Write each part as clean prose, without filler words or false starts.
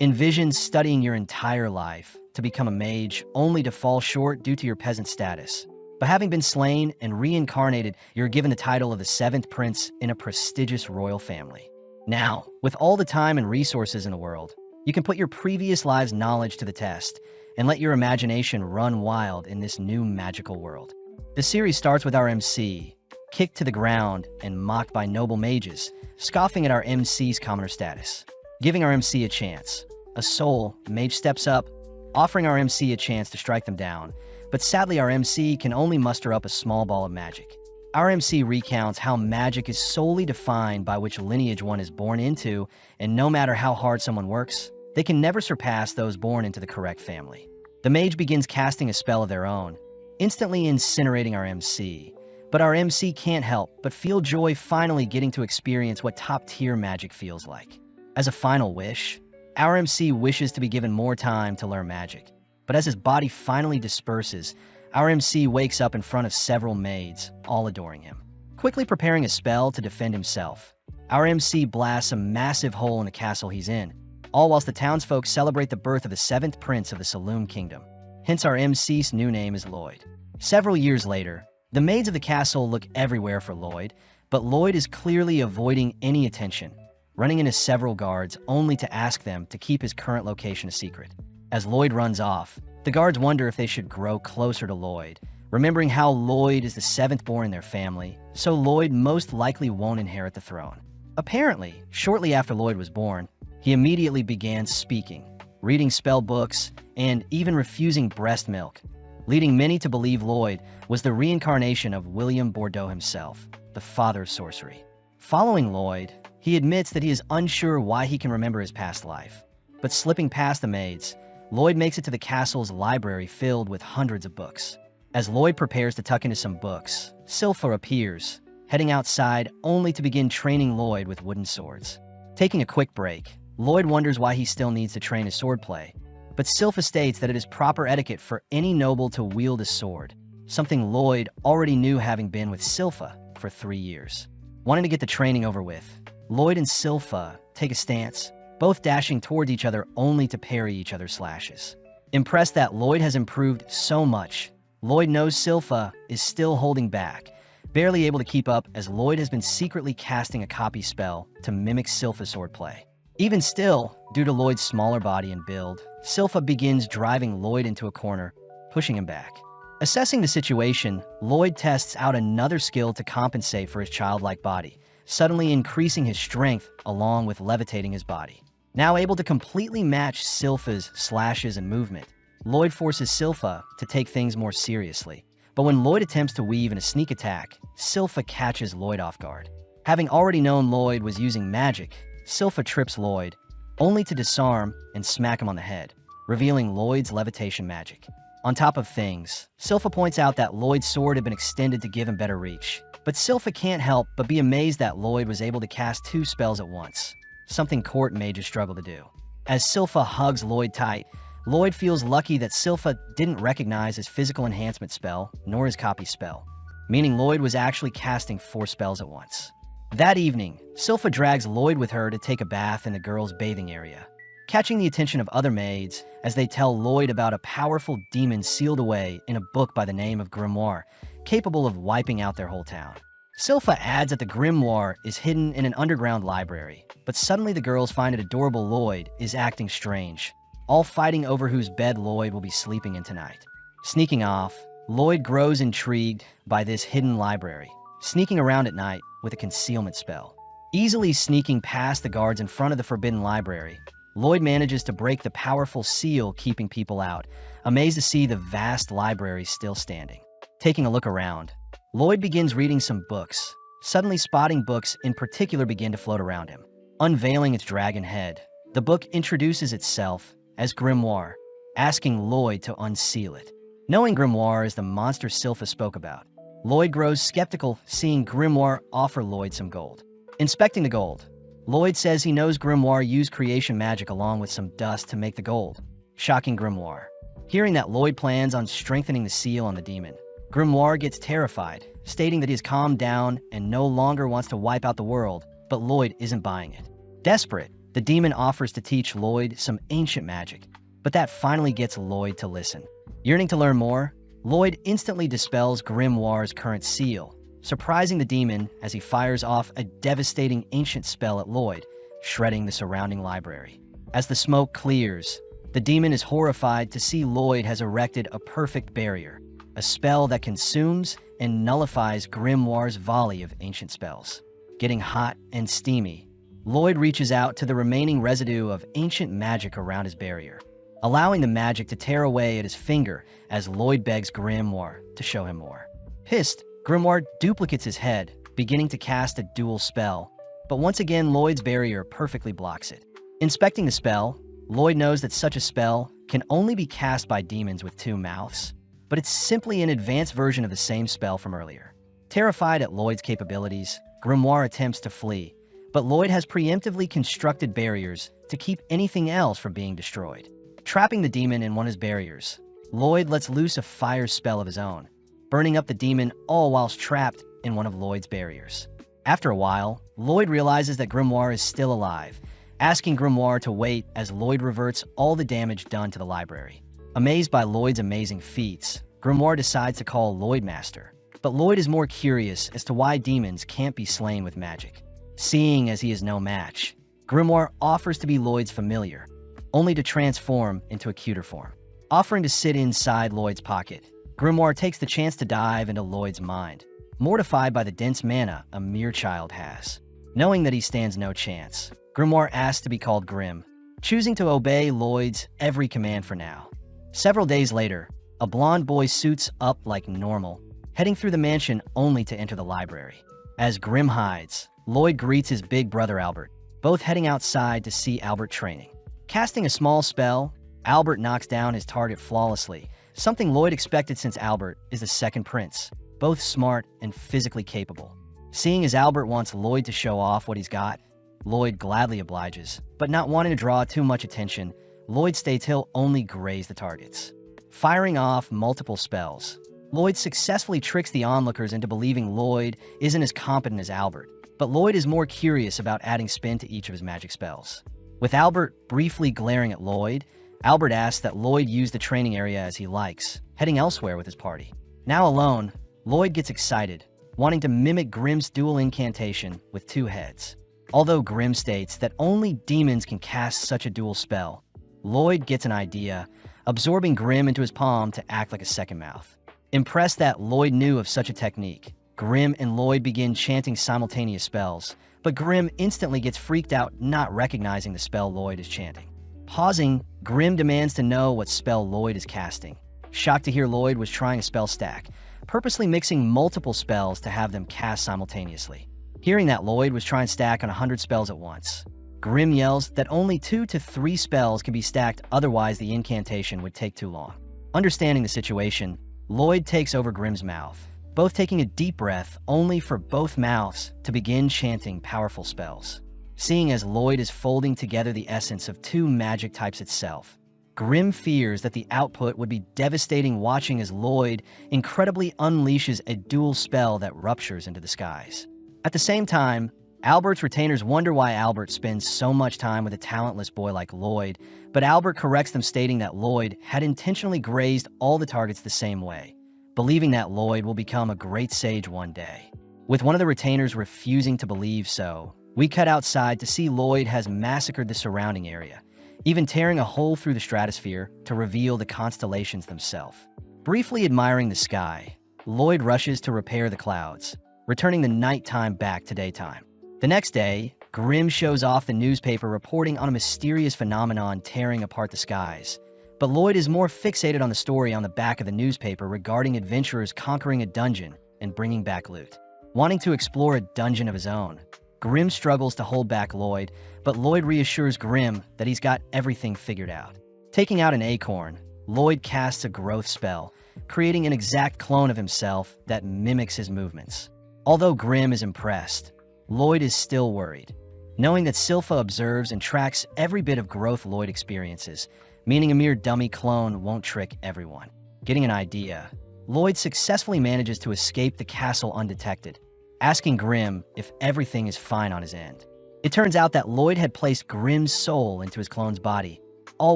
Envision studying your entire life to become a mage only to fall short due to your peasant status. But having been slain and reincarnated, you're given the title of the 7th prince in a prestigious royal family. Now, with all the time and resources in the world, you can put your previous lives' knowledge to the test and let your imagination run wild in this new magical world. The series starts with our MC, kicked to the ground and mocked by noble mages, scoffing at our MC's commoner status. Giving our MC a chance. A soul, Mage steps up, offering our MC a chance to strike them down, but sadly our MC can only muster up a small ball of magic. Our MC recounts how magic is solely defined by which lineage one is born into, and no matter how hard someone works, they can never surpass those born into the correct family. The Mage begins casting a spell of their own, instantly incinerating our MC. But our MC can't help but feel joy finally getting to experience what top-tier magic feels like. As a final wish, our MC wishes to be given more time to learn magic. But as his body finally disperses, our MC wakes up in front of several maids, all adoring him. Quickly preparing a spell to defend himself, our MC blasts a massive hole in the castle he's in, all whilst the townsfolk celebrate the birth of the 7th prince of the Saloon Kingdom. Hence our MC's new name is Lloyd. Several years later, the maids of the castle look everywhere for Lloyd, but Lloyd is clearly avoiding any attention, running into several guards only to ask them to keep his current location a secret. As Lloyd runs off, the guards wonder if they should grow closer to Lloyd, remembering how Lloyd is the 7th born in their family, so Lloyd most likely won't inherit the throne. Apparently, shortly after Lloyd was born, he immediately began speaking, reading spell books, and even refusing breast milk, leading many to believe Lloyd was the reincarnation of William Bordeaux himself, the father of sorcery. Following Lloyd, he admits that he is unsure why he can remember his past life. But slipping past the maids, Lloyd makes it to the castle's library filled with hundreds of books. As Lloyd prepares to tuck into some books, Silpha appears, heading outside only to begin training Lloyd with wooden swords. Taking a quick break, Lloyd wonders why he still needs to train his swordplay, but Silpha states that it is proper etiquette for any noble to wield a sword, something Lloyd already knew having been with Silpha for 3 years. Wanting to get the training over with, Lloyd and Silpha take a stance, both dashing towards each other only to parry each other's slashes. Impressed that Lloyd has improved so much, Lloyd knows Silpha is still holding back, barely able to keep up as Lloyd has been secretly casting a copy spell to mimic Silpha's swordplay. Even still, due to Lloyd's smaller body and build, Silpha begins driving Lloyd into a corner, pushing him back. Assessing the situation, Lloyd tests out another skill to compensate for his childlike body, suddenly increasing his strength along with levitating his body. Now able to completely match Silpha's slashes and movement, Lloyd forces Silpha to take things more seriously. But when Lloyd attempts to weave in a sneak attack, Silpha catches Lloyd off guard. Having already known Lloyd was using magic, Silpha trips Lloyd, only to disarm and smack him on the head, revealing Lloyd's levitation magic. On top of things, Silpha points out that Lloyd's sword had been extended to give him better reach. But Silpha can't help but be amazed that Lloyd was able to cast 2 spells at once, something court mages struggle to do. As Silpha hugs Lloyd tight, Lloyd feels lucky that Silpha didn't recognize his physical enhancement spell, nor his copy spell, meaning Lloyd was actually casting 4 spells at once. That evening, Silpha drags Lloyd with her to take a bath in the girls' bathing area, catching the attention of other maids as they tell Lloyd about a powerful demon sealed away in a book by the name of Grimoire, capable of wiping out their whole town. Silpha adds that the Grimoire is hidden in an underground library, but suddenly the girls find it adorable Lloyd is acting strange, all fighting over whose bed Lloyd will be sleeping in tonight. Sneaking off, Lloyd grows intrigued by this hidden library, sneaking around at night with a concealment spell. Easily sneaking past the guards in front of the forbidden library, Lloyd manages to break the powerful seal keeping people out, amazed to see the vast library still standing. Taking a look around, Lloyd begins reading some books, suddenly spotting books in particular begin to float around him. Unveiling its dragon head, the book introduces itself as Grimoire, asking Lloyd to unseal it. Knowing Grimoire is the monster Silpha spoke about, Lloyd grows skeptical seeing Grimoire offer Lloyd some gold. Inspecting the gold, Lloyd says he knows Grimoire used creation magic along with some dust to make the gold, shocking Grimoire. Hearing that Lloyd plans on strengthening the seal on the demon, Grimoire gets terrified, stating that he has calmed down and no longer wants to wipe out the world, but Lloyd isn't buying it. Desperate, The demon offers to teach Lloyd some ancient magic, but that finally gets Lloyd to listen. Yearning to learn more, Lloyd instantly dispels Grimoire's current seal, surprising the demon as he fires off a devastating ancient spell at Lloyd, shredding the surrounding library. As the smoke clears, the demon is horrified to see Lloyd has erected a perfect barrier, a spell that consumes and nullifies Grimoire's volley of ancient spells. Getting hot and steamy, Lloyd reaches out to the remaining residue of ancient magic around his barrier, allowing the magic to tear away at his finger as Lloyd begs Grimoire to show him more. Pissed, Grimoire duplicates his head, beginning to cast a dual spell, but once again Lloyd's barrier perfectly blocks it. Inspecting the spell, Lloyd knows that such a spell can only be cast by demons with two mouths, but it's simply an advanced version of the same spell from earlier. Terrified at Lloyd's capabilities, Grimoire attempts to flee, but Lloyd has preemptively constructed barriers to keep anything else from being destroyed. Trapping the demon in one of his barriers, Lloyd lets loose a fire spell of his own, burning up the demon all whilst trapped in one of Lloyd's barriers. After a while, Lloyd realizes that Grimoire is still alive, asking Grimoire to wait as Lloyd reverts all the damage done to the library. Amazed by Lloyd's amazing feats, Grimoire decides to call Lloyd Master, but Lloyd is more curious as to why demons can't be slain with magic. Seeing as he is no match, Grimoire offers to be Lloyd's familiar, only to transform into a cuter form. Offering to sit inside Lloyd's pocket, Grimoire takes the chance to dive into Lloyd's mind, mortified by the dense mana a mere child has. Knowing that he stands no chance, Grimoire asks to be called Grim, choosing to obey Lloyd's every command for now. Several days later, a blonde boy suits up like normal, heading through the mansion only to enter the library. As Grim hides, Lloyd greets his big brother Albert, both heading outside to see Albert training. Casting a small spell, Albert knocks down his target flawlessly, something Lloyd expected since Albert is the second prince, both smart and physically capable. Seeing as Albert wants Lloyd to show off what he's got, Lloyd gladly obliges, but not wanting to draw too much attention, Lloyd states he'll only graze the targets. Firing off multiple spells, Lloyd successfully tricks the onlookers into believing Lloyd isn't as competent as Albert, but Lloyd is more curious about adding spin to each of his magic spells. With Albert briefly glaring at Lloyd, Albert asks that Lloyd use the training area as he likes, heading elsewhere with his party. Now alone, Lloyd gets excited, wanting to mimic Grim's dual incantation with two heads. Although Grim states that only demons can cast such a dual spell, Lloyd gets an idea, absorbing Grim into his palm to act like a second mouth. Impressed that Lloyd knew of such a technique, Grim and Lloyd begin chanting simultaneous spells, but Grim instantly gets freaked out not recognizing the spell Lloyd is chanting. Pausing, Grim demands to know what spell Lloyd is casting. Shocked to hear Lloyd was trying a spell stack, purposely mixing multiple spells to have them cast simultaneously. Hearing that Lloyd was trying to stack on 100 spells at once, Grim yells that only 2 to 3 spells can be stacked, otherwise the incantation would take too long. Understanding the situation, Lloyd takes over Grim's mouth, both taking a deep breath only for both mouths to begin chanting powerful spells. Seeing as Lloyd is folding together the essence of 2 magic types itself, Grim fears that the output would be devastating, watching as Lloyd incredibly unleashes a dual spell that ruptures into the skies. At the same time, Albert's retainers wonder why Albert spends so much time with a talentless boy like Lloyd, but Albert corrects them, stating that Lloyd had intentionally grazed all the targets the same way, believing that Lloyd will become a great sage one day. With one of the retainers refusing to believe so, we cut outside to see Lloyd has massacred the surrounding area, even tearing a hole through the stratosphere to reveal the constellations themselves. Briefly admiring the sky, Lloyd rushes to repair the clouds, returning the nighttime back to daytime. The next day, Grim shows off the newspaper reporting on a mysterious phenomenon tearing apart the skies, but Lloyd is more fixated on the story on the back of the newspaper regarding adventurers conquering a dungeon and bringing back loot. Wanting to explore a dungeon of his own, Grim struggles to hold back Lloyd, but Lloyd reassures Grim that he's got everything figured out. Taking out an acorn, Lloyd casts a growth spell, creating an exact clone of himself that mimics his movements. Although Grim is impressed, Lloyd is still worried, knowing that Silpha observes and tracks every bit of growth Lloyd experiences, meaning a mere dummy clone won't trick everyone. Getting an idea, Lloyd successfully manages to escape the castle undetected, asking Grim if everything is fine on his end. It turns out that Lloyd had placed Grimm's soul into his clone's body, all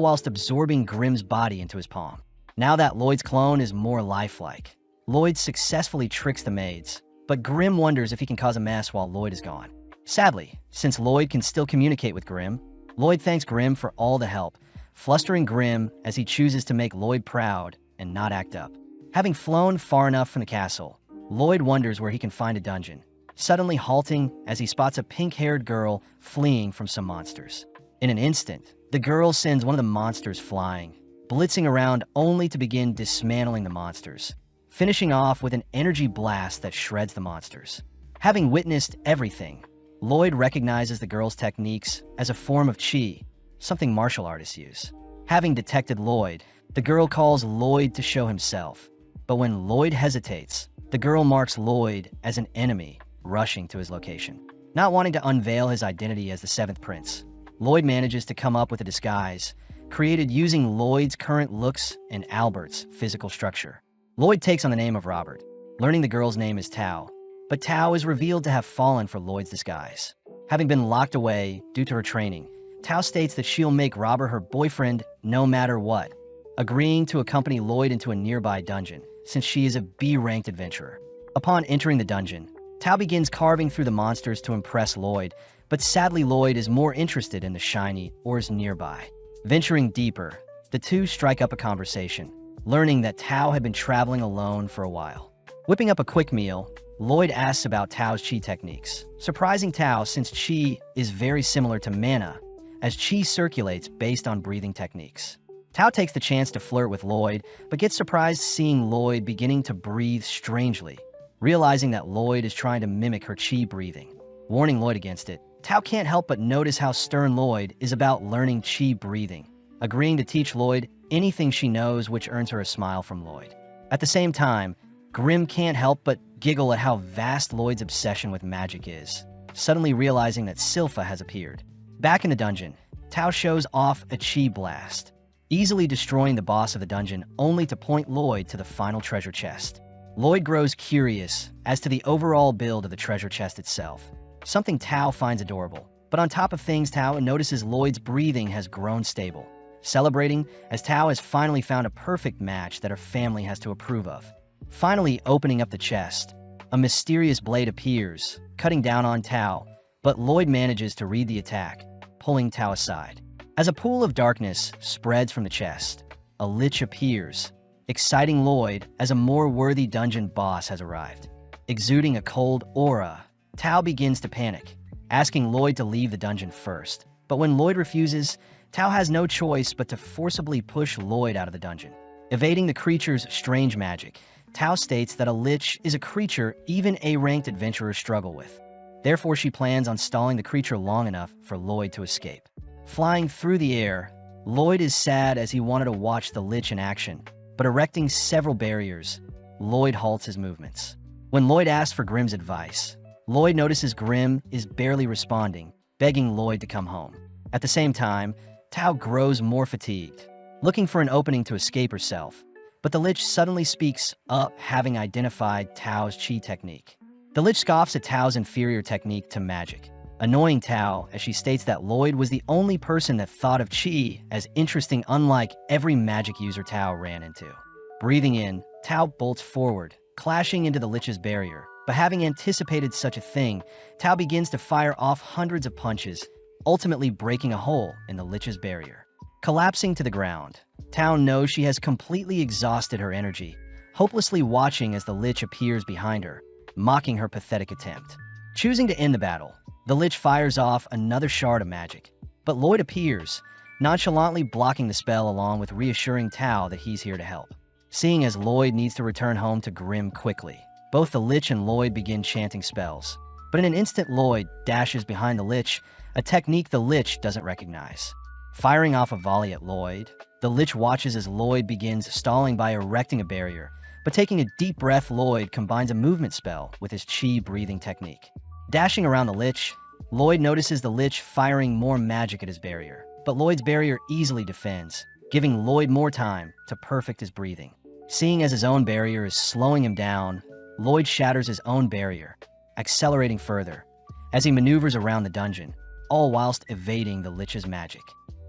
whilst absorbing Grimm's body into his palm. Now that Lloyd's clone is more lifelike, Lloyd successfully tricks the maids, but Grimm wonders if he can cause a mess while Lloyd is gone. Sadly, since Lloyd can still communicate with Grimm, Lloyd thanks Grimm for all the help, flustering Grimm as he chooses to make Lloyd proud and not act up. Having flown far enough from the castle, Lloyd wonders where he can find a dungeon, suddenly halting as he spots a pink-haired girl fleeing from some monsters. In an instant, the girl sends one of the monsters flying, blitzing around only to begin dismantling the monsters, finishing off with an energy blast that shreds the monsters. Having witnessed everything, Lloyd recognizes the girl's techniques as a form of chi, something martial artists use. Having detected Lloyd, the girl calls Lloyd to show himself, but when Lloyd hesitates, the girl marks Lloyd as an enemy, rushing to his location. Not wanting to unveil his identity as the seventh prince, Lloyd manages to come up with a disguise, created using Lloyd's current looks and Albert's physical structure. Lloyd takes on the name of Robert, learning the girl's name is Tao, but Tao is revealed to have fallen for Lloyd's disguise. Having been locked away due to her training, Tao states that she'll make Robert her boyfriend no matter what, agreeing to accompany Lloyd into a nearby dungeon, since she is a B-ranked adventurer. Upon entering the dungeon, Tao begins carving through the monsters to impress Lloyd, but sadly Lloyd is more interested in the shiny ores nearby. Venturing deeper, the two strike up a conversation, learning that Tao had been traveling alone for a while. Whipping up a quick meal, Lloyd asks about Tao's chi techniques, surprising Tao since chi is very similar to mana, as chi circulates based on breathing techniques. Tao takes the chance to flirt with Lloyd, but gets surprised seeing Lloyd beginning to breathe strangely, realizing that Lloyd is trying to mimic her chi breathing. Warning Lloyd against it, Tao can't help but notice how stern Lloyd is about learning chi breathing, agreeing to teach Lloyd anything she knows, which earns her a smile from Lloyd. At the same time, Grimm can't help but giggle at how vast Lloyd's obsession with magic is, suddenly realizing that Silpha has appeared. Back in the dungeon, Tao shows off a chi blast, easily destroying the boss of the dungeon only to point Lloyd to the final treasure chest. Lloyd grows curious as to the overall build of the treasure chest itself, something Tao finds adorable. But on top of things, Tao notices Lloyd's breathing has grown stable, celebrating as Tao has finally found a perfect match that her family has to approve of. Finally opening up the chest, a mysterious blade appears, cutting down on Tao, but Lloyd manages to read the attack, pulling Tao aside. As a pool of darkness spreads from the chest, a lich appears, exciting Lloyd as a more worthy dungeon boss has arrived. Exuding a cold aura, Tao begins to panic, asking Lloyd to leave the dungeon first. But when Lloyd refuses, Tao has no choice but to forcibly push Lloyd out of the dungeon. Evading the creature's strange magic, Tao states that a lich is a creature even A-ranked adventurers struggle with. Therefore, she plans on stalling the creature long enough for Lloyd to escape. Flying through the air, Lloyd is sad as he wanted to watch the lich in action, but erecting several barriers, Lloyd halts his movements. When Lloyd asks for Grimm's advice, Lloyd notices Grimm is barely responding, begging Lloyd to come home. At the same time, Tao grows more fatigued, looking for an opening to escape herself, but the lich suddenly speaks up, having identified Tao's chi technique. The lich scoffs at Tao's inferior technique to magic, annoying Tao as she states that Lloyd was the only person that thought of chi as interesting, unlike every magic user Tao ran into. Breathing in, Tao bolts forward, clashing into the lich's barrier, but having anticipated such a thing, Tao begins to fire off hundreds of punches, ultimately breaking a hole in the lich's barrier. Collapsing to the ground, Tao knows she has completely exhausted her energy, hopelessly watching as the lich appears behind her, mocking her pathetic attempt. Choosing to end the battle, the lich fires off another shard of magic, but Lloyd appears, nonchalantly blocking the spell along with reassuring Tao that he's here to help. Seeing as Lloyd needs to return home to Grimm quickly, both the lich and Lloyd begin chanting spells. But in an instant, Lloyd dashes behind the lich, a technique the lich doesn't recognize. Firing off a volley at Lloyd, the lich watches as Lloyd begins stalling by erecting a barrier, but taking a deep breath, Lloyd combines a movement spell with his chi breathing technique. Dashing around the lich, Lloyd notices the lich firing more magic at his barrier, but Lloyd's barrier easily defends, giving Lloyd more time to perfect his breathing. Seeing as his own barrier is slowing him down, Lloyd shatters his own barrier, accelerating further. As he maneuvers around the dungeon, all whilst evading the Lich's magic.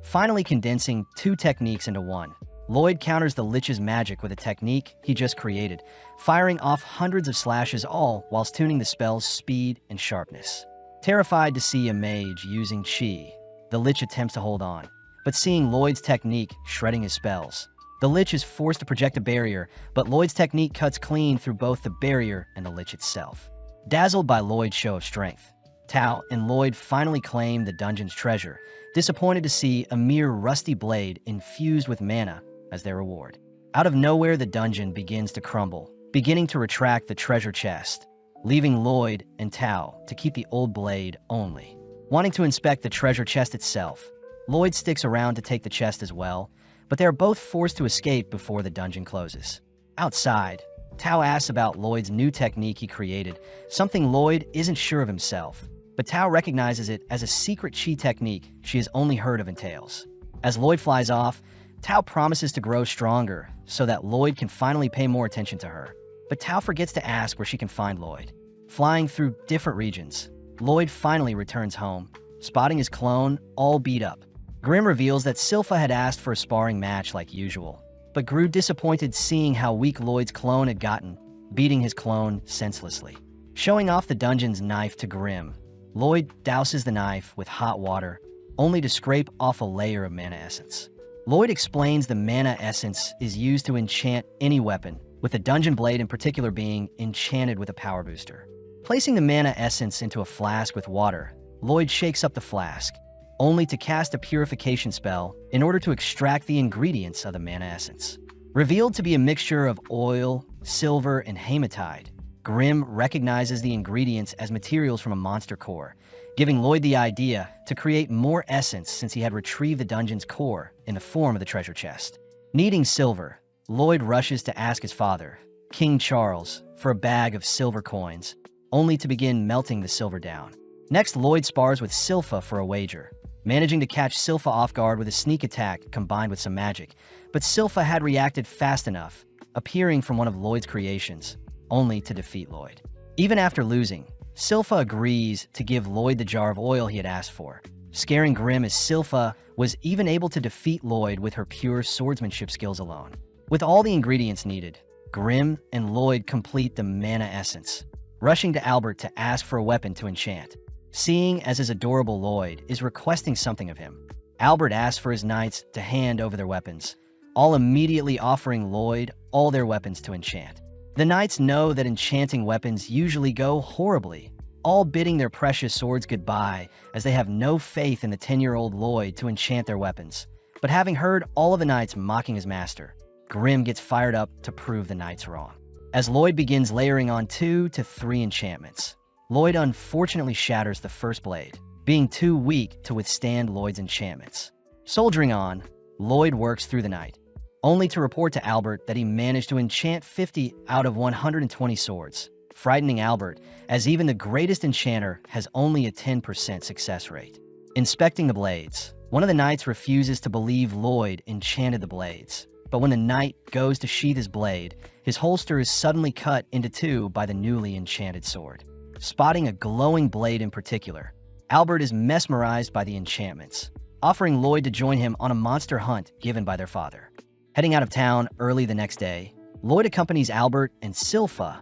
Finally condensing two techniques into one, Lloyd counters the Lich's magic with a technique he just created, firing off hundreds of slashes all whilst tuning the spell's speed and sharpness. Terrified to see a mage using chi, the Lich attempts to hold on, but seeing Lloyd's technique shredding his spells, the Lich is forced to project a barrier, but Lloyd's technique cuts clean through both the barrier and the Lich itself. Dazzled by Lloyd's show of strength, Tao and Lloyd finally claim the dungeon's treasure, disappointed to see a mere rusty blade infused with mana as their reward. Out of nowhere, the dungeon begins to crumble, beginning to retract the treasure chest, leaving Lloyd and Tao to keep the old blade only. Wanting to inspect the treasure chest itself, Lloyd sticks around to take the chest as well, but they are both forced to escape before the dungeon closes. Outside, Tao asks about Lloyd's new technique he created, something Lloyd isn't sure of himself, but Tao recognizes it as a secret chi technique she has only heard of in tales. As Lloyd flies off, Tao promises to grow stronger so that Lloyd can finally pay more attention to her. But Tao forgets to ask where she can find Lloyd. Flying through different regions, Lloyd finally returns home, spotting his clone all beat up. Grimm reveals that Silpha had asked for a sparring match like usual, but grew disappointed seeing how weak Lloyd's clone had gotten, beating his clone senselessly. Showing off the dungeon's knife to Grimm, Lloyd douses the knife with hot water, only to scrape off a layer of mana essence. Lloyd explains the mana essence is used to enchant any weapon, with the dungeon blade in particular being enchanted with a power booster. Placing the mana essence into a flask with water, Lloyd shakes up the flask, only to cast a purification spell in order to extract the ingredients of the mana essence. Revealed to be a mixture of oil, silver, and hematite, Grimm recognizes the ingredients as materials from a monster core, giving Lloyd the idea to create more essence since he had retrieved the dungeon's core in the form of the treasure chest. Needing silver, Lloyd rushes to ask his father, King Charles, for a bag of silver coins, only to begin melting the silver down. Next, Lloyd spars with Silpha for a wager, managing to catch Silpha off guard with a sneak attack combined with some magic, but Silpha had reacted fast enough, appearing from one of Lloyd's creations, only to defeat Lloyd. Even after losing, Silpha agrees to give Lloyd the jar of oil he had asked for, scaring Grimm as Silpha was even able to defeat Lloyd with her pure swordsmanship skills alone. With all the ingredients needed, Grimm and Lloyd complete the mana essence, rushing to Albert to ask for a weapon to enchant. Seeing as his adorable Lloyd is requesting something of him, Albert asks for his knights to hand over their weapons, all immediately offering Lloyd all their weapons to enchant. The knights know that enchanting weapons usually go horribly, all bidding their precious swords goodbye as they have no faith in the 10-year-old Lloyd to enchant their weapons. But having heard all of the knights mocking his master, Grimm gets fired up to prove the knights wrong. As Lloyd begins layering on 2 to 3 enchantments, Lloyd unfortunately shatters the first blade, being too weak to withstand Lloyd's enchantments. Soldiering on, Lloyd works through the night, only to report to Albert that he managed to enchant 50 out of 120 swords, frightening Albert, as even the greatest enchanter has only a 10% success rate. Inspecting the blades, one of the knights refuses to believe Lloyd enchanted the blades, but when the knight goes to sheath his blade, his holster is suddenly cut into 2 by the newly enchanted sword. Spotting a glowing blade in particular, Albert is mesmerized by the enchantments, offering Lloyd to join him on a monster hunt given by their father. Heading out of town early the next day, Lloyd accompanies Albert and Silpha,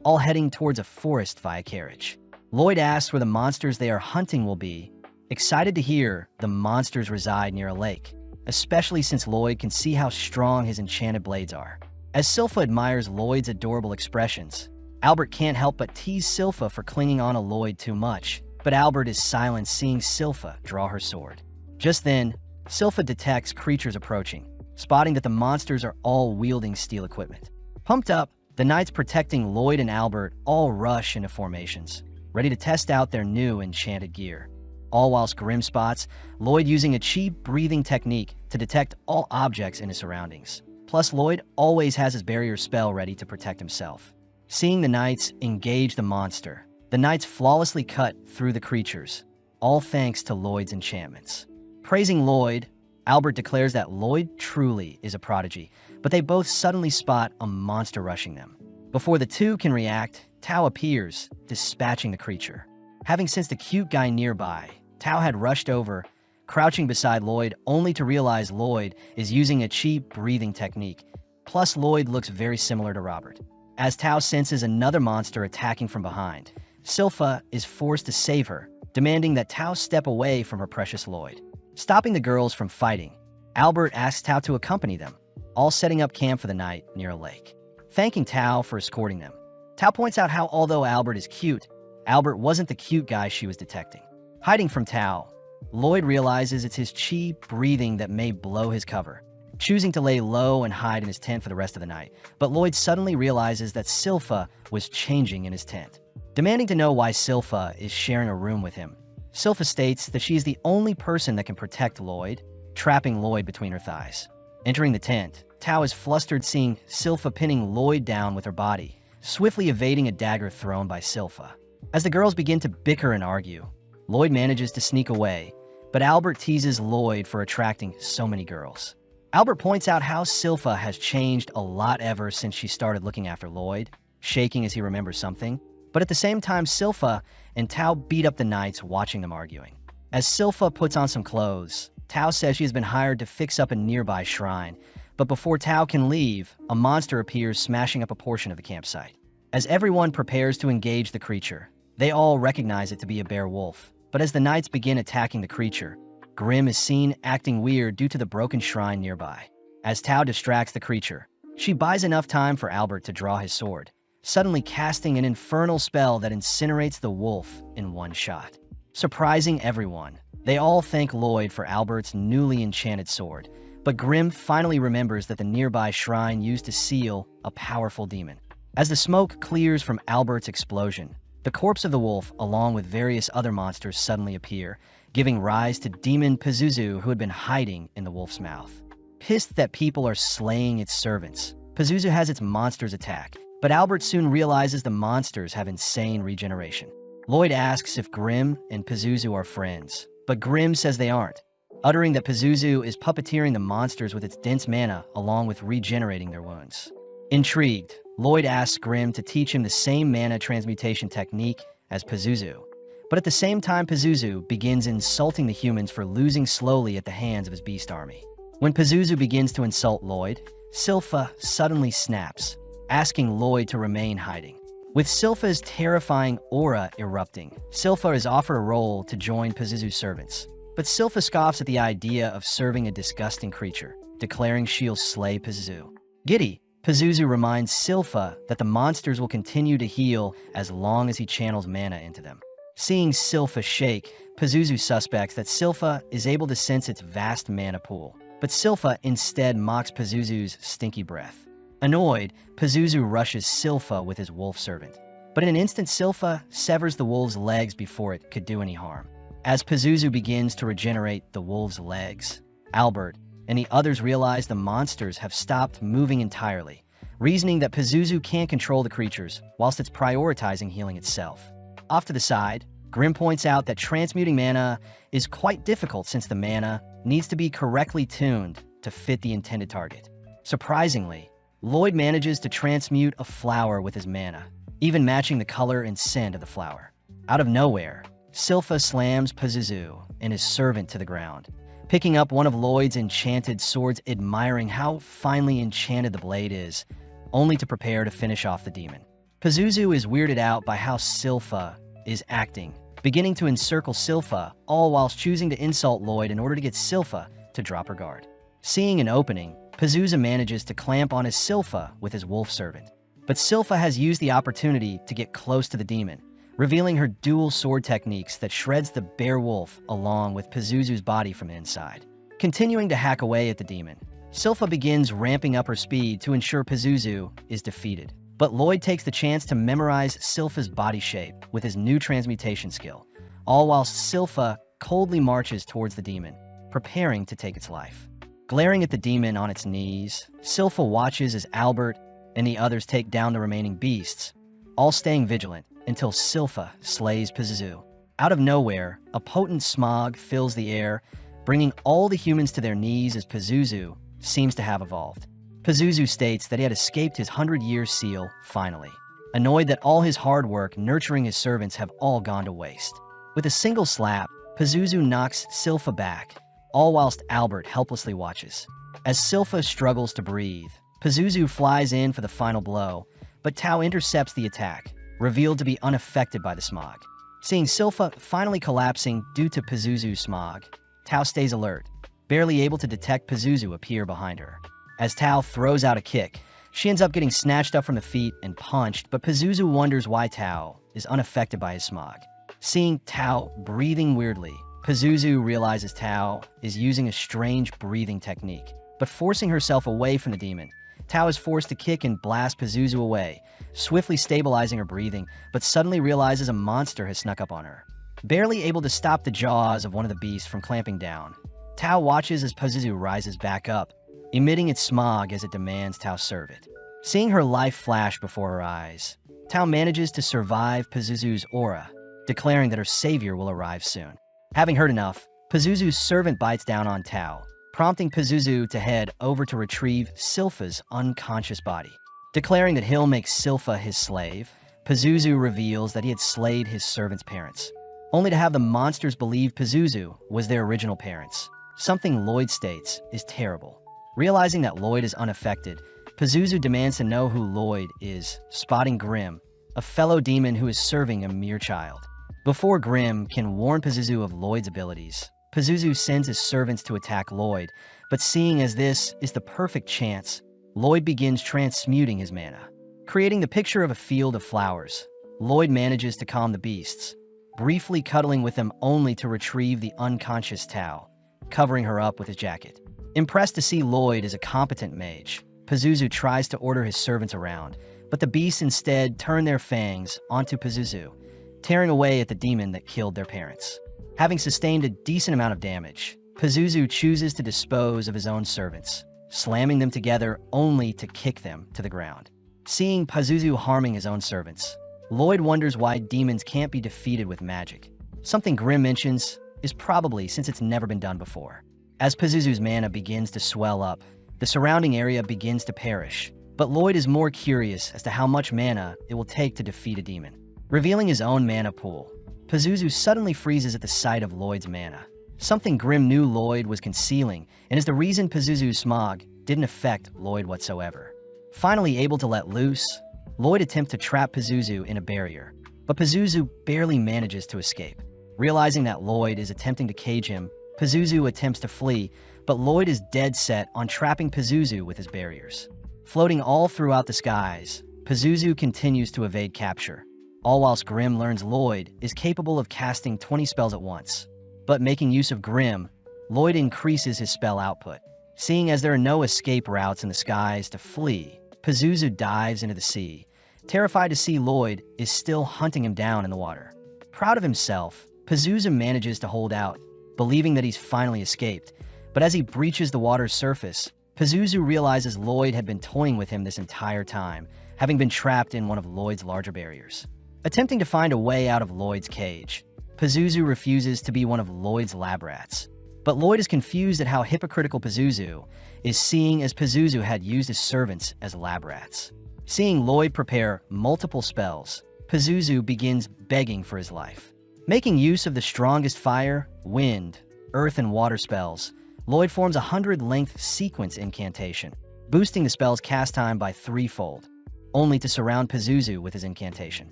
all heading towards a forest via carriage. Lloyd asks where the monsters they are hunting will be, excited to hear the monsters reside near a lake, especially since Lloyd can see how strong his enchanted blades are. As Silpha admires Lloyd's adorable expressions, Albert can't help but tease Silpha for clinging on to Lloyd too much, but Albert is silent seeing Silpha draw her sword. Just then, Silpha detects creatures approaching, spotting that the monsters are all wielding steel equipment. Pumped up, the knights protecting Lloyd and Albert all rush into formations, ready to test out their new enchanted gear. All whilst Grimm spots Lloyd using a chi breathing technique to detect all objects in his surroundings. Plus, Lloyd always has his barrier spell ready to protect himself. Seeing the knights engage the monster, the knights flawlessly cut through the creatures, all thanks to Lloyd's enchantments. Praising Lloyd, Albert declares that Lloyd truly is a prodigy, but they both suddenly spot a monster rushing them. Before the two can react, Tao appears, dispatching the creature. Having sensed a cute guy nearby, Tao had rushed over, crouching beside Lloyd, only to realize Lloyd is using a cheap breathing technique. Plus, Lloyd looks very similar to Robert. As Tao senses another monster attacking from behind, Silpha is forced to save her, demanding that Tao step away from her precious Lloyd. Stopping the girls from fighting, Albert asks Tao to accompany them, all setting up camp for the night near a lake. Thanking Tao for escorting them, Tao points out how although Albert is cute, Albert wasn't the cute guy she was detecting. Hiding from Tao, Lloyd realizes it's his chi breathing that may blow his cover, choosing to lay low and hide in his tent for the rest of the night. But Lloyd suddenly realizes that Silpha was changing in his tent. Demanding to know why Silpha is sharing a room with him, Silpha states that she is the only person that can protect Lloyd, trapping Lloyd between her thighs. Entering the tent, Tao is flustered seeing Silpha pinning Lloyd down with her body, swiftly evading a dagger thrown by Silpha. As the girls begin to bicker and argue, Lloyd manages to sneak away, but Albert teases Lloyd for attracting so many girls. Albert points out how Silpha has changed a lot ever since she started looking after Lloyd, shaking as he remembers something. But at the same time, Silpha and Tao beat up the knights watching them arguing. As Silpha puts on some clothes, Tao says she has been hired to fix up a nearby shrine, but before Tao can leave, a monster appears smashing up a portion of the campsite. As everyone prepares to engage the creature, they all recognize it to be a bear wolf. But as the knights begin attacking the creature, Grim is seen acting weird due to the broken shrine nearby. As Tao distracts the creature, she buys enough time for Albert to draw his sword, suddenly casting an infernal spell that incinerates the wolf in one shot. Surprising everyone, they all thank Lloyd for Albert's newly enchanted sword, but Grim finally remembers that the nearby shrine used to seal a powerful demon. As the smoke clears from Albert's explosion, the corpse of the wolf, along with various other monsters, suddenly appear, giving rise to Demon Pazuzu, who had been hiding in the wolf's mouth. Pissed that people are slaying its servants, Pazuzu has its monsters attack, but Albert soon realizes the monsters have insane regeneration. Lloyd asks if Grim and Pazuzu are friends, but Grim says they aren't, uttering that Pazuzu is puppeteering the monsters with its dense mana along with regenerating their wounds. Intrigued, Lloyd asks Grim to teach him the same mana transmutation technique as Pazuzu, but at the same time Pazuzu begins insulting the humans for losing slowly at the hands of his beast army. When Pazuzu begins to insult Lloyd, Silpha suddenly snaps, asking Lloyd to remain hiding. With Silpha's terrifying aura erupting, Silpha is offered a role to join Pazuzu's servants, but Silpha scoffs at the idea of serving a disgusting creature, declaring she'll slay Pazuzu. Giddy, Pazuzu reminds Silpha that the monsters will continue to heal as long as he channels mana into them. Seeing Silpha shake, Pazuzu suspects that Silpha is able to sense its vast mana pool, but Silpha instead mocks Pazuzu's stinky breath. Annoyed, Pazuzu rushes Silpha with his wolf servant, but in an instant Silpha severs the wolf's legs before it could do any harm. As Pazuzu begins to regenerate the wolf's legs, Albert and the others realize the monsters have stopped moving entirely, reasoning that Pazuzu can't control the creatures whilst it's prioritizing healing itself. Off to the side, Grim points out that transmuting mana is quite difficult since the mana needs to be correctly tuned to fit the intended target. Surprisingly, Lloyd manages to transmute a flower with his mana, even matching the color and scent of the flower. Out of nowhere, Silpha slams Pazuzu and his servant to the ground, picking up one of Lloyd's enchanted swords, admiring how finely enchanted the blade is, only to prepare to finish off the demon. Pazuzu is weirded out by how Silpha is acting, beginning to encircle Silpha, all whilst choosing to insult Lloyd in order to get Silpha to drop her guard. Seeing an opening, Pazuzu manages to clamp on his Silpha with his wolf servant, but Silpha has used the opportunity to get close to the demon, revealing her dual sword techniques that shreds the bear wolf along with Pazuzu's body from inside. Continuing to hack away at the demon, Silpha begins ramping up her speed to ensure Pazuzu is defeated. But Lloyd takes the chance to memorize Silpha's body shape with his new transmutation skill, all whilst Silpha coldly marches towards the demon, preparing to take its life. Glaring at the demon on its knees, Silpha watches as Albert and the others take down the remaining beasts, all staying vigilant until Silpha slays Pazuzu. Out of nowhere, a potent smog fills the air, bringing all the humans to their knees as Pazuzu seems to have evolved. Pazuzu states that he had escaped his 100-year seal finally, annoyed that all his hard work nurturing his servants have all gone to waste. With a single slap, Pazuzu knocks Silpha back, all whilst Albert helplessly watches. As Silpha struggles to breathe, Pazuzu flies in for the final blow, but Tao intercepts the attack, revealed to be unaffected by the smog. Seeing Silpha finally collapsing due to Pazuzu's smog, Tao stays alert, barely able to detect Pazuzu appear behind her. As Tao throws out a kick, she ends up getting snatched up from the feet and punched, but Pazuzu wonders why Tao is unaffected by his smog. Seeing Tao breathing weirdly, Pazuzu realizes Tao is using a strange breathing technique, but forcing herself away from the demon. Tao is forced to kick and blast Pazuzu away, swiftly stabilizing her breathing, but suddenly realizes a monster has snuck up on her. Barely able to stop the jaws of one of the beasts from clamping down, Tao watches as Pazuzu rises back up, emitting its smog as it demands Tao serve it. Seeing her life flash before her eyes, Tao manages to survive Pazuzu's aura, declaring that her savior will arrive soon. Having heard enough, Pazuzu's servant bites down on Tao, prompting Pazuzu to head over to retrieve Silpha's unconscious body. Declaring that he'll make Silpha his slave, Pazuzu reveals that he had slayed his servant's parents, only to have the monsters believe Pazuzu was their original parents. Something Lloyd states is terrible. Realizing that Lloyd is unaffected, Pazuzu demands to know who Lloyd is, spotting Grim, a fellow demon who is serving a mere child. Before Grim can warn Pazuzu of Lloyd's abilities, Pazuzu sends his servants to attack Lloyd, but seeing as this is the perfect chance, Lloyd begins transmuting his mana. Creating the picture of a field of flowers, Lloyd manages to calm the beasts, briefly cuddling with them only to retrieve the unconscious Tao, covering her up with his jacket. Impressed to see Lloyd as a competent mage, Pazuzu tries to order his servants around, but the beasts instead turn their fangs onto Pazuzu, tearing away at the demon that killed their parents. Having sustained a decent amount of damage, Pazuzu chooses to dispose of his own servants, slamming them together only to kick them to the ground. Seeing Pazuzu harming his own servants, Lloyd wonders why demons can't be defeated with magic. Something Grim mentions is probably since it's never been done before. As Pazuzu's mana begins to swell up, the surrounding area begins to perish, but Lloyd is more curious as to how much mana it will take to defeat a demon. Revealing his own mana pool, Pazuzu suddenly freezes at the sight of Lloyd's mana, something Grim knew Lloyd was concealing and is the reason Pazuzu's smog didn't affect Lloyd whatsoever. Finally able to let loose, Lloyd attempts to trap Pazuzu in a barrier, but Pazuzu barely manages to escape. Realizing that Lloyd is attempting to cage him, Pazuzu attempts to flee, but Lloyd is dead set on trapping Pazuzu with his barriers. Floating all throughout the skies, Pazuzu continues to evade capture, all whilst Grim learns Lloyd is capable of casting 20 spells at once. But making use of Grim, Lloyd increases his spell output. Seeing as there are no escape routes in the skies to flee, Pazuzu dives into the sea, terrified to see Lloyd is still hunting him down in the water. Proud of himself, Pazuzu manages to hold out, believing that he's finally escaped. But as he breaches the water's surface, Pazuzu realizes Lloyd had been toying with him this entire time, having been trapped in one of Lloyd's larger barriers. Attempting to find a way out of Lloyd's cage, Pazuzu refuses to be one of Lloyd's lab rats. But Lloyd is confused at how hypocritical Pazuzu is, seeing as Pazuzu had used his servants as lab rats. Seeing Lloyd prepare multiple spells, Pazuzu begins begging for his life. Making use of the strongest fire, wind, earth, and water spells, Lloyd forms a 100-length sequence incantation, boosting the spell's cast time by threefold, only to surround Pazuzu with his incantation.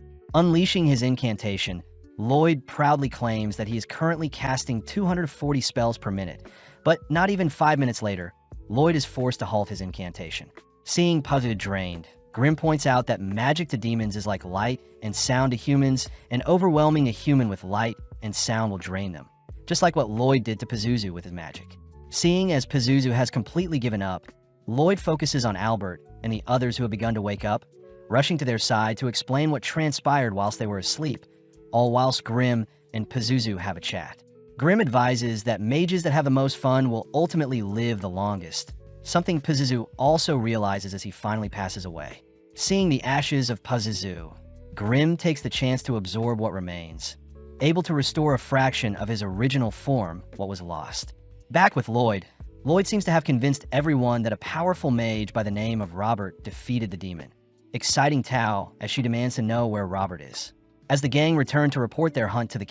Unleashing his incantation, Lloyd proudly claims that he is currently casting 240 spells per minute, but not even 5 minutes later, Lloyd is forced to halt his incantation. Seeing Pazuzu drained, Grim points out that magic to demons is like light and sound to humans, and overwhelming a human with light and sound will drain them, just like what Lloyd did to Pazuzu with his magic. Seeing as Pazuzu has completely given up, Lloyd focuses on Albert and the others who have begun to wake up, rushing to their side to explain what transpired whilst they were asleep, all whilst Grim and Pazuzu have a chat. Grim advises that mages that have the most fun will ultimately live the longest, something Pazuzu also realizes as he finally passes away. Seeing the ashes of Pazuzu, Grim takes the chance to absorb what remains, able to restore a fraction of his original form, what was lost. Back with Lloyd, Lloyd seems to have convinced everyone that a powerful mage by the name of Robert defeated the demon, exciting Tao as she demands to know where Robert is. As the gang return to report their hunt to the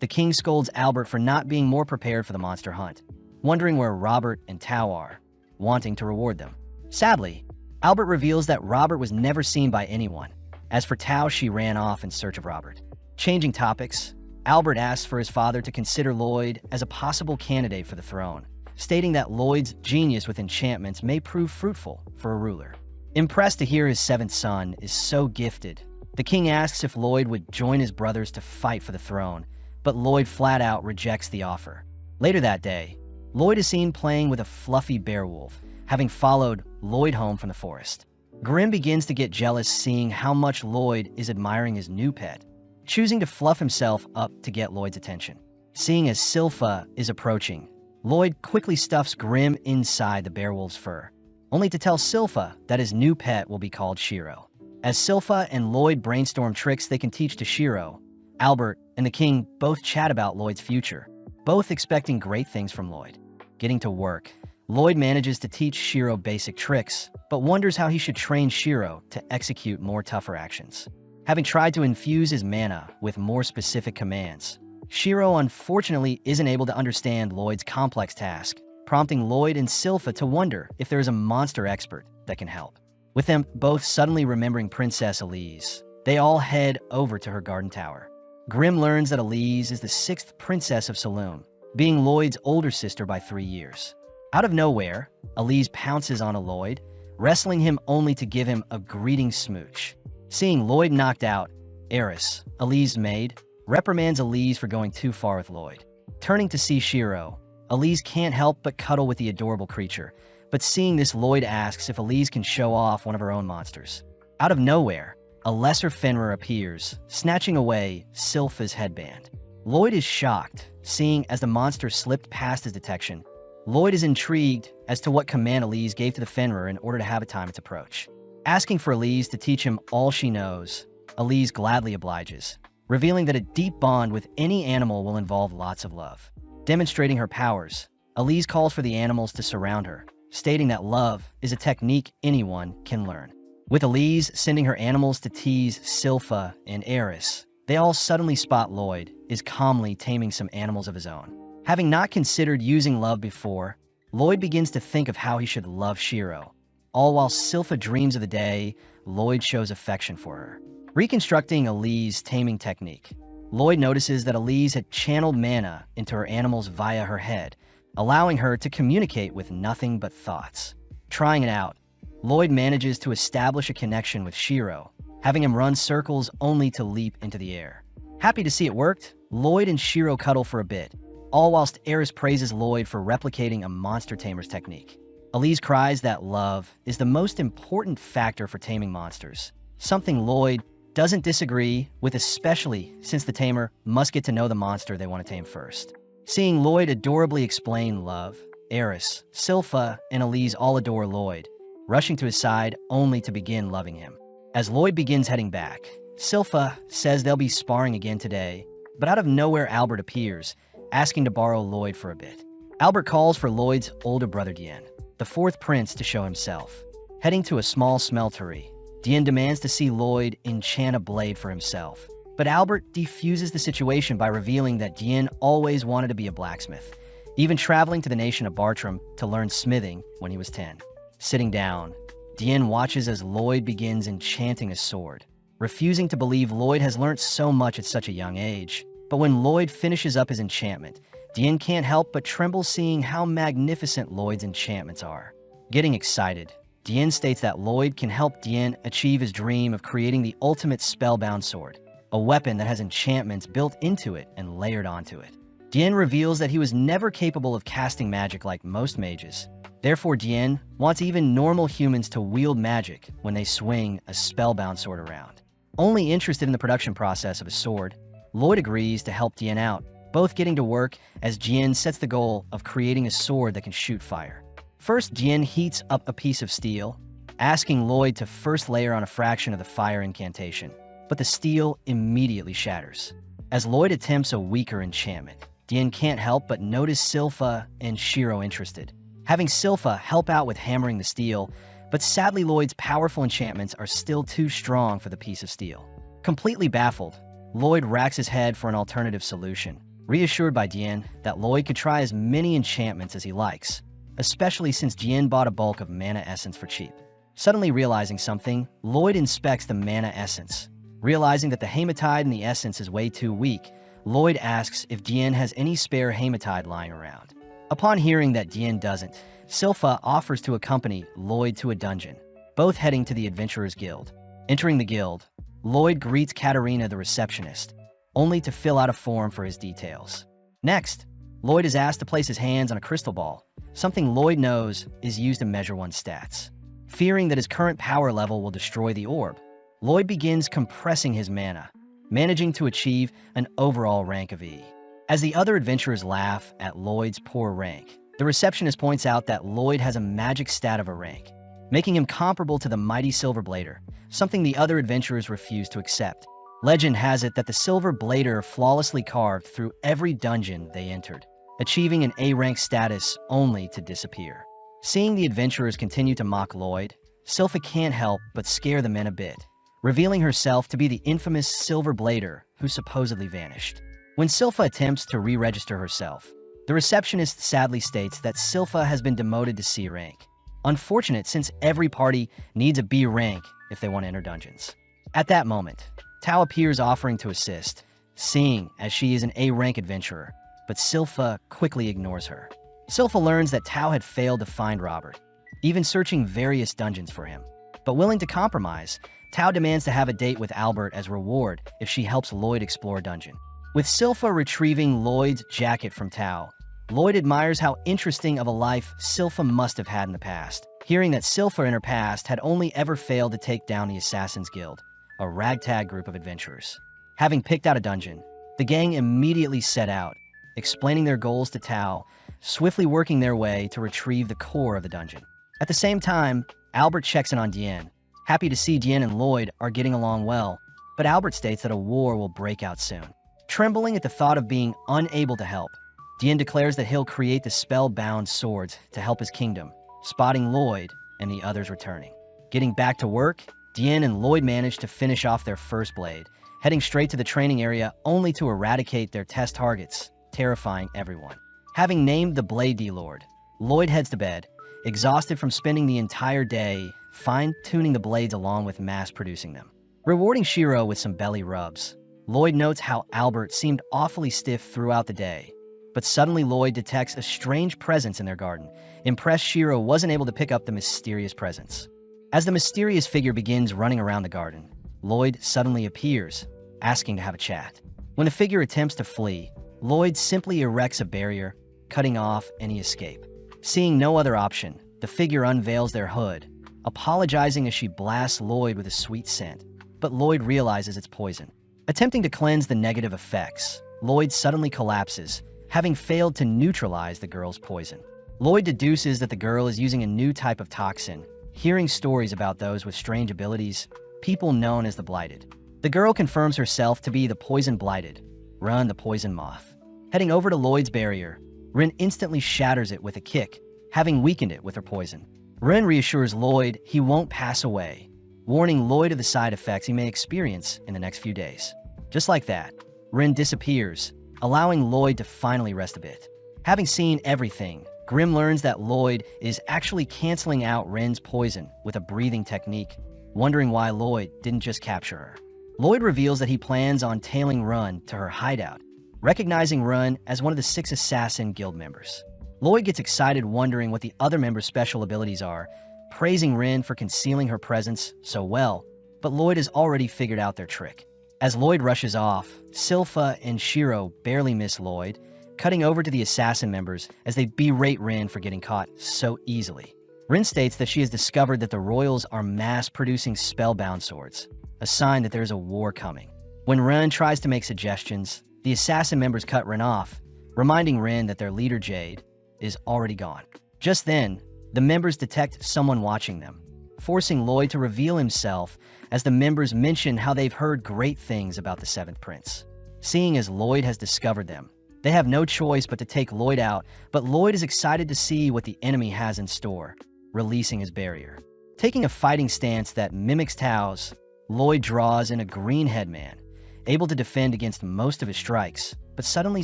The king scolds Albert for not being more prepared for the monster hunt, wondering where Robert and Tao are, wanting to reward them. Sadly, Albert reveals that Robert was never seen by anyone. As for Tao, she ran off in search of Robert. Changing topics, Albert asks for his father to consider Lloyd as a possible candidate for the throne, stating that Lloyd's genius with enchantments may prove fruitful for a ruler. Impressed to hear his seventh son is so gifted, the king asks if Lloyd would join his brothers to fight for the throne, but Lloyd flat out rejects the offer. Later that day, Lloyd is seen playing with a fluffy beowulf, having followed Lloyd home from the forest. Grim begins to get jealous seeing how much Lloyd is admiring his new pet, choosing to fluff himself up to get Lloyd's attention. Seeing as Silpha is approaching, Lloyd quickly stuffs Grim inside the beowulf's fur, only to tell Silpha that his new pet will be called Shiro. As Silpha and Lloyd brainstorm tricks they can teach to Shiro, Albert and the king both chat about Lloyd's future, both expecting great things from Lloyd. Getting to work, Lloyd manages to teach Shiro basic tricks, but wonders how he should train Shiro to execute more tougher actions. Having tried to infuse his mana with more specific commands, Shiro unfortunately isn't able to understand Lloyd's complex task, prompting Lloyd and Silpha to wonder if there is a monster expert that can help. With them both suddenly remembering Princess Elise, they all head over to her garden tower. Grim learns that Elise is the 6th princess of Saloon, being Lloyd's older sister by 3 years. Out of nowhere, Elise pounces on Lloyd, wrestling him only to give him a greeting smooch. Seeing Lloyd knocked out, Eris, Elise's maid, reprimands Elise for going too far with Lloyd. Turning to see Shiro, Elise can't help but cuddle with the adorable creature, but seeing this, Lloyd asks if Elise can show off one of her own monsters. Out of nowhere, a lesser Fenrir appears, snatching away Silpha's headband. Lloyd is shocked, seeing as the monster slipped past his detection. Lloyd is intrigued as to what command Elise gave to the Fenrir in order to have it time its approach. Asking for Elise to teach him all she knows, Elise gladly obliges, revealing that a deep bond with any animal will involve lots of love. Demonstrating her powers, Elise calls for the animals to surround her, stating that love is a technique anyone can learn. With Elise sending her animals to tease Silpha and Eris, they all suddenly spot Lloyd is calmly taming some animals of his own. Having not considered using love before, Lloyd begins to think of how he should love Shiro. All while Silpha dreams of the day, Lloyd shows affection for her. Reconstructing Elise's taming technique, Lloyd notices that Elise had channeled mana into her animals via her head, allowing her to communicate with nothing but thoughts. Trying it out, Lloyd manages to establish a connection with Shiro, having him run circles only to leap into the air. Happy to see it worked, Lloyd and Shiro cuddle for a bit, all whilst Eris praises Lloyd for replicating a monster tamer's technique. Elise cries that love is the most important factor for taming monsters, something Lloyd doesn't disagree with, especially since the tamer must get to know the monster they want to tame first. Seeing Lloyd adorably explain love, Eris, Silpha, and Elise all adore Lloyd, rushing to his side only to begin loving him. As Lloyd begins heading back, Silpha says they'll be sparring again today, but out of nowhere Albert appears, asking to borrow Lloyd for a bit. Albert calls for Lloyd's older brother Dien, the 4th prince, to show himself. Heading to a small smeltery, Dien demands to see Lloyd enchant a blade for himself, but Albert defuses the situation by revealing that Dien always wanted to be a blacksmith, even traveling to the nation of Bartram to learn smithing when he was 10. Sitting down, Dien watches as Lloyd begins enchanting a sword, refusing to believe Lloyd has learnt so much at such a young age. But when Lloyd finishes up his enchantment, Dien can't help but tremble seeing how magnificent Lloyd's enchantments are. Getting excited, Dien states that Lloyd can help Dien achieve his dream of creating the ultimate spellbound sword, a weapon that has enchantments built into it and layered onto it. Dien reveals that he was never capable of casting magic like most mages. Therefore, Dien wants even normal humans to wield magic when they swing a spellbound sword around. Only interested in the production process of a sword, Lloyd agrees to help Dien out, both getting to work as Dien sets the goal of creating a sword that can shoot fire. First, Dien heats up a piece of steel, asking Lloyd to first layer on a fraction of the fire incantation, but the steel immediately shatters. As Lloyd attempts a weaker enchantment, Dien can't help but notice Silpha and Shiro interested, having Silpha help out with hammering the steel, but sadly Lloyd's powerful enchantments are still too strong for the piece of steel. Completely baffled, Lloyd racks his head for an alternative solution, reassured by Dian that Lloyd could try as many enchantments as he likes, especially since Dian bought a bulk of mana essence for cheap. Suddenly realizing something, Lloyd inspects the mana essence. Realizing that the hematite in the essence is way too weak, Lloyd asks if Dian has any spare hematite lying around. Upon hearing that Dian doesn't, Silpha offers to accompany Lloyd to a dungeon, both heading to the Adventurers Guild. Entering the guild, Lloyd greets Katarina the receptionist, only to fill out a form for his details. Next, Lloyd is asked to place his hands on a crystal ball, something Lloyd knows is used to measure one's stats. Fearing that his current power level will destroy the orb, Lloyd begins compressing his mana, managing to achieve an overall rank of E. As the other adventurers laugh at Lloyd's poor rank, the receptionist points out that Lloyd has a magic stat of a rank, making him comparable to the mighty Silver Blader, something the other adventurers refuse to accept. Legend has it that the Silver Blader flawlessly carved through every dungeon they entered, achieving an A-rank status only to disappear. Seeing the adventurers continue to mock Lloyd, Silpha can't help but scare the men a bit, revealing herself to be the infamous Silver Blader who supposedly vanished. When Silpha attempts to re-register herself, the receptionist sadly states that Silpha has been demoted to C rank. Unfortunate, since every party needs a B rank if they want to enter dungeons. At that moment, Tao appears offering to assist, seeing as she is an A-rank adventurer, but Silpha quickly ignores her. Silpha learns that Tao had failed to find Robert, even searching various dungeons for him. But willing to compromise, Tao demands to have a date with Albert as reward if she helps Lloyd explore a dungeon. With Silpha retrieving Lloyd's jacket from Tao, Lloyd admires how interesting of a life Silpha must have had in the past, hearing that Silpha in her past had only ever failed to take down the Assassin's Guild, a ragtag group of adventurers. Having picked out a dungeon, the gang immediately set out, explaining their goals to Tao, swiftly working their way to retrieve the core of the dungeon. At the same time, Albert checks in on Dian, happy to see Dian and Lloyd are getting along well, but Albert states that a war will break out soon. Trembling at the thought of being unable to help, Dian declares that he'll create the spellbound swords to help his kingdom, spotting Lloyd and the others returning. Getting back to work, Dian and Lloyd manage to finish off their first blade, heading straight to the training area only to eradicate their test targets, terrifying everyone. Having named the Blade D-Lord, Lloyd heads to bed, exhausted from spending the entire day fine-tuning the blades along with mass-producing them. Rewarding Shiro with some belly rubs, Lloyd notes how Albert seemed awfully stiff throughout the day, but suddenly Lloyd detects a strange presence in their garden. Impressed, Shiro wasn't able to pick up the mysterious presence. As the mysterious figure begins running around the garden, Lloyd suddenly appears, asking to have a chat. When the figure attempts to flee, Lloyd simply erects a barrier, cutting off any escape. Seeing no other option, the figure unveils their hood, apologizing as she blasts Lloyd with a sweet scent, but Lloyd realizes it's poison. Attempting to cleanse the negative effects, Lloyd suddenly collapses, having failed to neutralize the girl's poison. Lloyd deduces that the girl is using a new type of toxin, hearing stories about those with strange abilities, people known as the Blighted. The girl confirms herself to be the Poison Blighted, Run the Poison Moth. Heading over to Lloyd's barrier, Rin instantly shatters it with a kick, having weakened it with her poison. Rin reassures Lloyd he won't pass away, warning Lloyd of the side effects he may experience in the next few days. Just like that, Rin disappears, allowing Lloyd to finally rest a bit. Having seen everything, Grim learns that Lloyd is actually canceling out Rin's poison with a breathing technique, wondering why Lloyd didn't just capture her. Lloyd reveals that he plans on tailing Run to her hideout, recognizing Run as one of the 6 Assassin Guild members. Lloyd gets excited, wondering what the other members' special abilities are, praising Rin for concealing her presence so well, but Lloyd has already figured out their trick. As Lloyd rushes off, Silpha and Shiro barely miss Lloyd, cutting over to the assassin members as they berate Rin for getting caught so easily. Rin states that she has discovered that the royals are mass-producing spellbound swords, a sign that there is a war coming. When Rin tries to make suggestions, the assassin members cut Rin off, reminding Rin that their leader Jade is already gone. Just then, the members detect someone watching them, forcing Lloyd to reveal himself as the members mention how they've heard great things about the 7th Prince. Seeing as Lloyd has discovered them, they have no choice but to take Lloyd out, but Lloyd is excited to see what the enemy has in store, releasing his barrier. Taking a fighting stance that mimics Tao's, Lloyd draws in a green headman, able to defend against most of his strikes, but suddenly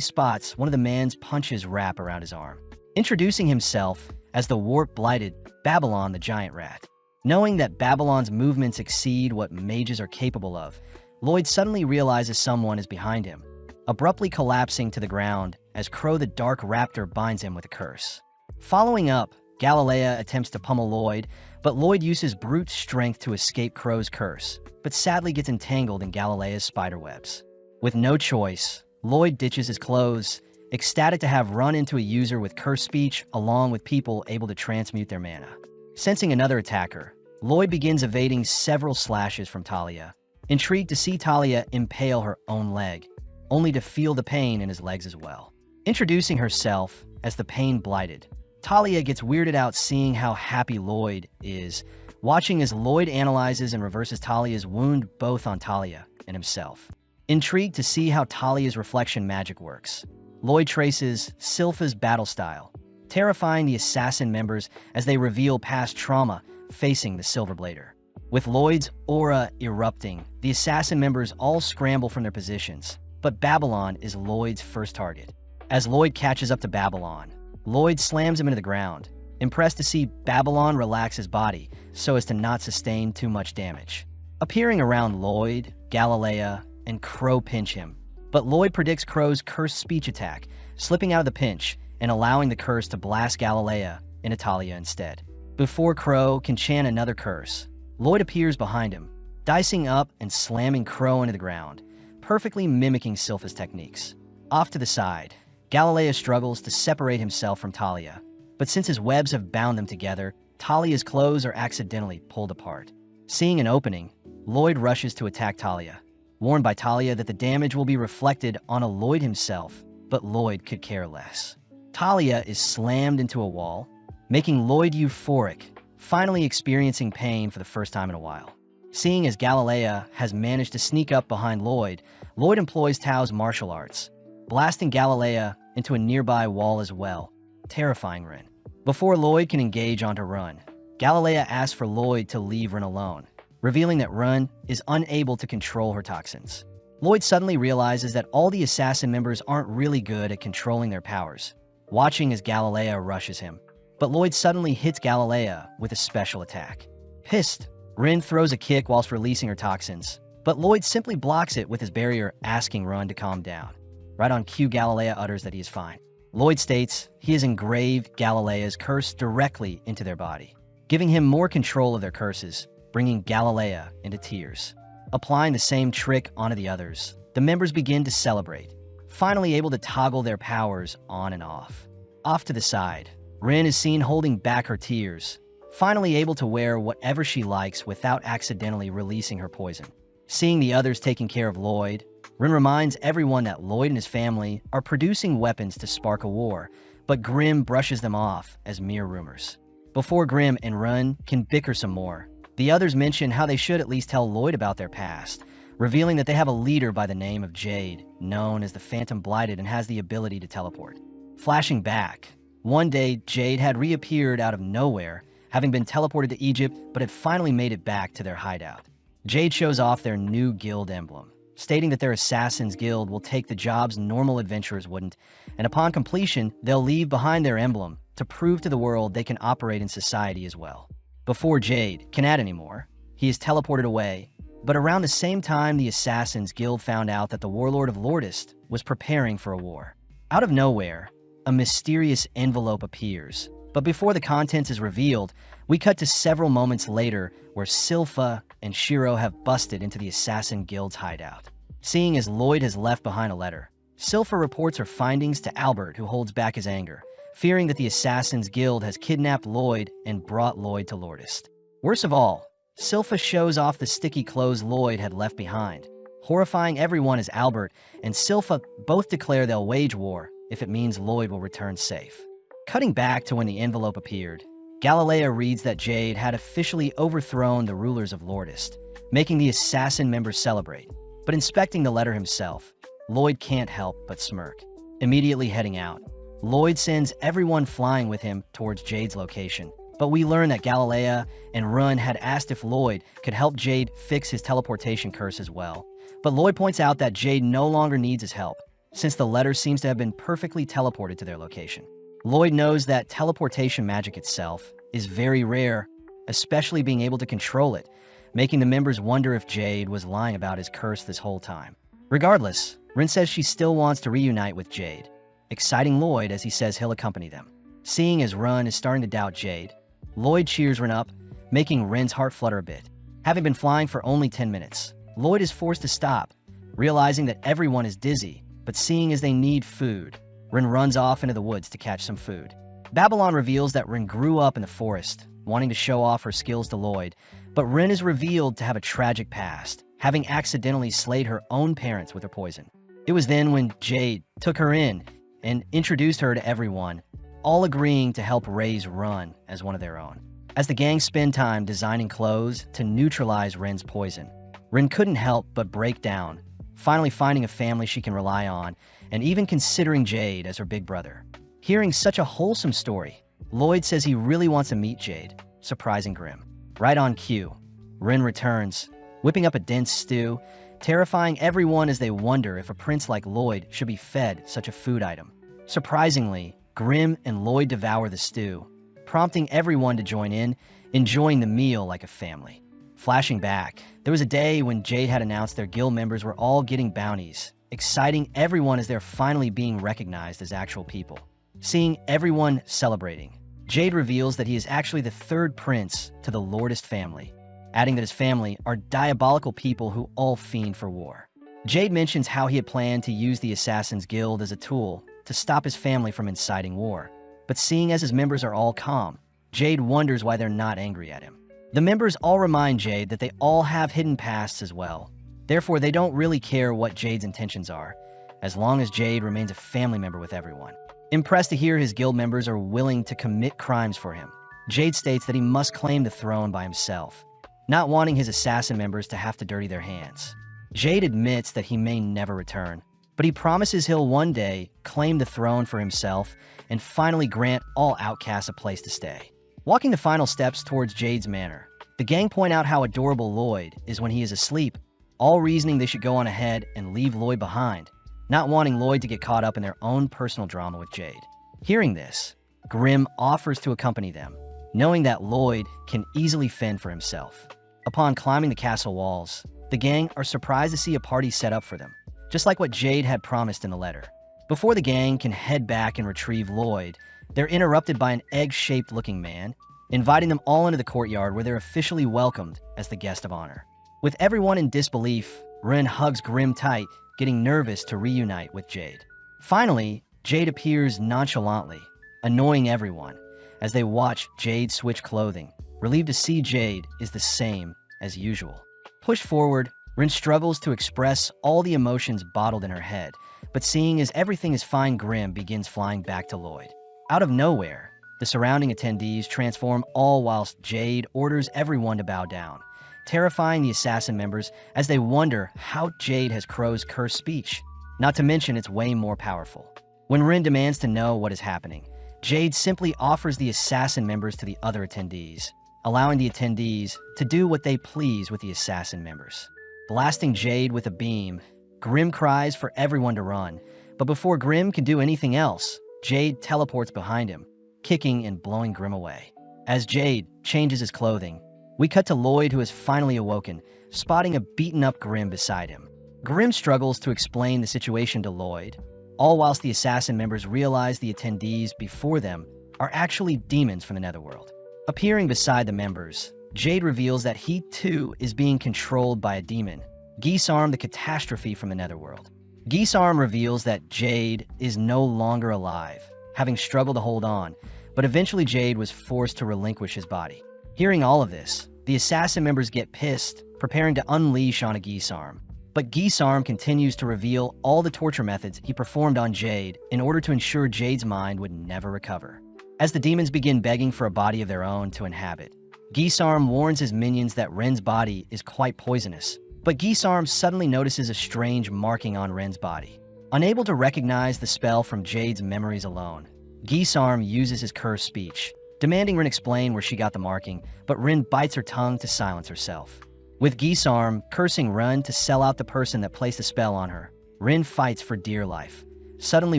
spots one of the man's punches wrap around his arm, introducing himself as the warp-blighted Babylon the Giant Rat. Knowing that Babylon's movements exceed what mages are capable of, Lloyd suddenly realizes someone is behind him, abruptly collapsing to the ground as Crow the Dark Raptor binds him with a curse. Following up, Galilea attempts to pummel Lloyd, but Lloyd uses brute strength to escape Crow's curse, but sadly gets entangled in Galilea's spiderwebs. With no choice, Lloyd ditches his clothes, ecstatic to have run into a user with curse speech along with people able to transmute their mana. Sensing another attacker, Lloyd begins evading several slashes from Talia, intrigued to see Talia impale her own leg, only to feel the pain in his legs as well. Introducing herself as the Pain Blighted, Talia gets weirded out seeing how happy Lloyd is, watching as Lloyd analyzes and reverses Talia's wound both on Talia and himself. Intrigued to see how Talia's reflection magic works, Lloyd traces Silpha's battle style, terrifying the assassin members as they reveal past trauma facing the Silverblader. With Lloyd's aura erupting, the assassin members all scramble from their positions, but Babylon is Lloyd's first target. As Lloyd catches up to Babylon, Lloyd slams him into the ground, impressed to see Babylon relax his body so as to not sustain too much damage. Appearing around Lloyd, Galilea, and Crow pinch him, but Lloyd predicts Crow's cursed speech attack, slipping out of the pinch and allowing the curse to blast Galilea into Talia instead. Before Crow can chant another curse, Lloyd appears behind him, dicing up and slamming Crow into the ground, perfectly mimicking Silpha's techniques. Off to the side, Galilea struggles to separate himself from Talia, but since his webs have bound them together, Talia's clothes are accidentally pulled apart. Seeing an opening, Lloyd rushes to attack Talia, warned by Talia that the damage will be reflected on Lloyd himself, but Lloyd could care less. Talia is slammed into a wall, making Lloyd euphoric, finally experiencing pain for the first time in a while. Seeing as Galilea has managed to sneak up behind Lloyd, Lloyd employs Tao's martial arts, blasting Galilea into a nearby wall as well, terrifying Rin. Before Lloyd can engage onto Run, Galilea asks for Lloyd to leave Rin alone, revealing that Run is unable to control her toxins. Lloyd suddenly realizes that all the assassin members aren't really good at controlling their powers, watching as Galilea rushes him. But Lloyd suddenly hits Galilea with a special attack. Pissed, Rin throws a kick whilst releasing her toxins, but Lloyd simply blocks it with his barrier, asking Run to calm down. Right on cue, Galilea utters that he is fine. Lloyd states he has engraved Galilea's curse directly into their body, giving him more control of their curses, bringing Galilea into tears. Applying the same trick onto the others, the members begin to celebrate, finally able to toggle their powers on and off. Off to the side, Rin is seen holding back her tears, finally able to wear whatever she likes without accidentally releasing her poison. Seeing the others taking care of Lloyd, Rin reminds everyone that Lloyd and his family are producing weapons to spark a war, but Grimm brushes them off as mere rumors. Before Grimm and Rin can bicker some more, the others mention how they should at least tell Lloyd about their past, revealing that they have a leader by the name of Jade, known as the Phantom Blighted and has the ability to teleport. Flashing back, one day Jade had reappeared out of nowhere, having been teleported to Egypt but had finally made it back to their hideout. Jade shows off their new guild emblem, stating that their Assassin's Guild will take the jobs normal adventurers wouldn't, and upon completion, they'll leave behind their emblem to prove to the world they can operate in society as well. Before Jade can add anymore, he is teleported away, but around the same time the Assassin's Guild found out that the Warlord of Lordist was preparing for a war. Out of nowhere, a mysterious envelope appears, but before the contents is revealed, we cut to several moments later where Silpha and Shiro have busted into the Assassin Guild's hideout. Seeing as Lloyd has left behind a letter, Silpha reports her findings to Albert, who holds back his anger, fearing that the Assassin's Guild has kidnapped Lloyd and brought Lloyd to Lordist. Worst of all, Silpha shows off the sticky clothes Lloyd had left behind, horrifying everyone as Albert and Silpha both declare they'll wage war if it means Lloyd will return safe. Cutting back to when the envelope appeared, Galilea reads that Jade had officially overthrown the rulers of Lordist, making the assassin members celebrate. But inspecting the letter himself, Lloyd can't help but smirk. Immediately heading out, Lloyd sends everyone flying with him towards Jade's location. But we learn that Galilea and Run had asked if Lloyd could help Jade fix his teleportation curse as well, But Lloyd points out that Jade no longer needs his help, since the letter seems to have been perfectly teleported to their location. Lloyd knows that teleportation magic itself is very rare, especially being able to control it, making the members wonder if Jade was lying about his curse this whole time. Regardless, Rin says she still wants to reunite with Jade, exciting Lloyd as he says he'll accompany them. Seeing as Rin is starting to doubt Jade, Lloyd cheers Rin up, making Rin's heart flutter a bit. Having been flying for only 10 minutes, Lloyd is forced to stop, realizing that everyone is dizzy, but seeing as they need food, Rin runs off into the woods to catch some food. Babylon reveals that Rin grew up in the forest, wanting to show off her skills to Lloyd, but Rin is revealed to have a tragic past, having accidentally slayed her own parents with her poison. It was then when Jade took her in and introduced her to everyone, all agreeing to help raise Rin as one of their own. As the gang spend time designing clothes to neutralize Rin's poison, Rin couldn't help but break down, finally finding a family she can rely on, and even considering Jade as her big brother. Hearing such a wholesome story, Lloyd says he really wants to meet Jade, surprising Grimm. Right on cue, Rin returns, whipping up a dense stew, terrifying everyone as they wonder if a prince like Lloyd should be fed such a food item. Surprisingly, Grimm and Lloyd devour the stew, prompting everyone to join in, enjoying the meal like a family. Flashing back, there was a day when Jade had announced their guild members were all getting bounties, exciting everyone as they're finally being recognized as actual people. Seeing everyone celebrating, Jade reveals that he is actually the third prince to the Lordest family, adding that his family are diabolical people who all fiend for war. Jade mentions how he had planned to use the Assassin's Guild as a tool to stop his family from inciting war, but seeing as his members are all calm, Jade wonders why they're not angry at him. The members all remind Jade that they all have hidden pasts as well. Therefore, they don't really care what Jade's intentions are, as long as Jade remains a family member with everyone. Impressed to hear his guild members are willing to commit crimes for him, Jade states that he must claim the throne by himself, not wanting his assassin members to have to dirty their hands. Jade admits that he may never return, but he promises he'll one day claim the throne for himself and finally grant all outcasts a place to stay. Walking the final steps towards Jade's manor, the gang point out how adorable Lloyd is when he is asleep, all reasoning they should go on ahead and leave Lloyd behind, not wanting Lloyd to get caught up in their own personal drama with Jade. Hearing this, Grimm offers to accompany them, knowing that Lloyd can easily fend for himself. Upon climbing the castle walls, the gang are surprised to see a party set up for them, just like what Jade had promised in the letter. Before the gang can head back and retrieve Lloyd, they're interrupted by an egg-shaped looking man, inviting them all into the courtyard where they're officially welcomed as the guest of honor. With everyone in disbelief, Rin hugs Grimm tight, getting nervous to reunite with Jade. Finally, Jade appears nonchalantly, annoying everyone as they watch Jade switch clothing, relieved to see Jade is the same as usual. Pushed forward, Rin struggles to express all the emotions bottled in her head, but seeing as everything is fine, Grimm begins flying back to Lloyd. Out of nowhere, the surrounding attendees transform all whilst Jade orders everyone to bow down, terrifying the assassin members as they wonder how Jade has Crow's cursed speech, not to mention it's way more powerful. When Rin demands to know what is happening, Jade simply offers the assassin members to the other attendees, allowing the attendees to do what they please with the assassin members. Blasting Jade with a beam, Grimm cries for everyone to run, but before Grimm can do anything else, Jade teleports behind him, kicking and blowing Grimm away. As Jade changes his clothing, we cut to Lloyd, who has finally awoken, spotting a beaten-up Grimm beside him. Grimm struggles to explain the situation to Lloyd, all whilst the assassin members realize the attendees before them are actually demons from the Netherworld. Appearing beside the members, Jade reveals that he too is being controlled by a demon, Geesarm the Catastrophe from the Netherworld. Geesarm reveals that Jade is no longer alive, having struggled to hold on, but eventually Jade was forced to relinquish his body. Hearing all of this, the assassin members get pissed, preparing to unleash on a Geesarm. But Geesarm continues to reveal all the torture methods he performed on Jade in order to ensure Jade's mind would never recover. As the demons begin begging for a body of their own to inhabit, Geesarm warns his minions that Ren's body is quite poisonous, but Geesarm suddenly notices a strange marking on Ren's body. Unable to recognize the spell from Jade's memories alone, Geesarm uses his cursed speech, demanding Ren explain where she got the marking, but Ren bites her tongue to silence herself. With Gisarm cursing Run to sell out the person that placed the spell on her, Rin fights for dear life, suddenly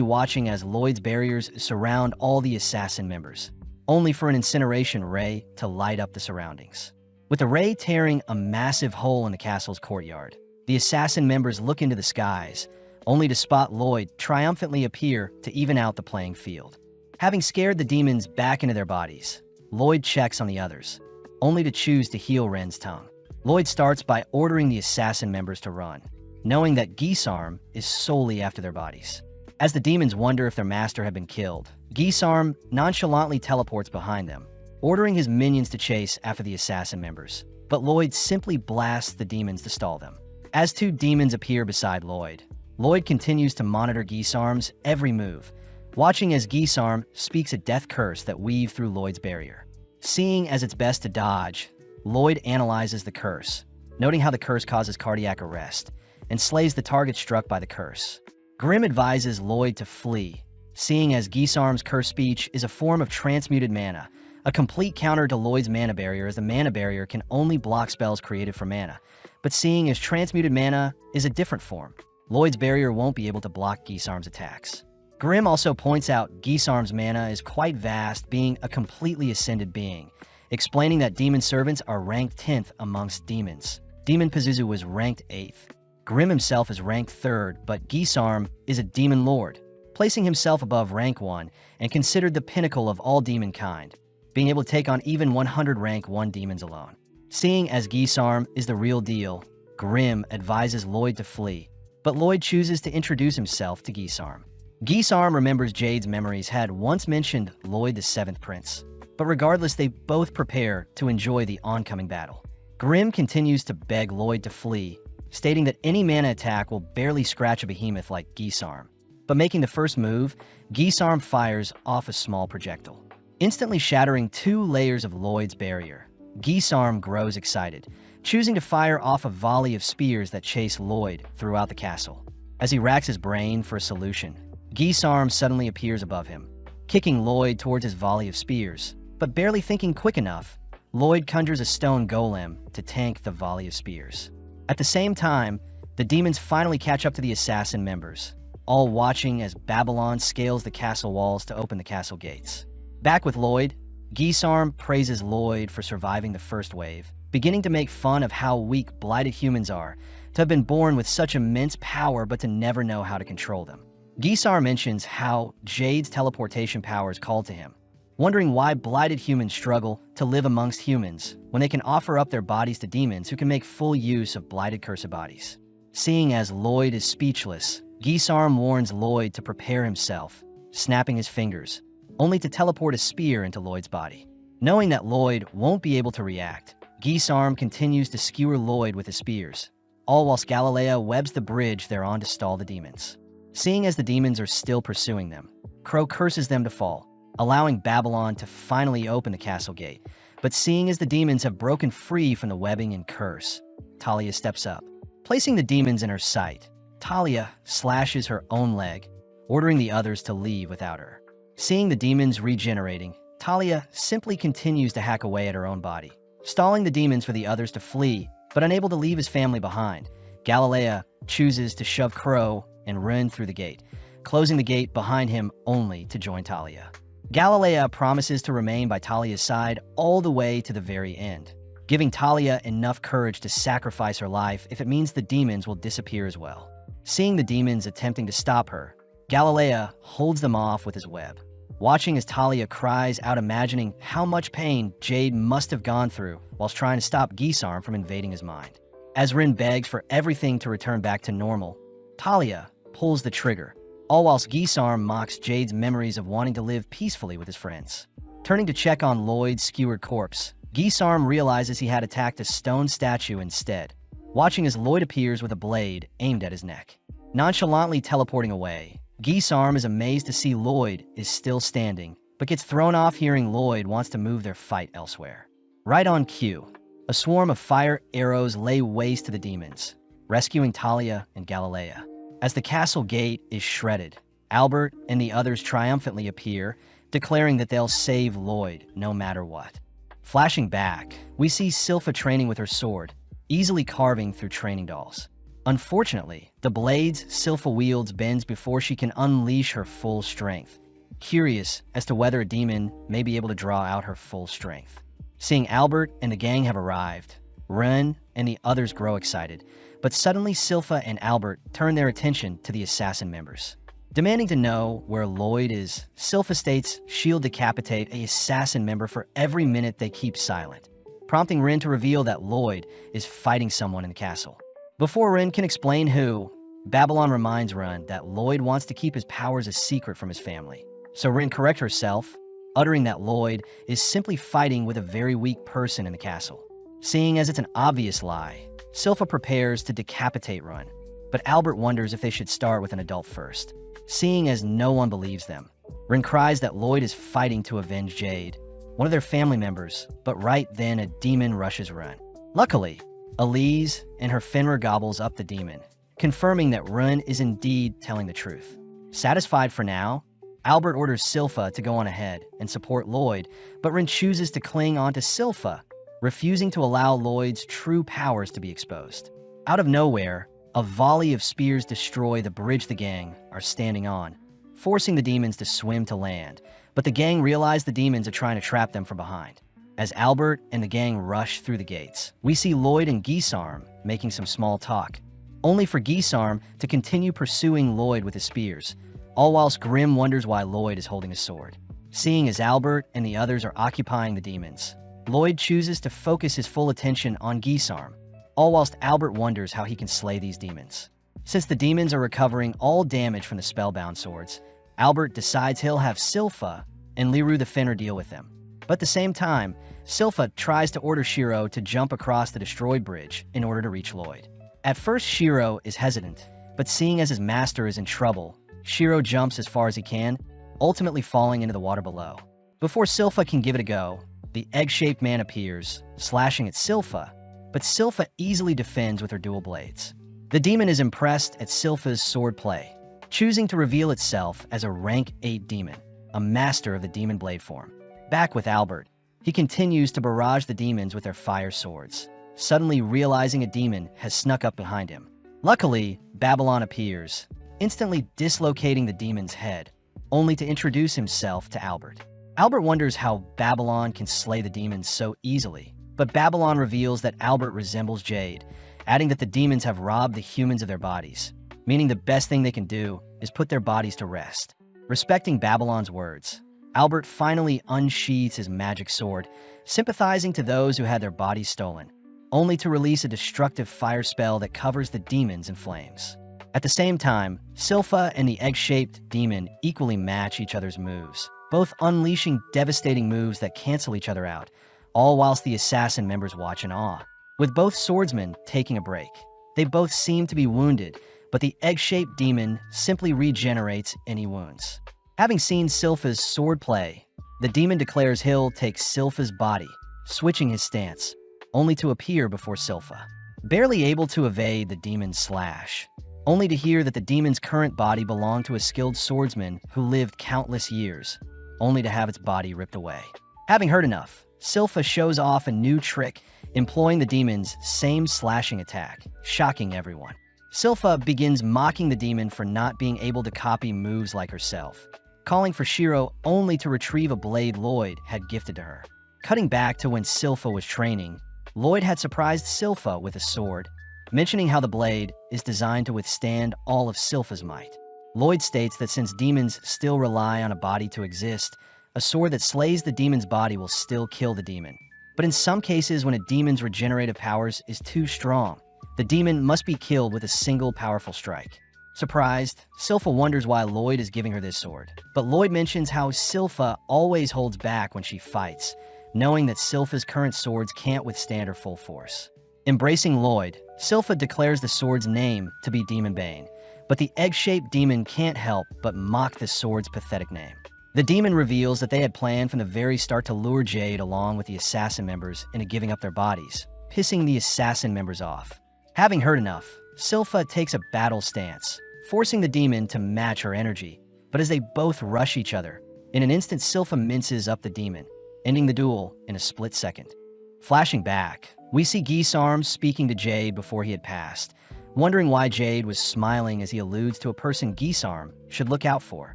watching as Lloyd's barriers surround all the assassin members, only for an incineration ray to light up the surroundings. With the ray tearing a massive hole in the castle's courtyard, the assassin members look into the skies, only to spot Lloyd triumphantly appear to even out the playing field. Having scared the demons back into their bodies, Lloyd checks on the others, only to choose to heal Ren's tongue. Lloyd starts by ordering the assassin members to run, knowing that Gisarm is solely after their bodies. As the demons wonder if their master had been killed, Gisarm nonchalantly teleports behind them, ordering his minions to chase after the assassin members, but Lloyd simply blasts the demons to stall them. As two demons appear beside Lloyd, Lloyd continues to monitor Gisarm's every move, watching as Gisarm speaks a death curse that weaves through Lloyd's barrier. Seeing as it's best to dodge, Lloyd analyzes the curse, noting how the curse causes cardiac arrest and slays the target struck by the curse. Grim advises Lloyd to flee, seeing as Gisarm's curse speech is a form of transmuted mana, a complete counter to Lloyd's mana barrier, as the mana barrier can only block spells created for mana, but seeing as transmuted mana is a different form, Lloyd's barrier won't be able to block Gisarm's attacks. Grim also points out Gisarm's mana is quite vast, being a completely ascended being, explaining that demon servants are ranked 10th amongst demons. Demon Pazuzu was ranked 8th. Grim himself is ranked 3rd, but Gisarm is a demon lord, placing himself above rank 1 and considered the pinnacle of all demon kind, being able to take on even 100 rank 1 demons alone. Seeing as Gisarm is the real deal, Grim advises Lloyd to flee, but Lloyd chooses to introduce himself to Gisarm. Gisarm remembers Jade's memories had once mentioned Lloyd the 7th Prince, but regardless, they both prepare to enjoy the oncoming battle. Grim continues to beg Lloyd to flee, stating that any mana attack will barely scratch a behemoth like Gisarm. But making the first move, Gisarm fires off a small projectile, instantly shattering 2 layers of Lloyd's barrier. Gisarm grows excited, choosing to fire off a volley of spears that chase Lloyd throughout the castle. As he racks his brain for a solution, Gisarm suddenly appears above him, kicking Lloyd towards his volley of spears. But barely thinking quick enough, Lloyd conjures a stone golem to tank the volley of spears. At the same time, the demons finally catch up to the assassin members, all watching as Babylon scales the castle walls to open the castle gates. Back with Lloyd, Gisarm praises Lloyd for surviving the first wave, beginning to make fun of how weak blighted humans are, to have been born with such immense power but to never know how to control them. Gisarm mentions how Jade's teleportation powers called to him, wondering why blighted humans struggle to live amongst humans when they can offer up their bodies to demons who can make full use of blighted cursed bodies. Seeing as Lloyd is speechless, Gisarm warns Lloyd to prepare himself, snapping his fingers, only to teleport a spear into Lloyd's body. Knowing that Lloyd won't be able to react, Gisarm continues to skewer Lloyd with his spears, all whilst Galilea webs the bridge they're on to stall the demons. Seeing as the demons are still pursuing them, Crow curses them to fall, allowing Babylon to finally open the castle gate. But seeing as the demons have broken free from the webbing and curse, Talia steps up. Placing the demons in her sight, Talia slashes her own leg, ordering the others to leave without her. Seeing the demons regenerating, Talia simply continues to hack away at her own body, stalling the demons for the others to flee, but unable to leave his family behind. Galilea chooses to shove Crow and run through the gate, closing the gate behind him only to join Talia. Galilea promises to remain by Talia's side all the way to the very end, giving Talia enough courage to sacrifice her life if it means the demons will disappear as well. Seeing the demons attempting to stop her, Galilea holds them off with his web, watching as Talia cries out, imagining how much pain Jade must have gone through whilst trying to stop Gisarm from invading his mind. As Rin begs for everything to return back to normal, Talia pulls the trigger, all whilst Gisarm mocks Jade's memories of wanting to live peacefully with his friends. Turning to check on Lloyd's skewered corpse, Gisarm realizes he had attacked a stone statue instead, watching as Lloyd appears with a blade aimed at his neck. Nonchalantly teleporting away, Gisarm is amazed to see Lloyd is still standing, but gets thrown off hearing Lloyd wants to move their fight elsewhere. Right on cue, a swarm of fire arrows lay waste to the demons, rescuing Talia and Galilea. As the castle gate is shredded, Albert and the others triumphantly appear, declaring that they'll save Lloyd no matter what. Flashing back, we see Silpha training with her sword, easily carving through training dolls. Unfortunately, the blades Silpha wields bends before she can unleash her full strength, curious as to whether a demon may be able to draw out her full strength. Seeing Albert and the gang have arrived, Ren and the others grow excited, but suddenly Silpha and Albert turn their attention to the assassin members. Demanding to know where Lloyd is, Silpha states she'll decapitate an assassin member for every minute they keep silent, prompting Ren to reveal that Lloyd is fighting someone in the castle. Before Ren can explain who, Babylon reminds Ren that Lloyd wants to keep his powers a secret from his family. So Ren corrects herself, uttering that Lloyd is simply fighting with a very weak person in the castle. Seeing as it's an obvious lie, Silpha prepares to decapitate Ren, but Albert wonders if they should start with an adult first. Seeing as no one believes them, Ren cries that Lloyd is fighting to avenge Jade, one of their family members, but right then a demon rushes Ren. Luckily, Elise and her Fenrir gobbles up the demon, confirming that Ren is indeed telling the truth. Satisfied for now, Albert orders Silpha to go on ahead and support Lloyd, but Ren chooses to cling onto Silpha, refusing to allow Lloyd's true powers to be exposed. Out of nowhere, a volley of spears destroy the bridge the gang are standing on, forcing the demons to swim to land, but the gang realize the demons are trying to trap them from behind. As Albert and the gang rush through the gates, we see Lloyd and Geesarm making some small talk, only for Geesarm to continue pursuing Lloyd with his spears, all whilst Grim wonders why Lloyd is holding a sword. Seeing as Albert and the others are occupying the demons, Lloyd chooses to focus his full attention on Geesarm, all whilst Albert wonders how he can slay these demons. Since the demons are recovering all damage from the spellbound swords, Albert decides he'll have Silpha and Liru the Fenrir deal with them. But at the same time, Silpha tries to order Shiro to jump across the destroyed bridge in order to reach Lloyd. At first, Shiro is hesitant, but seeing as his master is in trouble, Shiro jumps as far as he can, ultimately falling into the water below. Before Silpha can give it a go, the egg-shaped man appears, slashing at Silpha, but Silpha easily defends with her dual blades. The demon is impressed at Silpha's sword play, choosing to reveal itself as a rank 8 demon, a master of the demon blade form. Back with Albert, he continues to barrage the demons with their fire swords, suddenly realizing a demon has snuck up behind him. Luckily, Babylon appears, instantly dislocating the demon's head, only to introduce himself to Albert. Albert wonders how Babylon can slay the demons so easily, but Babylon reveals that Albert resembles Jade, adding that the demons have robbed the humans of their bodies, meaning the best thing they can do is put their bodies to rest. Respecting Babylon's words, Albert finally unsheathes his magic sword, sympathizing to those who had their bodies stolen, only to release a destructive fire spell that covers the demons in flames. At the same time, Silpha and the egg-shaped demon equally match each other's moves, both unleashing devastating moves that cancel each other out, all whilst the assassin members watch in awe. With both swordsmen taking a break, they both seem to be wounded, but the egg-shaped demon simply regenerates any wounds. Having seen Silpha's sword play, the demon declares he'll take Silpha's body, switching his stance, only to appear before Silpha. Barely able to evade the demon's slash, only to hear that the demon's current body belonged to a skilled swordsman who lived countless years, only to have its body ripped away. Having heard enough, Silpha shows off a new trick, employing the demon's same slashing attack, shocking everyone. Silpha begins mocking the demon for not being able to copy moves like herself, calling for Shiro only to retrieve a blade Lloyd had gifted to her. Cutting back to when Silpha was training, Lloyd had surprised Silpha with a sword, mentioning how the blade is designed to withstand all of Silpha's might. Lloyd states that since demons still rely on a body to exist, a sword that slays the demon's body will still kill the demon. But in some cases, when a demon's regenerative powers is too strong, the demon must be killed with a single powerful strike. Surprised, Silpha wonders why Lloyd is giving her this sword, but Lloyd mentions how Silpha always holds back when she fights, knowing that Silpha's current swords can't withstand her full force. Embracing Lloyd, Silpha declares the sword's name to be Demon Bane, but the egg-shaped demon can't help but mock the sword's pathetic name. The demon reveals that they had planned from the very start to lure Jade along with the assassin members into giving up their bodies, pissing the assassin members off. Having heard enough, Silpha takes a battle stance, forcing the demon to match her energy, but as they both rush each other, in an instant Silpha minces up the demon, ending the duel in a split second. Flashing back, We see Geesarm speaking to Jade before he had passed, wondering why Jade was smiling as he alludes to a person Geesarm should look out for,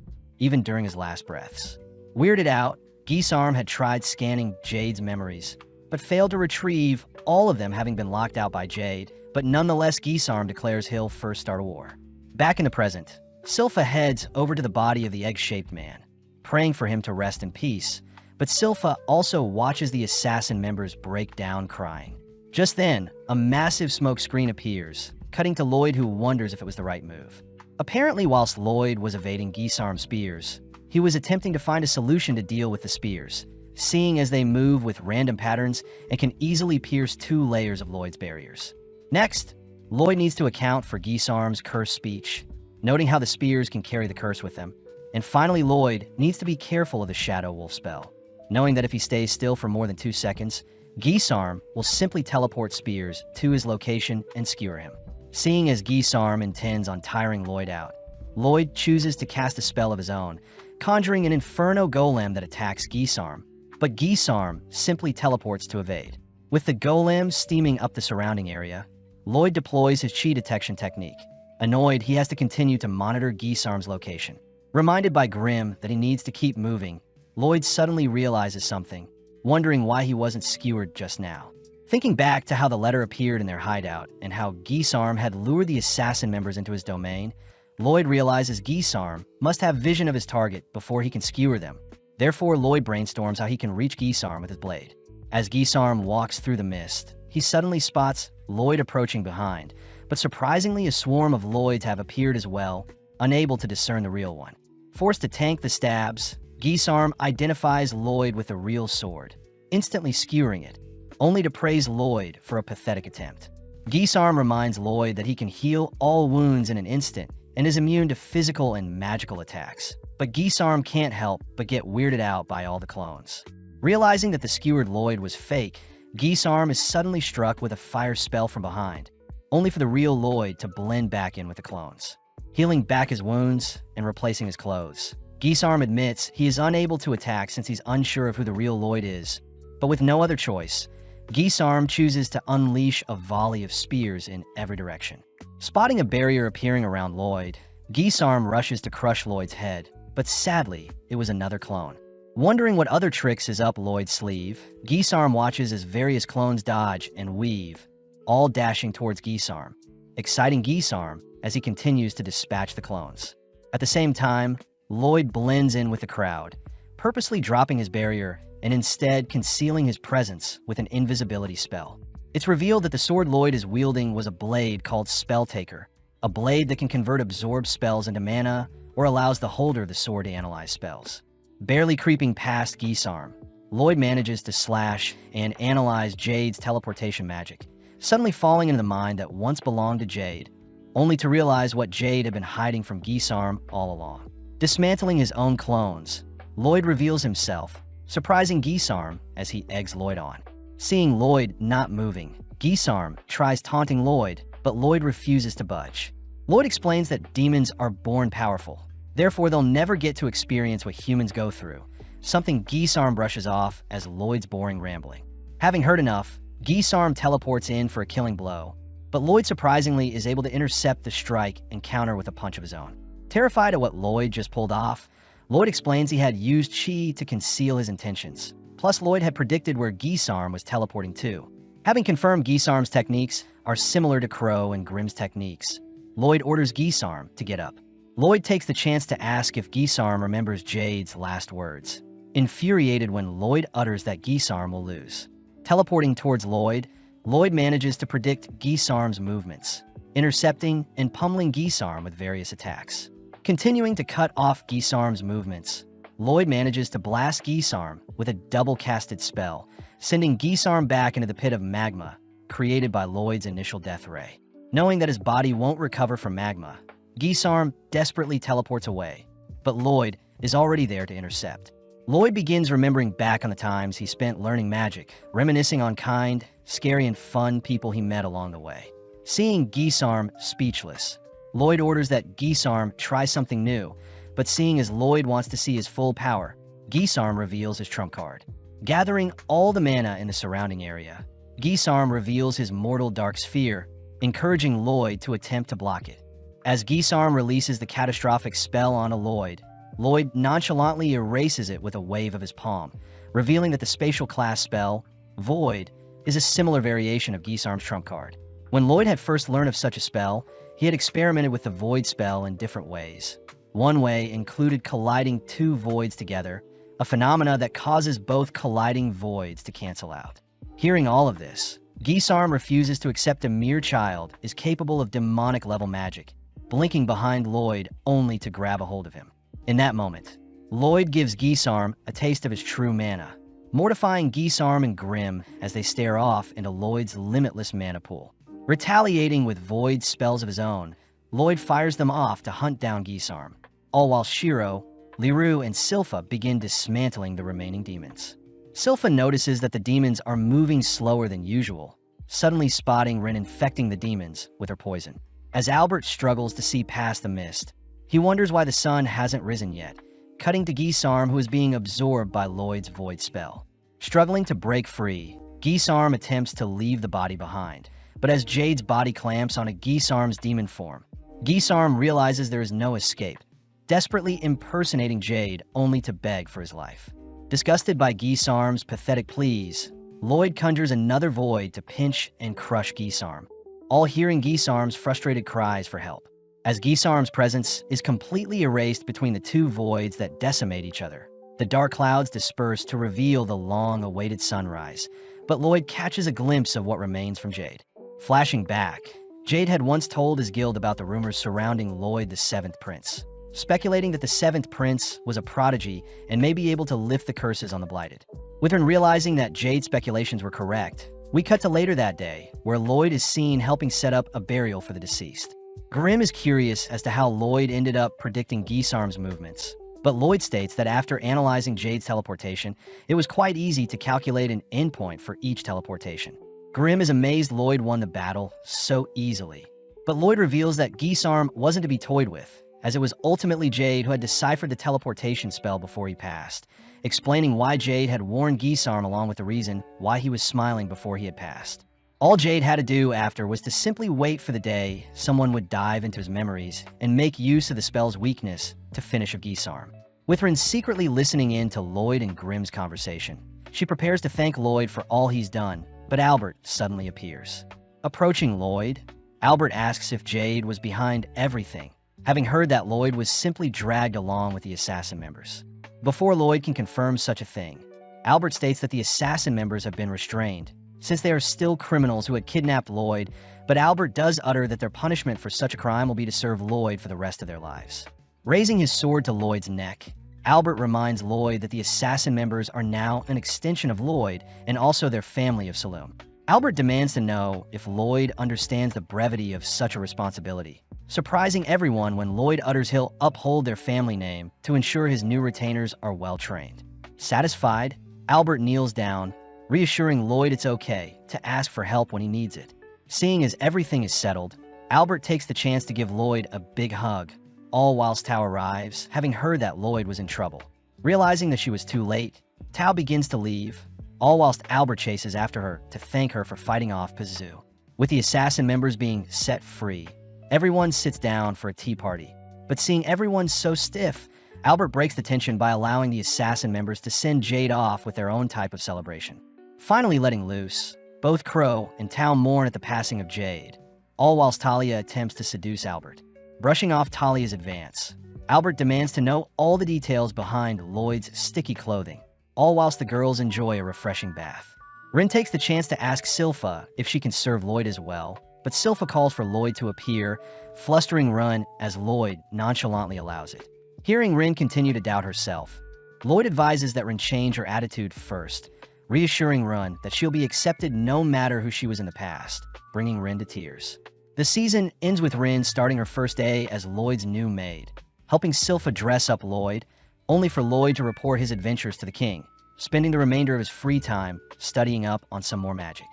even during his last breaths. Weirded out, Geesarm had tried scanning Jade's memories, but failed to retrieve all of them, having been locked out by Jade, but nonetheless Geesarm declares he'll first start a war. Back in the present, Silpha heads over to the body of the egg-shaped man, praying for him to rest in peace, but Silpha also watches the assassin members break down crying. Just then, a massive smoke screen appears, cutting to Lloyd, who wonders if it was the right move. Apparently, whilst Lloyd was evading Geesarm's spears, he was attempting to find a solution to deal with the spears, seeing as they move with random patterns and can easily pierce 2 layers of Lloyd's barriers. Next, Lloyd needs to account for Geesarm's cursed speech, noting how the spears can carry the curse with them. And finally, Lloyd needs to be careful of the Shadow Wolf spell, knowing that if he stays still for more than 2 seconds, Geesarm will simply teleport spears to his location and skewer him. Seeing as Geesarm intends on tiring Lloyd out, Lloyd chooses to cast a spell of his own, conjuring an Inferno Golem that attacks Geesarm, but Geesarm simply teleports to evade. With the Golem steaming up the surrounding area, Lloyd deploys his chi detection technique. Annoyed, he has to continue to monitor Geesarm's location. Reminded by Grimm that he needs to keep moving, Lloyd suddenly realizes something, wondering why he wasn't skewered just now. Thinking back to how the letter appeared in their hideout and how Geesarm had lured the assassin members into his domain, Lloyd realizes Geesarm must have vision of his target before he can skewer them. Therefore, Lloyd brainstorms how he can reach Geesarm with his blade. As Geesarm walks through the mist, he suddenly spots Lloyd approaching behind, but surprisingly a swarm of Lloyds have appeared as well, unable to discern the real one. Forced to tank the stabs, Geesarm identifies Lloyd with a real sword, instantly skewering it, only to praise Lloyd for a pathetic attempt. Geesarm reminds Lloyd that he can heal all wounds in an instant and is immune to physical and magical attacks. But Geesarm can't help but get weirded out by all the clones. Realizing that the skewered Lloyd was fake, Geesarm is suddenly struck with a fire spell from behind, only for the real Lloyd to blend back in with the clones, healing back his wounds and replacing his clothes. Geesarm admits he is unable to attack since he's unsure of who the real Lloyd is, but with no other choice, Geesarm chooses to unleash a volley of spears in every direction. Spotting a barrier appearing around Lloyd, Geesarm rushes to crush Lloyd's head, but sadly, it was another clone. Wondering what other tricks is up Lloyd's sleeve, Geesarm watches as various clones dodge and weave, all dashing towards Geesarm, exciting Geesarm as he continues to dispatch the clones. At the same time, Lloyd blends in with the crowd, purposely dropping his barrier and instead concealing his presence with an invisibility spell. It's revealed that the sword Lloyd is wielding was a blade called Spelltaker, a blade that can convert absorbed spells into mana or allows the holder of the sword to analyze spells. Barely creeping past Geesarm, Lloyd manages to slash and analyze Jade's teleportation magic, suddenly falling into the mine that once belonged to Jade, only to realize what Jade had been hiding from Geesarm all along. Dismantling his own clones, Lloyd reveals himself, surprising Geesarm as he eggs Lloyd on. Seeing Lloyd not moving, Geesarm tries taunting Lloyd, but Lloyd refuses to budge. Lloyd explains that demons are born powerful, therefore they'll never get to experience what humans go through, something Geesarm brushes off as Lloyd's boring rambling. Having heard enough, Geesarm teleports in for a killing blow, but Lloyd surprisingly is able to intercept the strike and counter with a punch of his own. Terrified at what Lloyd just pulled off, Lloyd explains he had used chi to conceal his intentions. Plus, Lloyd had predicted where Geesarm was teleporting to. Having confirmed Geesarm's techniques are similar to Crow and Grimm's techniques, Lloyd orders Geesarm to get up. Lloyd takes the chance to ask if Geesarm remembers Jade's last words, infuriated when Lloyd utters that Geesarm will lose. Teleporting towards Lloyd, Lloyd manages to predict Geesarm's movements, intercepting and pummeling Geesarm with various attacks. Continuing to cut off Geesarm's movements, Lloyd manages to blast Geesarm with a double-casted spell, sending Geesarm back into the pit of magma created by Lloyd's initial death ray. Knowing that his body won't recover from magma, Geesarm desperately teleports away, but Lloyd is already there to intercept. Lloyd begins remembering back on the times he spent learning magic, reminiscing on kind, scary, and fun people he met along the way. Seeing Geesarm speechless, Lloyd orders that Geesarm try something new, but seeing as Lloyd wants to see his full power, Geesarm reveals his trump card. Gathering all the mana in the surrounding area, Gisarm reveals his mortal dark sphere, encouraging Lloyd to attempt to block it. As Gisarm releases the catastrophic spell on Lloyd, Lloyd nonchalantly erases it with a wave of his palm, revealing that the spatial class spell, Void, is a similar variation of Gisarm's trump card. When Lloyd had first learned of such a spell, he had experimented with the Void spell in different ways. One way included colliding two voids together, a phenomena that causes both colliding voids to cancel out. Hearing all of this, Gisarm refuses to accept a mere child is capable of demonic-level magic, blinking behind Lloyd only to grab a hold of him. In that moment, Lloyd gives Gisarm a taste of his true mana, mortifying Gisarm and Grim as they stare off into Lloyd's limitless mana pool. Retaliating with Void spells of his own, Lloyd fires them off to hunt down Gisarm, all while Shiro, Liru, and Silpha begin dismantling the remaining demons. Silpha notices that the demons are moving slower than usual, suddenly spotting Rin infecting the demons with her poison. As Albert struggles to see past the mist, he wonders why the sun hasn't risen yet, cutting to Gisarm, who is being absorbed by Lloyd's Void spell. Struggling to break free, Gisarm attempts to leave the body behind, but as Jade's body clamps onto Gisarm's demon form, Gisarm realizes there is no escape, desperately impersonating Jade only to beg for his life. Disgusted by Gisarm's pathetic pleas, Lloyd conjures another void to pinch and crush Gisarm, all hearing Gisarm's frustrated cries for help. As Gisarm's presence is completely erased between the two voids that decimate each other, the dark clouds disperse to reveal the long-awaited sunrise, but Lloyd catches a glimpse of what remains from Jade. Flashing back, Jade had once told his guild about the rumors surrounding Lloyd the Seventh Prince, speculating that the Seventh Prince was a prodigy and may be able to lift the curses on the Blighted. With her realizing that Jade's speculations were correct, we cut to later that day, where Lloyd is seen helping set up a burial for the deceased. Grim is curious as to how Lloyd ended up predicting Gisarm's movements, but Lloyd states that after analyzing Jade's teleportation, it was quite easy to calculate an endpoint for each teleportation. Grim is amazed Lloyd won the battle so easily, but Lloyd reveals that Gisarm wasn't to be toyed with, as it was ultimately Jade who had deciphered the teleportation spell before he passed, explaining why Jade had warned Gisarm along with the reason why he was smiling before he had passed. All Jade had to do after was to simply wait for the day someone would dive into his memories and make use of the spell's weakness to finish of Gisarm. With Rin secretly listening in to Lloyd and Grim's conversation, she prepares to thank Lloyd for all he's done, but Albert suddenly appears. Approaching Lloyd, Albert asks if Jade was behind everything, having heard that Lloyd was simply dragged along with the assassin members. Before Lloyd can confirm such a thing, Albert states that the assassin members have been restrained, since they are still criminals who had kidnapped Lloyd, but Albert does utter that their punishment for such a crime will be to serve Lloyd for the rest of their lives. Raising his sword to Lloyd's neck, Albert reminds Lloyd that the assassin members are now an extension of Lloyd and also their family of Saloon. Albert demands to know if Lloyd understands the brevity of such a responsibility, surprising everyone when Lloyd utters he'll uphold their family name to ensure his new retainers are well-trained. Satisfied, Albert kneels down, reassuring Lloyd it's okay to ask for help when he needs it. Seeing as everything is settled, Albert takes the chance to give Lloyd a big hug, all whilst Tao arrives, having heard that Lloyd was in trouble. Realizing that she was too late, Tao begins to leave, all whilst Albert chases after her to thank her for fighting off Pazu. With the assassin members being set free, everyone sits down for a tea party, but seeing everyone so stiff, Albert breaks the tension by allowing the assassin members to send Jade off with their own type of celebration. Finally letting loose, both Crow and Tao mourn at the passing of Jade, all whilst Talia attempts to seduce Albert. Brushing off Talia's advance, Albert demands to know all the details behind Lloyd's sticky clothing, all whilst the girls enjoy a refreshing bath. Rin takes the chance to ask Silpha if she can serve Lloyd as well, but Silpha calls for Lloyd to appear, flustering Rin as Lloyd nonchalantly allows it. Hearing Rin continue to doubt herself, Lloyd advises that Rin change her attitude first, reassuring Rin that she'll be accepted no matter who she was in the past, bringing Rin to tears. The season ends with Rin starting her first day as Lloyd's new maid, helping Silpha dress up Lloyd, only for Lloyd to report his adventures to the king, spending the remainder of his free time studying up on some more magic.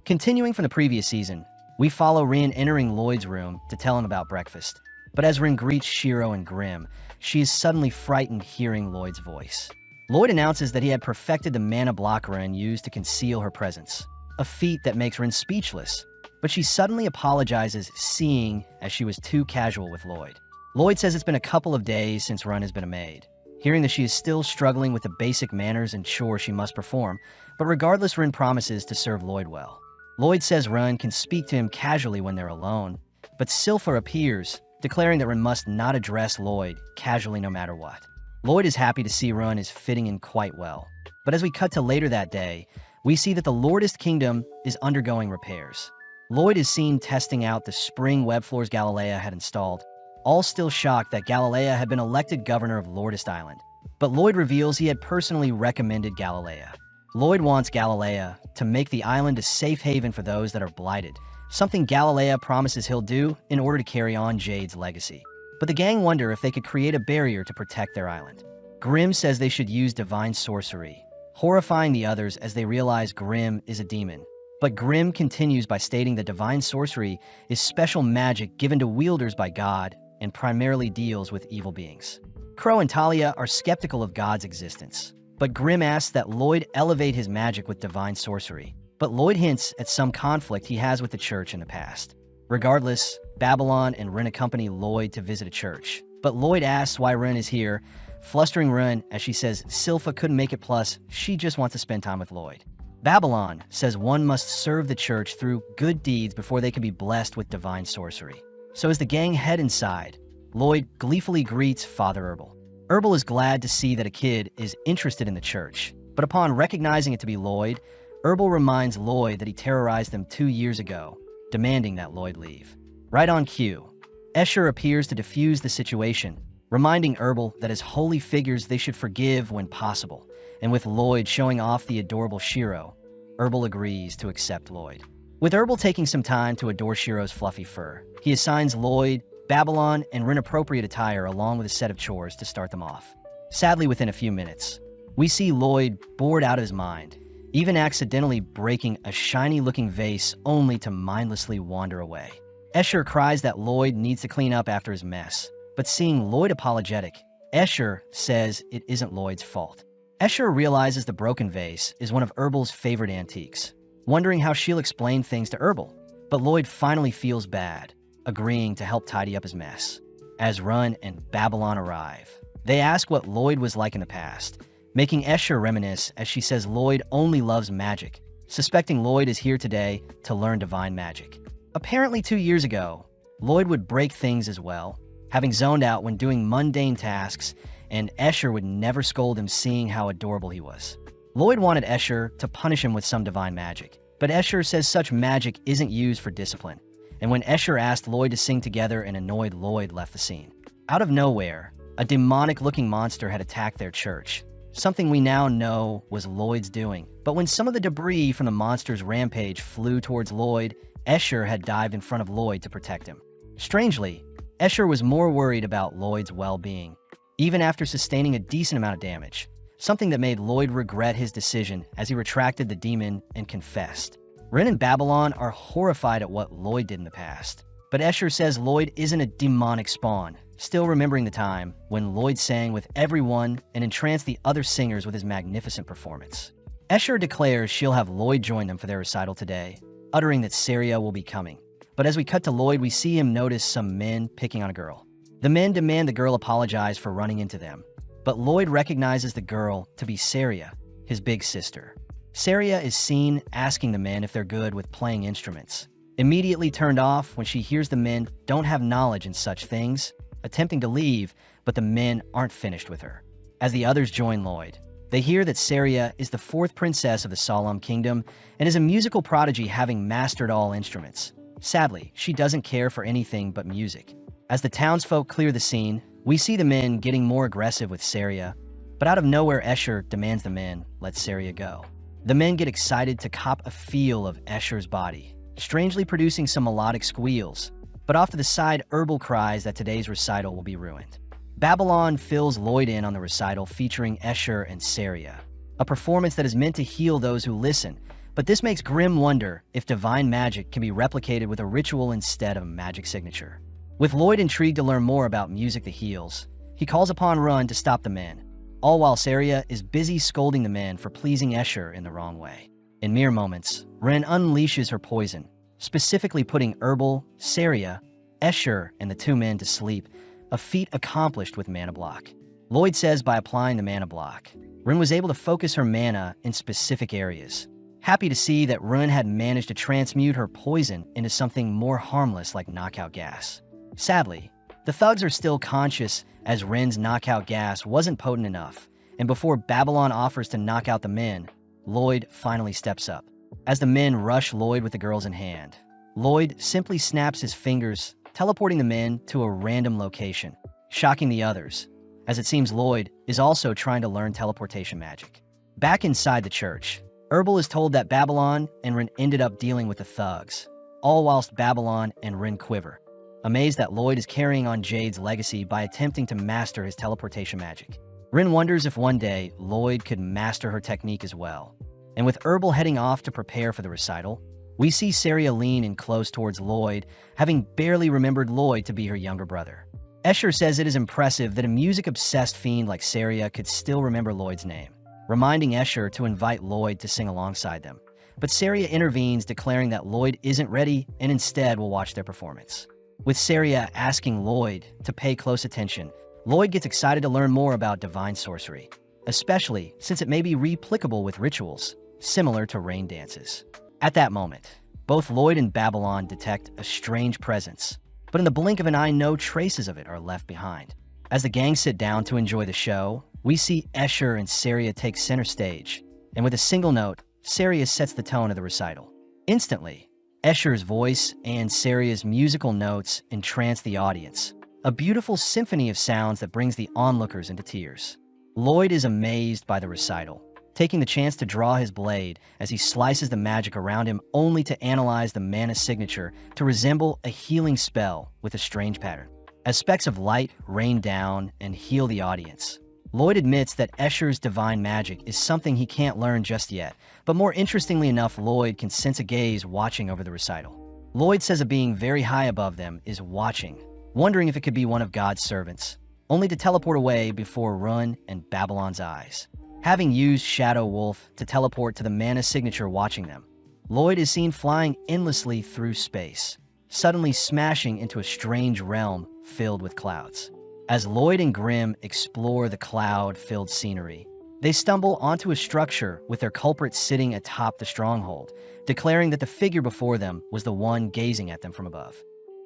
Continuing from the previous season, we follow Rin entering Lloyd's room to tell him about breakfast, but as Rin greets Shiro and Grim, she is suddenly frightened hearing Lloyd's voice. Lloyd announces that he had perfected the mana block Rin used to conceal her presence, a feat that makes Rin speechless, but she suddenly apologizes, seeing as she was too casual with Lloyd. Lloyd says it's been a couple of days since Rin has been a maid, hearing that she is still struggling with the basic manners and chores she must perform, but regardless, Rin promises to serve Lloyd well. Lloyd says Rin can speak to him casually when they're alone, but Silpha appears, declaring that Rin must not address Lloyd casually no matter what. Lloyd is happy to see Rin is fitting in quite well, but as we cut to later that day, we see that the Lordist Kingdom is undergoing repairs. Lloyd is seen testing out the spring web floors Galilea had installed, all still shocked that Galilea had been elected governor of Lordist Island. But Lloyd reveals he had personally recommended Galilea. Lloyd wants Galilea to make the island a safe haven for those that are blighted, something Galilea promises he'll do in order to carry on Jade's legacy. But the gang wonder if they could create a barrier to protect their island. Grimm says they should use divine sorcery, horrifying the others as they realize Grimm is a demon. But Grimm continues by stating that divine sorcery is special magic given to wielders by God and primarily deals with evil beings. Crow and Talia are skeptical of God's existence, but Grimm asks that Lloyd elevate his magic with divine sorcery. But Lloyd hints at some conflict he has with the church in the past. Regardless, Babylon and Rin accompany Lloyd to visit a church, but Lloyd asks why Rin is here, flustering Rin as she says Silpha couldn't make it, plus she just wants to spend time with Lloyd. Babylon says one must serve the church through good deeds before they can be blessed with divine sorcery. So as the gang head inside, Lloyd gleefully greets Father Herbal. Herbal is glad to see that a kid is interested in the church, but upon recognizing it to be Lloyd, Herbal reminds Lloyd that he terrorized them 2 years ago, demanding that Lloyd leave. Right on cue, Escher appears to defuse the situation, reminding Herbal that as holy figures they should forgive when possible, and with Lloyd showing off the adorable Shiro, Herbal agrees to accept Lloyd. With Herbal taking some time to adore Shiro's fluffy fur, he assigns Lloyd, Babylon, and Rin-appropriate attire along with a set of chores to start them off. Sadly, within a few minutes, we see Lloyd bored out of his mind, even accidentally breaking a shiny-looking vase only to mindlessly wander away. Escher cries that Lloyd needs to clean up after his mess, but seeing Lloyd apologetic, Escher says it isn't Lloyd's fault. Escher realizes the broken vase is one of Herbal's favorite antiques, wondering how she'll explain things to Herbal, but Lloyd finally feels bad, agreeing to help tidy up his mess. As Run and Babylon arrive, they ask what Lloyd was like in the past, making Escher reminisce as she says Lloyd only loves magic, suspecting Lloyd is here today to learn divine magic. Apparently 2 years ago, Lloyd would break things as well, having zoned out when doing mundane tasks, and Escher would never scold him seeing how adorable he was. Lloyd wanted Escher to punish him with some divine magic, but Escher says such magic isn't used for discipline, and when Escher asked Lloyd to sing together, an annoyed Lloyd left the scene. Out of nowhere, a demonic-looking monster had attacked their church, something we now know was Lloyd's doing. But when some of the debris from the monster's rampage flew towards Lloyd, Escher had dived in front of Lloyd to protect him. Strangely, Escher was more worried about Lloyd's well-being, even after sustaining a decent amount of damage, something that made Lloyd regret his decision as he retracted the demon and confessed. Rin and Babylon are horrified at what Lloyd did in the past, but Escher says Lloyd isn't a demonic spawn, still remembering the time when Lloyd sang with everyone and entranced the other singers with his magnificent performance. Escher declares she'll have Lloyd join them for their recital today, uttering that Saria will be coming. But as we cut to Lloyd, we see him notice some men picking on a girl. The men demand the girl apologize for running into them, but Lloyd recognizes the girl to be Saria, his big sister. Saria is seen asking the men if they're good with playing instruments, immediately turned off when she hears the men don't have knowledge in such things, attempting to leave, but the men aren't finished with her. As the others join Lloyd, they hear that Saria is the 4th princess of the Solemn Kingdom and is a musical prodigy, having mastered all instruments. Sadly, she doesn't care for anything but music. As the townsfolk clear the scene, we see the men getting more aggressive with Saria, but out of nowhere Escher demands the men let Saria go. The men get excited to cop a feel of Escher's body, strangely producing some melodic squeals, but off to the side, Herbal cries that today's recital will be ruined. Babylon fills Lloyd in on the recital featuring Escher and Saria, a performance that is meant to heal those who listen, but this makes Grimm wonder if divine magic can be replicated with a ritual instead of a magic signature. With Lloyd intrigued to learn more about music that heals, he calls upon Run to stop the men, all while Saria is busy scolding the men for pleasing Escher in the wrong way. In mere moments, Ren unleashes her poison, specifically putting Herbal, Saria, Escher, and the two men to sleep, a feat accomplished with Mana Block. Lloyd says by applying the Mana Block, Ren was able to focus her mana in specific areas. Happy to see that Ren had managed to transmute her poison into something more harmless like knockout gas. Sadly, the thugs are still conscious as Ren's knockout gas wasn't potent enough, and before Babylon offers to knock out the men, Lloyd finally steps up. As the men rush Lloyd with the girls in hand, Lloyd simply snaps his fingers, teleporting the men to a random location, shocking the others, as it seems Lloyd is also trying to learn teleportation magic. Back inside the church, Herbal is told that Babylon and Ren ended up dealing with the thugs, all whilst Babylon and Ren quiver, amazed that Lloyd is carrying on Jade's legacy by attempting to master his teleportation magic. Ren wonders if one day Lloyd could master her technique as well. And with Herbal heading off to prepare for the recital, we see Saria lean in close towards Lloyd, having barely remembered Lloyd to be her younger brother. Escher says it is impressive that a music-obsessed fiend like Saria could still remember Lloyd's name, reminding Escher to invite Lloyd to sing alongside them. But Saria intervenes, declaring that Lloyd isn't ready and instead will watch their performance. With Saria asking Lloyd to pay close attention, Lloyd gets excited to learn more about divine sorcery, especially since it may be replicable with rituals, similar to rain dances. At that moment, both Lloyd and Babylon detect a strange presence, but in the blink of an eye, no traces of it are left behind. As the gang sit down to enjoy the show, we see Escher and Saria take center stage, and with a single note, Saria sets the tone of the recital. Instantly, Escher's voice and Saria's musical notes entrance the audience, a beautiful symphony of sounds that brings the onlookers into tears. Lloyd is amazed by the recital, taking the chance to draw his blade as he slices the magic around him only to analyze the mana signature to resemble a healing spell with a strange pattern. As specks of light rain down and heal the audience, Lloyd admits that Escher's divine magic is something he can't learn just yet, but more interestingly enough, Lloyd can sense a gaze watching over the recital. Lloyd says a being very high above them is watching, wondering if it could be one of God's servants, only to teleport away before Ren and Babylon's eyes. Having used Shadow Wolf to teleport to the mana signature watching them, Lloyd is seen flying endlessly through space, suddenly smashing into a strange realm filled with clouds. As Lloyd and Grimm explore the cloud-filled scenery, they stumble onto a structure with their culprit sitting atop the stronghold, declaring that the figure before them was the one gazing at them from above.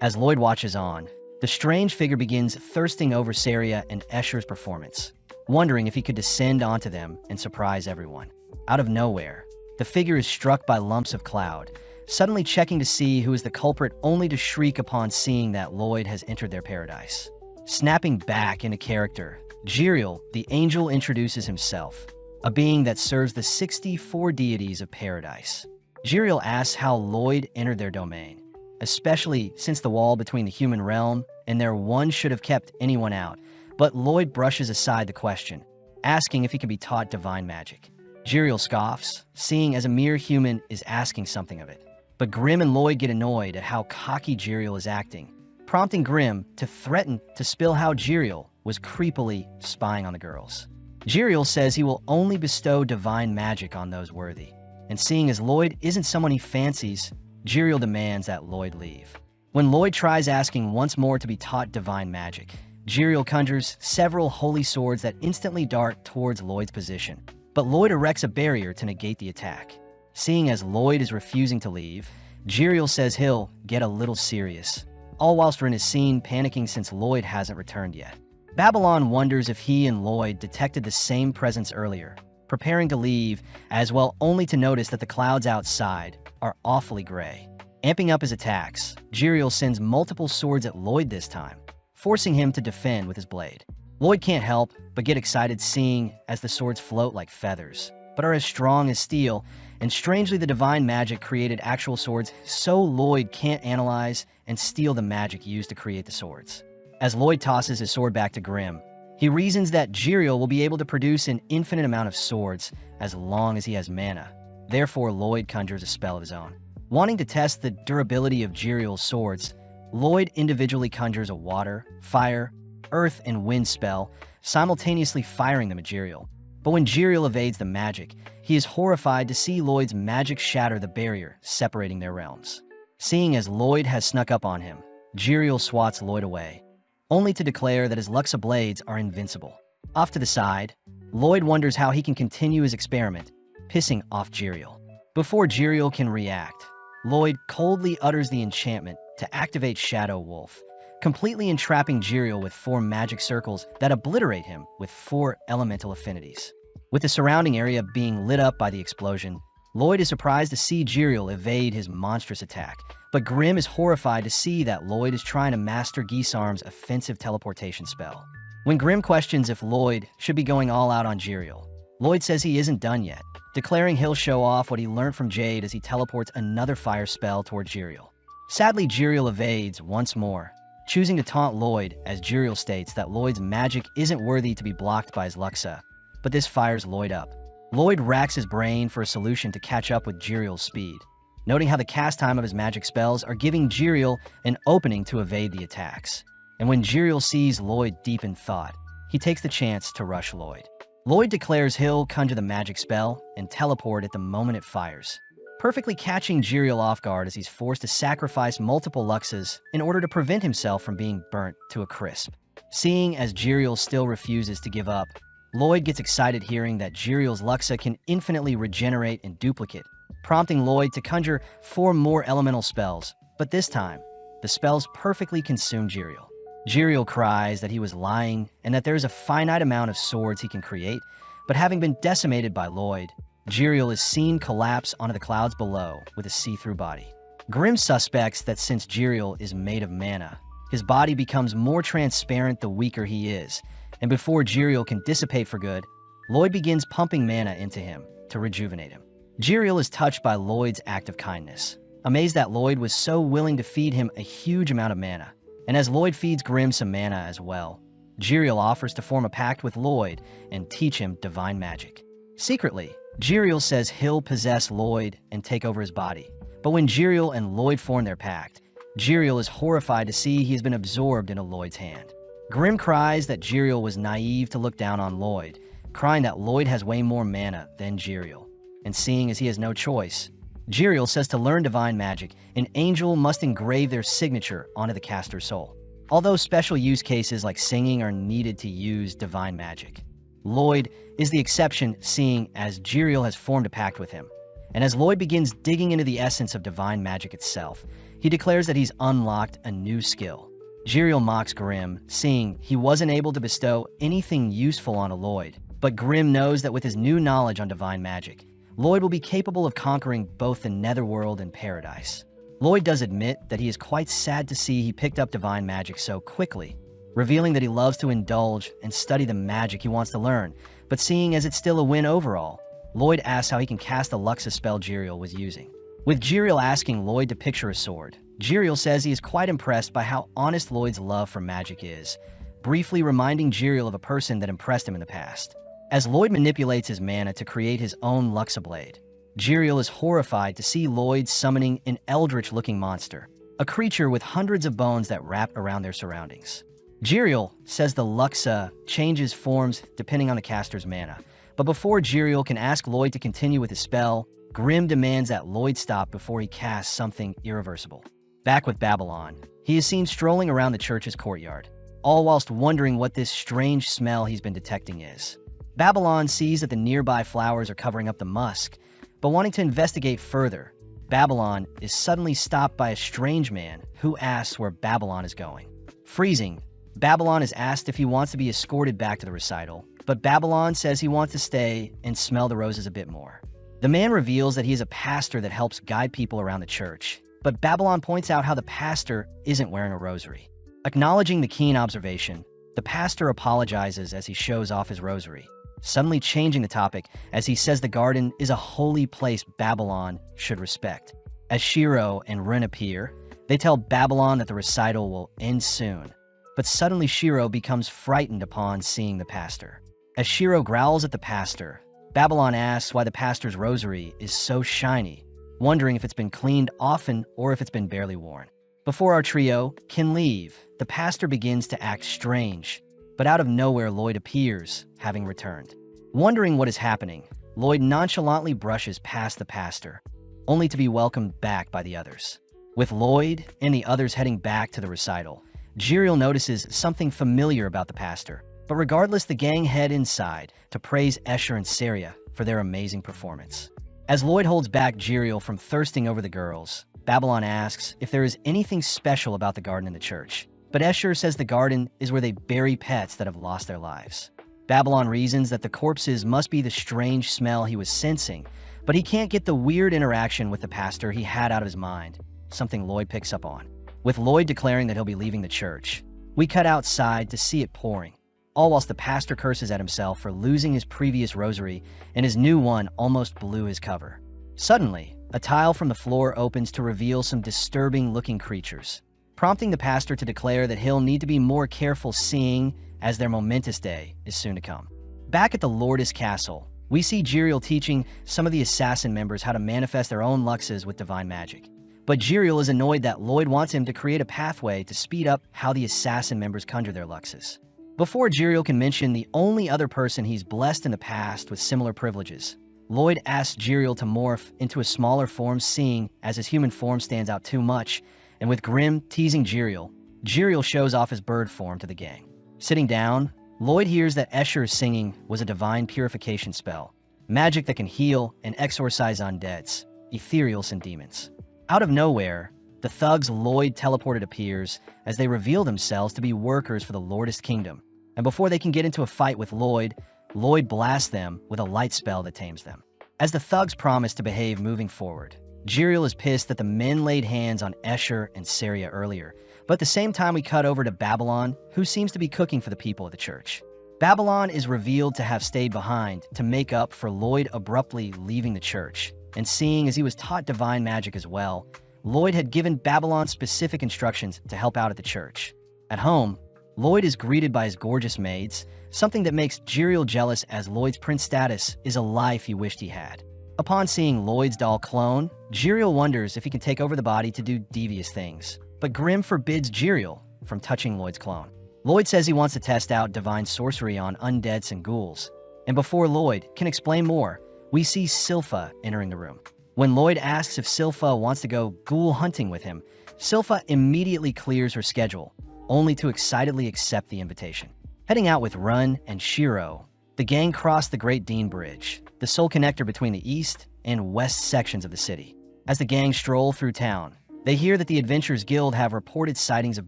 As Lloyd watches on, the strange figure begins thirsting over Saria and Escher's performance, wondering if he could descend onto them and surprise everyone. Out of nowhere, the figure is struck by lumps of cloud, suddenly checking to see who is the culprit only to shriek upon seeing that Lloyd has entered their paradise. Snapping back into character, Jiriel, the angel, introduces himself, a being that serves the 64 deities of paradise. Jiriel asks how Lloyd entered their domain, especially since the wall between the human realm and their one should have kept anyone out, but Lloyd brushes aside the question, asking if he can be taught divine magic. Jiriel scoffs, seeing as a mere human is asking something of it. But Grimm and Lloyd get annoyed at how cocky Jiriel is acting, prompting Grimm to threaten to spill how Jiriel was creepily spying on the girls. Jiriel says he will only bestow divine magic on those worthy, and seeing as Lloyd isn't someone he fancies, Jiriel demands that Lloyd leave. When Lloyd tries asking once more to be taught divine magic, Jiriel conjures several holy swords that instantly dart towards Lloyd's position, but Lloyd erects a barrier to negate the attack. Seeing as Lloyd is refusing to leave, Jiriel says he'll get a little serious, all whilst Ren is seen panicking since Lloyd hasn't returned yet. Babylon wonders if he and Lloyd detected the same presence earlier, preparing to leave, as well only to notice that the clouds outside are awfully gray. Amping up his attacks, Jiriel sends multiple swords at Lloyd this time, forcing him to defend with his blade. Lloyd can't help but get excited seeing as the swords float like feathers, but are as strong as steel, and strangely the divine magic created actual swords, so Lloyd can't analyze and steal the magic used to create the swords. As Lloyd tosses his sword back to Grimm, he reasons that Jiriel will be able to produce an infinite amount of swords as long as he has mana. Therefore, Lloyd conjures a spell of his own. Wanting to test the durability of Jiriel's swords, Lloyd individually conjures a water, fire, earth, and wind spell, simultaneously firing them at Jiriel. But when Jiriel evades the magic, he is horrified to see Lloyd's magic shatter the barrier separating their realms. Seeing as Lloyd has snuck up on him, Jiriel swats Lloyd away, only to declare that his Luxa blades are invincible. Off to the side, Lloyd wonders how he can continue his experiment, pissing off Jiriel. Before Jiriel can react, Lloyd coldly utters the enchantment to activate Shadow Wolf, completely entrapping Jiriel with 4 magic circles that obliterate him with 4 elemental affinities. With the surrounding area being lit up by the explosion, Lloyd is surprised to see Jiriel evade his monstrous attack, but Grim is horrified to see that Lloyd is trying to master Gisarm's offensive teleportation spell. When Grim questions if Lloyd should be going all out on Jiriel, Lloyd says he isn't done yet, declaring he'll show off what he learned from Jade as he teleports another fire spell toward Jiriel. Sadly, Jiriel evades once more, choosing to taunt Lloyd as Jiriel states that Lloyd's magic isn't worthy to be blocked by his Luxa, but this fires Lloyd up. Lloyd racks his brain for a solution to catch up with Jiriel's speed, noting how the cast time of his magic spells are giving Jiriel an opening to evade the attacks. And when Jiriel sees Lloyd deep in thought, he takes the chance to rush Lloyd. Lloyd declares he'll conjure the magic spell and teleport at the moment it fires, perfectly catching Jiriel off guard as he's forced to sacrifice multiple Luxas in order to prevent himself from being burnt to a crisp. Seeing as Jiriel still refuses to give up, Lloyd gets excited hearing that Jiriel's Luxa can infinitely regenerate and duplicate, prompting Lloyd to conjure 4 more elemental spells, but this time, the spells perfectly consume Jiriel. Jiriel cries that he was lying and that there is a finite amount of swords he can create, but having been decimated by Lloyd, Jiriel is seen collapse onto the clouds below with a see-through body. Grim suspects that since Jiriel is made of mana, his body becomes more transparent the weaker he is, and before Jiriel can dissipate for good, Lloyd begins pumping mana into him to rejuvenate him. Jiriel is touched by Lloyd's act of kindness, amazed that Lloyd was so willing to feed him a huge amount of mana. And as Lloyd feeds Grim some mana as well, Jiriel offers to form a pact with Lloyd and teach him divine magic. Secretly, Jiriel says he'll possess Lloyd and take over his body. But when Jiriel and Lloyd form their pact, Jiriel is horrified to see he has been absorbed into Lloyd's hand. Grim cries that Jiriel was naive to look down on Lloyd, crying that Lloyd has way more mana than Jiriel. And seeing as he has no choice, Jiriel says to learn divine magic, an angel must engrave their signature onto the caster's soul. Although special use cases like singing are needed to use divine magic, Lloyd is the exception, seeing as Jiriel has formed a pact with him. And as Lloyd begins digging into the essence of divine magic itself, he declares that he's unlocked a new skill. Jiriel mocks Grim, seeing he wasn't able to bestow anything useful on a Lloyd, but Grim knows that with his new knowledge on divine magic, Lloyd will be capable of conquering both the netherworld and paradise. Lloyd does admit that he is quite sad to see he picked up divine magic so quickly, revealing that he loves to indulge and study the magic he wants to learn, but seeing as it's still a win overall, Lloyd asks how he can cast the Luxa spell Jiriel was using. With Jiriel asking Lloyd to picture a sword, Jiriel says he is quite impressed by how honest Lloyd's love for magic is, briefly reminding Jiriel of a person that impressed him in the past. As Lloyd manipulates his mana to create his own Luxa blade, Jiriel is horrified to see Lloyd summoning an eldritch-looking monster, a creature with hundreds of bones that wrap around their surroundings. Jiriel says the Luxa changes forms depending on the caster's mana, but before Jiriel can ask Lloyd to continue with his spell, Grim demands that Lloyd stop before he casts something irreversible. Back with Babylon, he is seen strolling around the church's courtyard, all whilst wondering what this strange smell he's been detecting is. Babylon sees that the nearby flowers are covering up the musk, but wanting to investigate further, Babylon is suddenly stopped by a strange man who asks where Babylon is going. Freezing, Babylon is asked if he wants to be escorted back to the recital, but Babylon says he wants to stay and smell the roses a bit more. The man reveals that he is a pastor that helps guide people around the church, but Babylon points out how the pastor isn't wearing a rosary. Acknowledging the keen observation, the pastor apologizes as he shows off his rosary, suddenly changing the topic as he says the garden is a holy place Babylon should respect. As Shiro and Ren appear, they tell Babylon that the recital will end soon, but suddenly Shiro becomes frightened upon seeing the pastor. As Shiro growls at the pastor, Babylon asks why the pastor's rosary is so shiny, wondering if it's been cleaned often or if it's been barely worn. Before our trio can leave, the pastor begins to act strange, but out of nowhere Lloyd appears, having returned. Wondering what is happening, Lloyd nonchalantly brushes past the pastor, only to be welcomed back by the others. With Lloyd and the others heading back to the recital, Jiriel notices something familiar about the pastor. But regardless, the gang head inside to praise Escher and Saria for their amazing performance. As Lloyd holds back Jiriel from thirsting over the girls, Babylon asks if there is anything special about the garden in the church. But Escher says the garden is where they bury pets that have lost their lives. Babylon reasons that the corpses must be the strange smell he was sensing, but he can't get the weird interaction with the pastor he had out of his mind, something Lloyd picks up on. With Lloyd declaring that he'll be leaving the church, we cut outside to see it pouring, all whilst the pastor curses at himself for losing his previous rosary and his new one almost blew his cover. Suddenly, a tile from the floor opens to reveal some disturbing-looking creatures, prompting the pastor to declare that he'll need to be more careful seeing as their momentous day is soon to come. Back at the Lourdes Castle, we see Jiriel teaching some of the assassin members how to manifest their own luxes with divine magic. But Jiriel is annoyed that Lloyd wants him to create a pathway to speed up how the assassin members conjure their luxes. Before Jiriel can mention the only other person he's blessed in the past with similar privileges, Lloyd asks Jiriel to morph into a smaller form, seeing as his human form stands out too much, and with Grim teasing Jiriel, Jiriel shows off his bird form to the gang. Sitting down, Lloyd hears that Escher's singing was a divine purification spell, magic that can heal and exorcise undeads, ethereals, and demons. Out of nowhere, the thugs Lloyd teleported appears as they reveal themselves to be workers for the Lourdes Kingdom, and before they can get into a fight with Lloyd, Lloyd blasts them with a light spell that tames them. As the thugs promise to behave moving forward, Jiriel is pissed that the men laid hands on Escher and Saria earlier, but at the same time we cut over to Babylon, who seems to be cooking for the people of the church. Babylon is revealed to have stayed behind to make up for Lloyd abruptly leaving the church, and seeing as he was taught divine magic as well, Lloyd had given Babylon specific instructions to help out at the church. At home, Lloyd is greeted by his gorgeous maids, something that makes Jiriel jealous as Lloyd's prince status is a life he wished he had. Upon seeing Lloyd's doll clone, Jiriel wonders if he can take over the body to do devious things, but Grim forbids Jiriel from touching Lloyd's clone. Lloyd says he wants to test out divine sorcery on undeads and ghouls, and before Lloyd can explain more, we see Silpha entering the room. When Lloyd asks if Silpha wants to go ghoul hunting with him, Silpha immediately clears her schedule, only to excitedly accept the invitation. Heading out with Run and Shiro, the gang cross the Great Dean Bridge, the sole connector between the east and west sections of the city. As the gang stroll through town, they hear that the Adventurers Guild have reported sightings of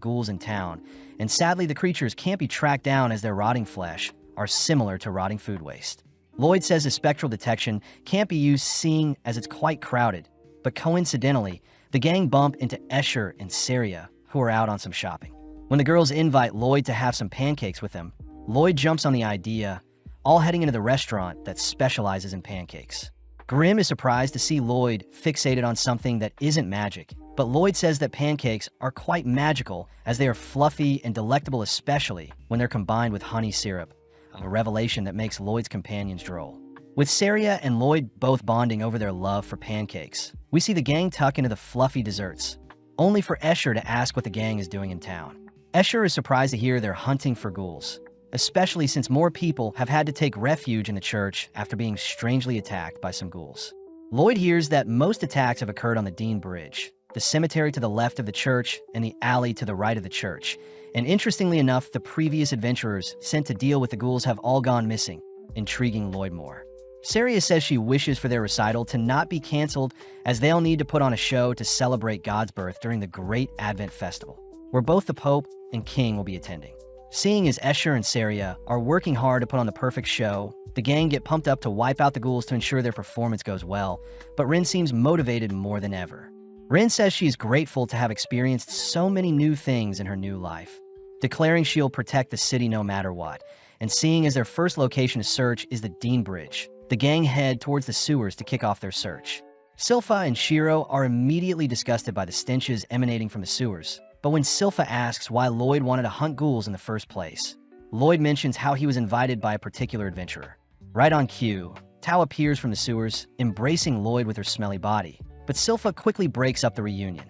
ghouls in town, and sadly the creatures can't be tracked down as their rotting flesh are similar to rotting food waste. Lloyd says his spectral detection can't be used seeing as it's quite crowded, but coincidentally, the gang bump into Escher and Saria, who are out on some shopping. When the girls invite Lloyd to have some pancakes with them, Lloyd jumps on the idea, all heading into the restaurant that specializes in pancakes. Grim is surprised to see Lloyd fixated on something that isn't magic, but Lloyd says that pancakes are quite magical as they are fluffy and delectable, especially when they're combined with honey syrup, a revelation that makes Lloyd's companions droll. With Saria and Lloyd both bonding over their love for pancakes, we see the gang tuck into the fluffy desserts, only for Escher to ask what the gang is doing in town. Escher is surprised to hear they're hunting for ghouls, especially since more people have had to take refuge in the church after being strangely attacked by some ghouls. Lloyd hears that most attacks have occurred on the Dean Bridge, the cemetery to the left of the church and the alley to the right of the church, and interestingly enough, the previous adventurers sent to deal with the ghouls have all gone missing, intriguing Lloyd more. Saria says she wishes for their recital to not be canceled as they'll need to put on a show to celebrate God's birth during the Great Advent Festival, where both the Pope and King will be attending. Seeing as Escher and Saria are working hard to put on the perfect show, the gang get pumped up to wipe out the ghouls to ensure their performance goes well, but Rin seems motivated more than ever. Rin says she is grateful to have experienced so many new things in her new life, declaring she'll protect the city no matter what, and seeing as their first location to search is the Dean Bridge, the gang head towards the sewers to kick off their search. Silpha and Shiro are immediately disgusted by the stenches emanating from the sewers, but when Silpha asks why Lloyd wanted to hunt ghouls in the first place, Lloyd mentions how he was invited by a particular adventurer. Right on cue, Tao appears from the sewers, embracing Lloyd with her smelly body, but Silpha quickly breaks up the reunion.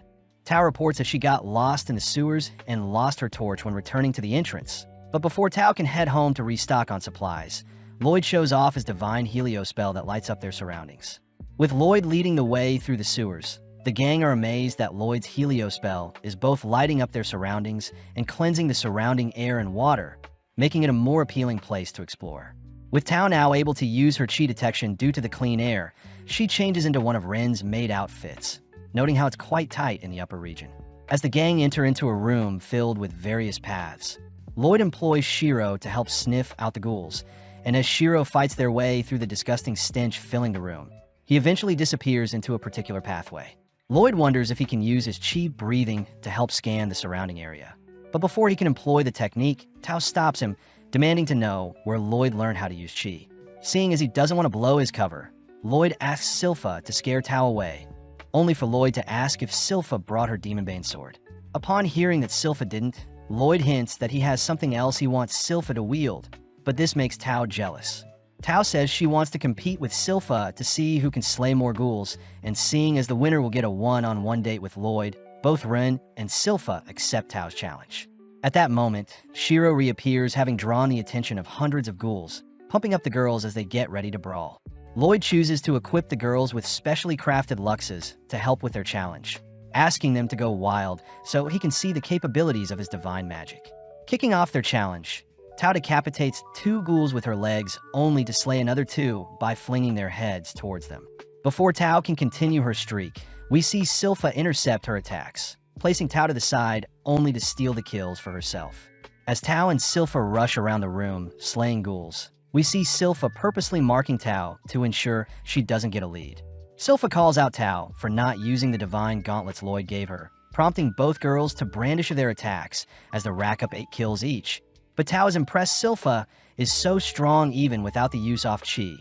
Tao reports that she got lost in the sewers and lost her torch when returning to the entrance, but before Tao can head home to restock on supplies, Lloyd shows off his divine helio spell that lights up their surroundings. With Lloyd leading the way through the sewers, the gang are amazed that Lloyd's helio spell is both lighting up their surroundings and cleansing the surrounding air and water, making it a more appealing place to explore. With Tao now able to use her chi detection due to the clean air, she changes into one of Ren's maid outfits, noting how it's quite tight in the upper region. As the gang enter into a room filled with various paths, Lloyd employs Shiro to help sniff out the ghouls, and as Shiro fights their way through the disgusting stench filling the room, he eventually disappears into a particular pathway. Lloyd wonders if he can use his chi breathing to help scan the surrounding area. But before he can employ the technique, Tao stops him, demanding to know where Lloyd learned how to use chi. Seeing as he doesn't want to blow his cover, Lloyd asks Silpha to scare Tao away, only for Lloyd to ask if Silpha brought her Demonbane sword. Upon hearing that Silpha didn't, Lloyd hints that he has something else he wants Silpha to wield, but this makes Tao jealous. Tao says she wants to compete with Silpha to see who can slay more ghouls, and seeing as the winner will get a one-on-one date with Lloyd, both Ren and Silpha accept Tao's challenge. At that moment, Shiro reappears, having drawn the attention of hundreds of ghouls, pumping up the girls as they get ready to brawl. Lloyd chooses to equip the girls with specially crafted luxes to help with their challenge, asking them to go wild so he can see the capabilities of his divine magic. Kicking off their challenge, Tao decapitates 2 ghouls with her legs, only to slay another 2 by flinging their heads towards them. Before Tao can continue her streak, we see Silpha intercept her attacks, placing Tao to the side, only to steal the kills for herself. As Tao and Silpha rush around the room, slaying ghouls, we see Silpha purposely marking Tao to ensure she doesn't get a lead. Silpha calls out Tao for not using the divine gauntlets Lloyd gave her, prompting both girls to brandish their attacks as they rack up 8 kills each. But Tao is impressed Silpha is so strong even without the use of chi,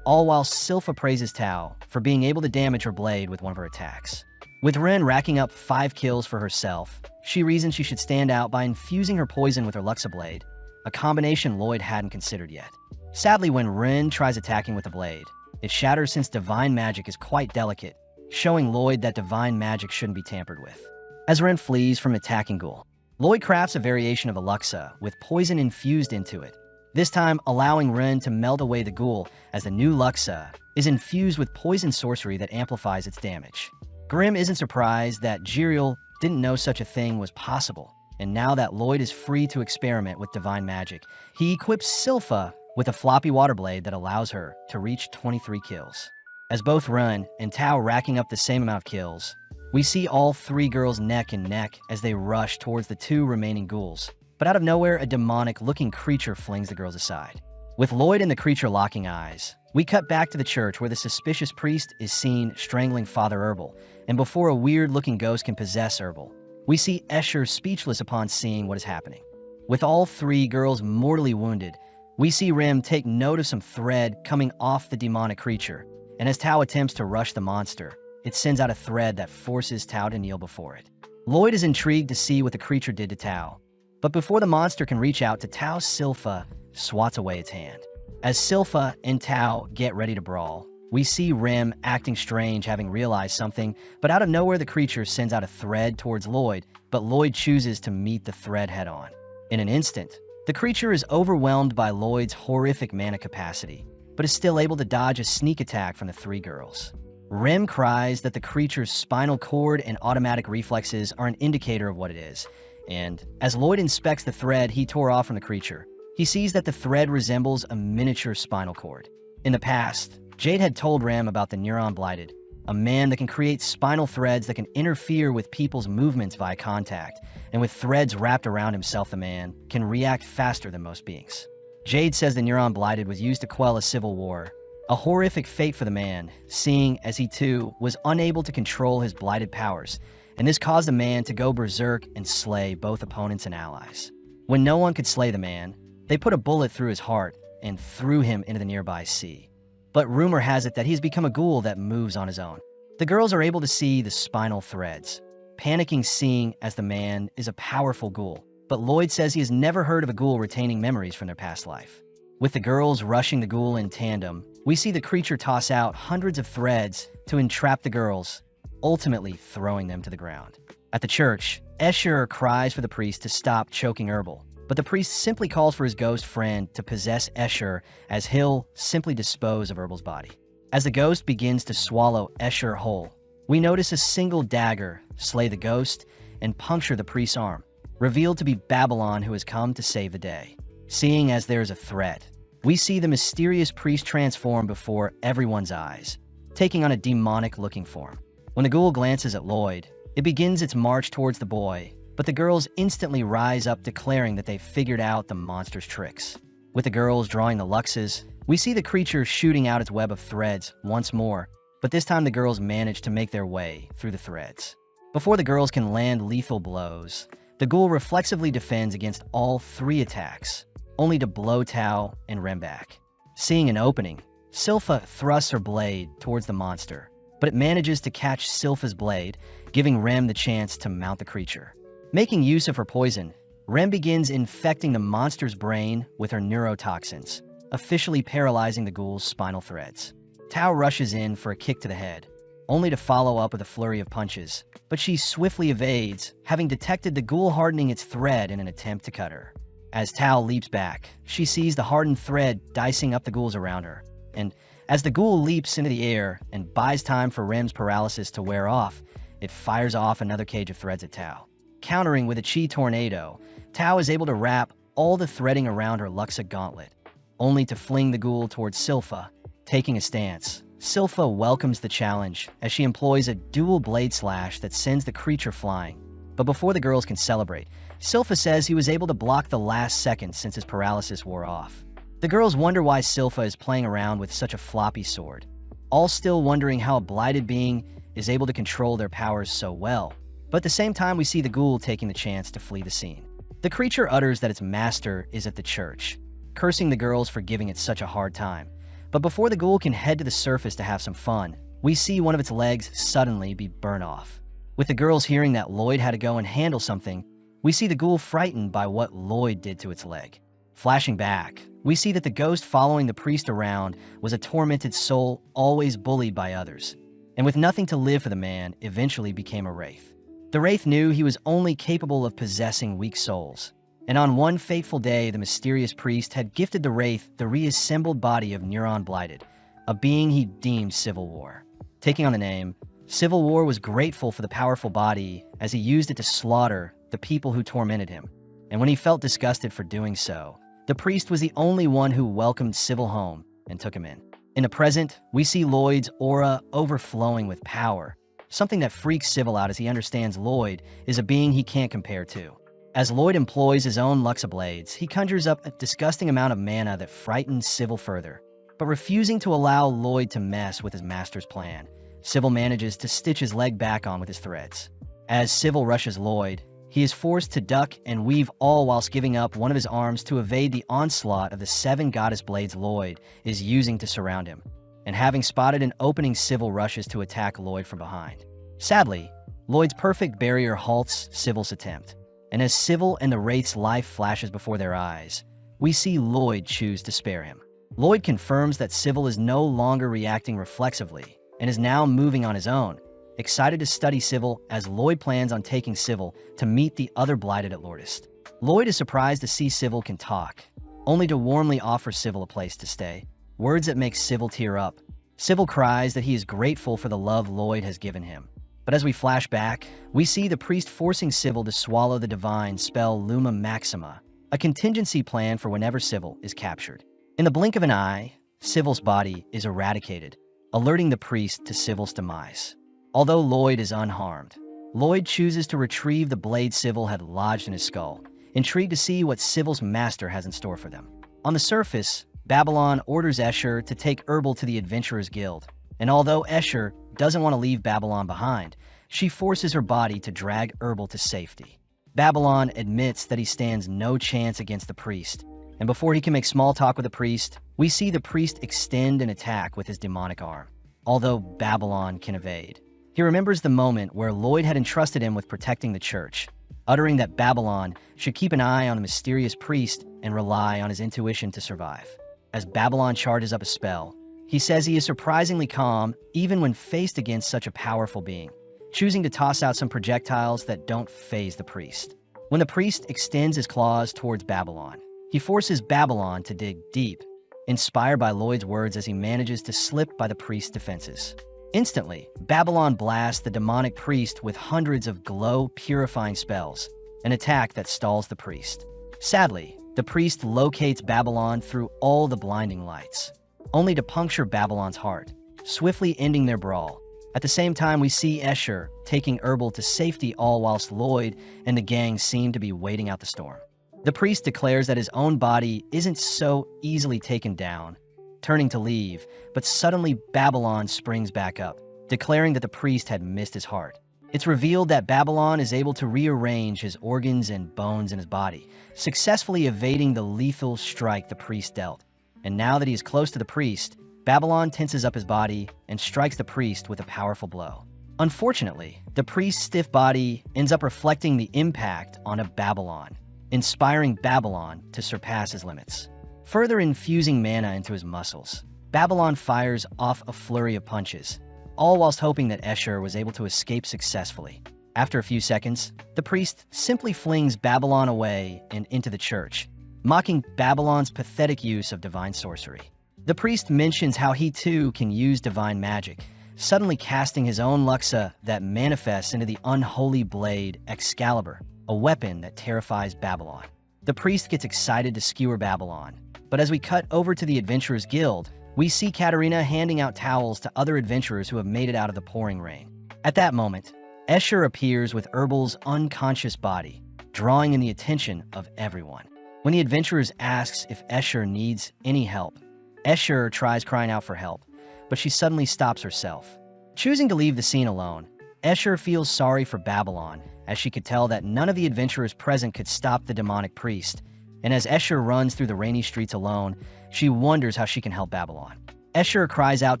all while Silpha praises Tao for being able to damage her blade with one of her attacks. With Ren racking up 5 kills for herself, she reasons she should stand out by infusing her poison with her Luxa blade, a combination Lloyd hadn't considered yet. Sadly, when Ren tries attacking with the blade, it shatters since divine magic is quite delicate, showing Lloyd that divine magic shouldn't be tampered with. As Ren flees from attacking ghoul, Lloyd crafts a variation of a Luxa with poison infused into it, this time allowing Ren to melt away the ghoul as the new Luxa is infused with poison sorcery that amplifies its damage. Grimm isn't surprised that Jiriel didn't know such a thing was possible, and now that Lloyd is free to experiment with divine magic, he equips Silpha with a floppy water blade that allows her to reach 23 kills. As both Ren and Tao racking up the same amount of kills, we see all 3 girls neck and neck as they rush towards the 2 remaining ghouls. But out of nowhere, a demonic-looking creature flings the girls aside. With Lloyd and the creature locking eyes, we cut back to the church where the suspicious priest is seen strangling Father Herbal, and before a weird-looking ghost can possess Herbal, we see Escher speechless upon seeing what is happening. With all 3 girls mortally wounded, we see Rim take note of some thread coming off the demonic creature, and as Tao attempts to rush the monster, it sends out a thread that forces Tao to kneel before it. Lloyd is intrigued to see what the creature did to Tao, but before the monster can reach out to Tao, Silpha swats away its hand. As Silpha and Tao get ready to brawl, we see Rim acting strange, having realized something, but out of nowhere the creature sends out a thread towards Lloyd, but Lloyd chooses to meet the thread head-on. In an instant, the creature is overwhelmed by Lloyd's horrific mana capacity, but is still able to dodge a sneak attack from the 3 girls. Rim cries that the creature's spinal cord and automatic reflexes are an indicator of what it is, and as Lloyd inspects the thread he tore off from the creature, he sees that the thread resembles a miniature spinal cord. In the past, Jade had told Ram about the Neuron Blighted, a man that can create spinal threads that can interfere with people's movements via contact, and with threads wrapped around himself, the man can react faster than most beings. Jade says the Neuron Blighted was used to quell a civil war, a horrific fate for the man, seeing as he too was unable to control his blighted powers, and this caused the man to go berserk and slay both opponents and allies. When no one could slay the man, they put a bullet through his heart and threw him into the nearby sea. But rumor has it that he's become a ghoul that moves on his own. The girls are able to see the spinal threads, panicking seeing as the man is a powerful ghoul, but Lloyd says he has never heard of a ghoul retaining memories from their past life. With the girls rushing the ghoul in tandem, we see the creature toss out hundreds of threads to entrap the girls, ultimately throwing them to the ground. At the church, Escher cries for the priest to stop choking Herbal, But the priest simply calls for his ghost friend to possess Escher, as he'll simply dispose of Herbal's body. As the ghost begins to swallow Escher whole, we notice a single dagger slay the ghost and puncture the priest's arm, revealed to be Babylon, who has come to save the day. Seeing as there is a threat, we see the mysterious priest transform before everyone's eyes, taking on a demonic-looking form. When the ghoul glances at Lloyd, it begins its march towards the boy, but the girls instantly rise up, declaring that they've figured out the monster's tricks. With the girls drawing the luxes, we see the creature shooting out its web of threads once more, but this time the girls manage to make their way through the threads. Before the girls can land lethal blows, the ghoul reflexively defends against all 3 attacks, only to blow Tao and Rem back. Seeing an opening, Silpha thrusts her blade towards the monster, but it manages to catch Silpha's blade, giving Rem the chance to mount the creature. Making use of her poison, Rem begins infecting the monster's brain with her neurotoxins, officially paralyzing the ghoul's spinal threads. Tao rushes in for a kick to the head, only to follow up with a flurry of punches, but she swiftly evades, having detected the ghoul hardening its thread in an attempt to cut her. As Tao leaps back, she sees the hardened thread dicing up the ghouls around her, and as the ghoul leaps into the air and buys time for Rem's paralysis to wear off, it fires off another cage of threads at Tao. Countering with a chi tornado, Tao is able to wrap all the threading around her Luxa gauntlet, only to fling the ghoul towards Silpha. Taking a stance, Silpha welcomes the challenge as she employs a dual blade slash that sends the creature flying. But before the girls can celebrate, Silpha says he was able to block the last second since his paralysis wore off. The girls wonder why Silpha is playing around with such a floppy sword, all still wondering how a blighted being is able to control their powers so well. But at the same time, we see the ghoul taking the chance to flee the scene. The creature utters that its master is at the church, cursing the girls for giving it such a hard time. But before the ghoul can head to the surface to have some fun, we see one of its legs suddenly be burnt off. With the girls hearing that Lloyd had to go and handle something, we see the ghoul frightened by what Lloyd did to its leg. Flashing back, we see that the ghost following the priest around was a tormented soul always bullied by others, and with nothing to live for, the man eventually became a wraith. The wraith knew he was only capable of possessing weak souls, and on one fateful day, the mysterious priest had gifted the wraith the reassembled body of Neuron Blighted, a being he deemed Civil War. Taking on the name, Civil War was grateful for the powerful body as he used it to slaughter the people who tormented him, and when he felt disgusted for doing so, the priest was the only one who welcomed Civil home and took him in. In the present, we see Lloyd's aura overflowing with power, something that freaks Civil out as he understands Lloyd is a being he can't compare to. As Lloyd employs his own Luxa blades, he conjures up a disgusting amount of mana that frightens Civil further. But refusing to allow Lloyd to mess with his master's plan, Civil manages to stitch his leg back on with his threads. As Civil rushes Lloyd, he is forced to duck and weave, all whilst giving up one of his arms to evade the onslaught of the 7 goddess blades Lloyd is using to surround him. And having spotted an opening, Civil rushes to attack Lloyd from behind. Sadly, Lloyd's perfect barrier halts Civil's attempt, and as Civil and the wraith's life flashes before their eyes, we see Lloyd choose to spare him. Lloyd confirms that Civil is no longer reacting reflexively and is now moving on his own, excited to study Civil as Lloyd plans on taking Civil to meet the other Blighted at Lordest. Lloyd is surprised to see Civil can talk, only to warmly offer Civil a place to stay, words that make Civil tear up. Civil cries that he is grateful for the love Lloyd has given him. But as we flash back, we see the priest forcing Civil to swallow the divine spell Luma Maxima, a contingency plan for whenever Civil is captured. In the blink of an eye, Civil's body is eradicated, alerting the priest to Civil's demise. Although Lloyd is unharmed, Lloyd chooses to retrieve the blade Civil had lodged in his skull, intrigued to see what Civil's master has in store for them. On the surface, Babylon orders Escher to take Herbal to the Adventurers Guild, and although Escher doesn't want to leave Babylon behind, she forces her body to drag Herbal to safety. Babylon admits that he stands no chance against the priest, and before he can make small talk with the priest, we see the priest extend an attack with his demonic arm, although Babylon can evade. He remembers the moment where Lloyd had entrusted him with protecting the church, uttering that Babylon should keep an eye on the mysterious priest and rely on his intuition to survive. As Babylon charges up a spell, he says he is surprisingly calm even when faced against such a powerful being, choosing to toss out some projectiles that don't faze the priest. When the priest extends his claws towards Babylon, he forces Babylon to dig deep, inspired by Lloyd's words as he manages to slip by the priest's defenses. Instantly, Babylon blasts the demonic priest with hundreds of glow-purifying spells, an attack that stalls the priest. Sadly, the priest locates Babylon through all the blinding lights, only to puncture Babylon's heart, swiftly ending their brawl. At the same time, we see Escher taking Herbal to safety, all whilst Lloyd and the gang seem to be waiting out the storm. The priest declares that his own body isn't so easily taken down, turning to leave, but suddenly Babylon springs back up, declaring that the priest had missed his heart. It's revealed that Babylon is able to rearrange his organs and bones in his body, successfully evading the lethal strike the priest dealt. And now that he is close to the priest, Babylon tenses up his body and strikes the priest with a powerful blow. Unfortunately, the priest's stiff body ends up reflecting the impact on Babylon, inspiring Babylon to surpass his limits. Further infusing mana into his muscles, Babylon fires off a flurry of punches, all whilst hoping that Escher was able to escape successfully. After a few seconds, the priest simply flings Babylon away and into the church, mocking Babylon's pathetic use of divine sorcery. The priest mentions how he too can use divine magic, suddenly casting his own Luxa that manifests into the unholy blade Excalibur, a weapon that terrifies Babylon. The priest gets excited to skewer Babylon, but as we cut over to the Adventurers Guild, we see Katarina handing out towels to other adventurers who have made it out of the pouring rain. At that moment, Escher appears with Herbal's unconscious body, drawing in the attention of everyone. When the adventurers asks if Escher needs any help, Escher tries crying out for help, but she suddenly stops herself. Choosing to leave the scene alone, Escher feels sorry for Babylon, as she could tell that none of the adventurers present could stop the demonic priest, and as Escher runs through the rainy streets alone, she wonders how she can help Babylon. Escher cries out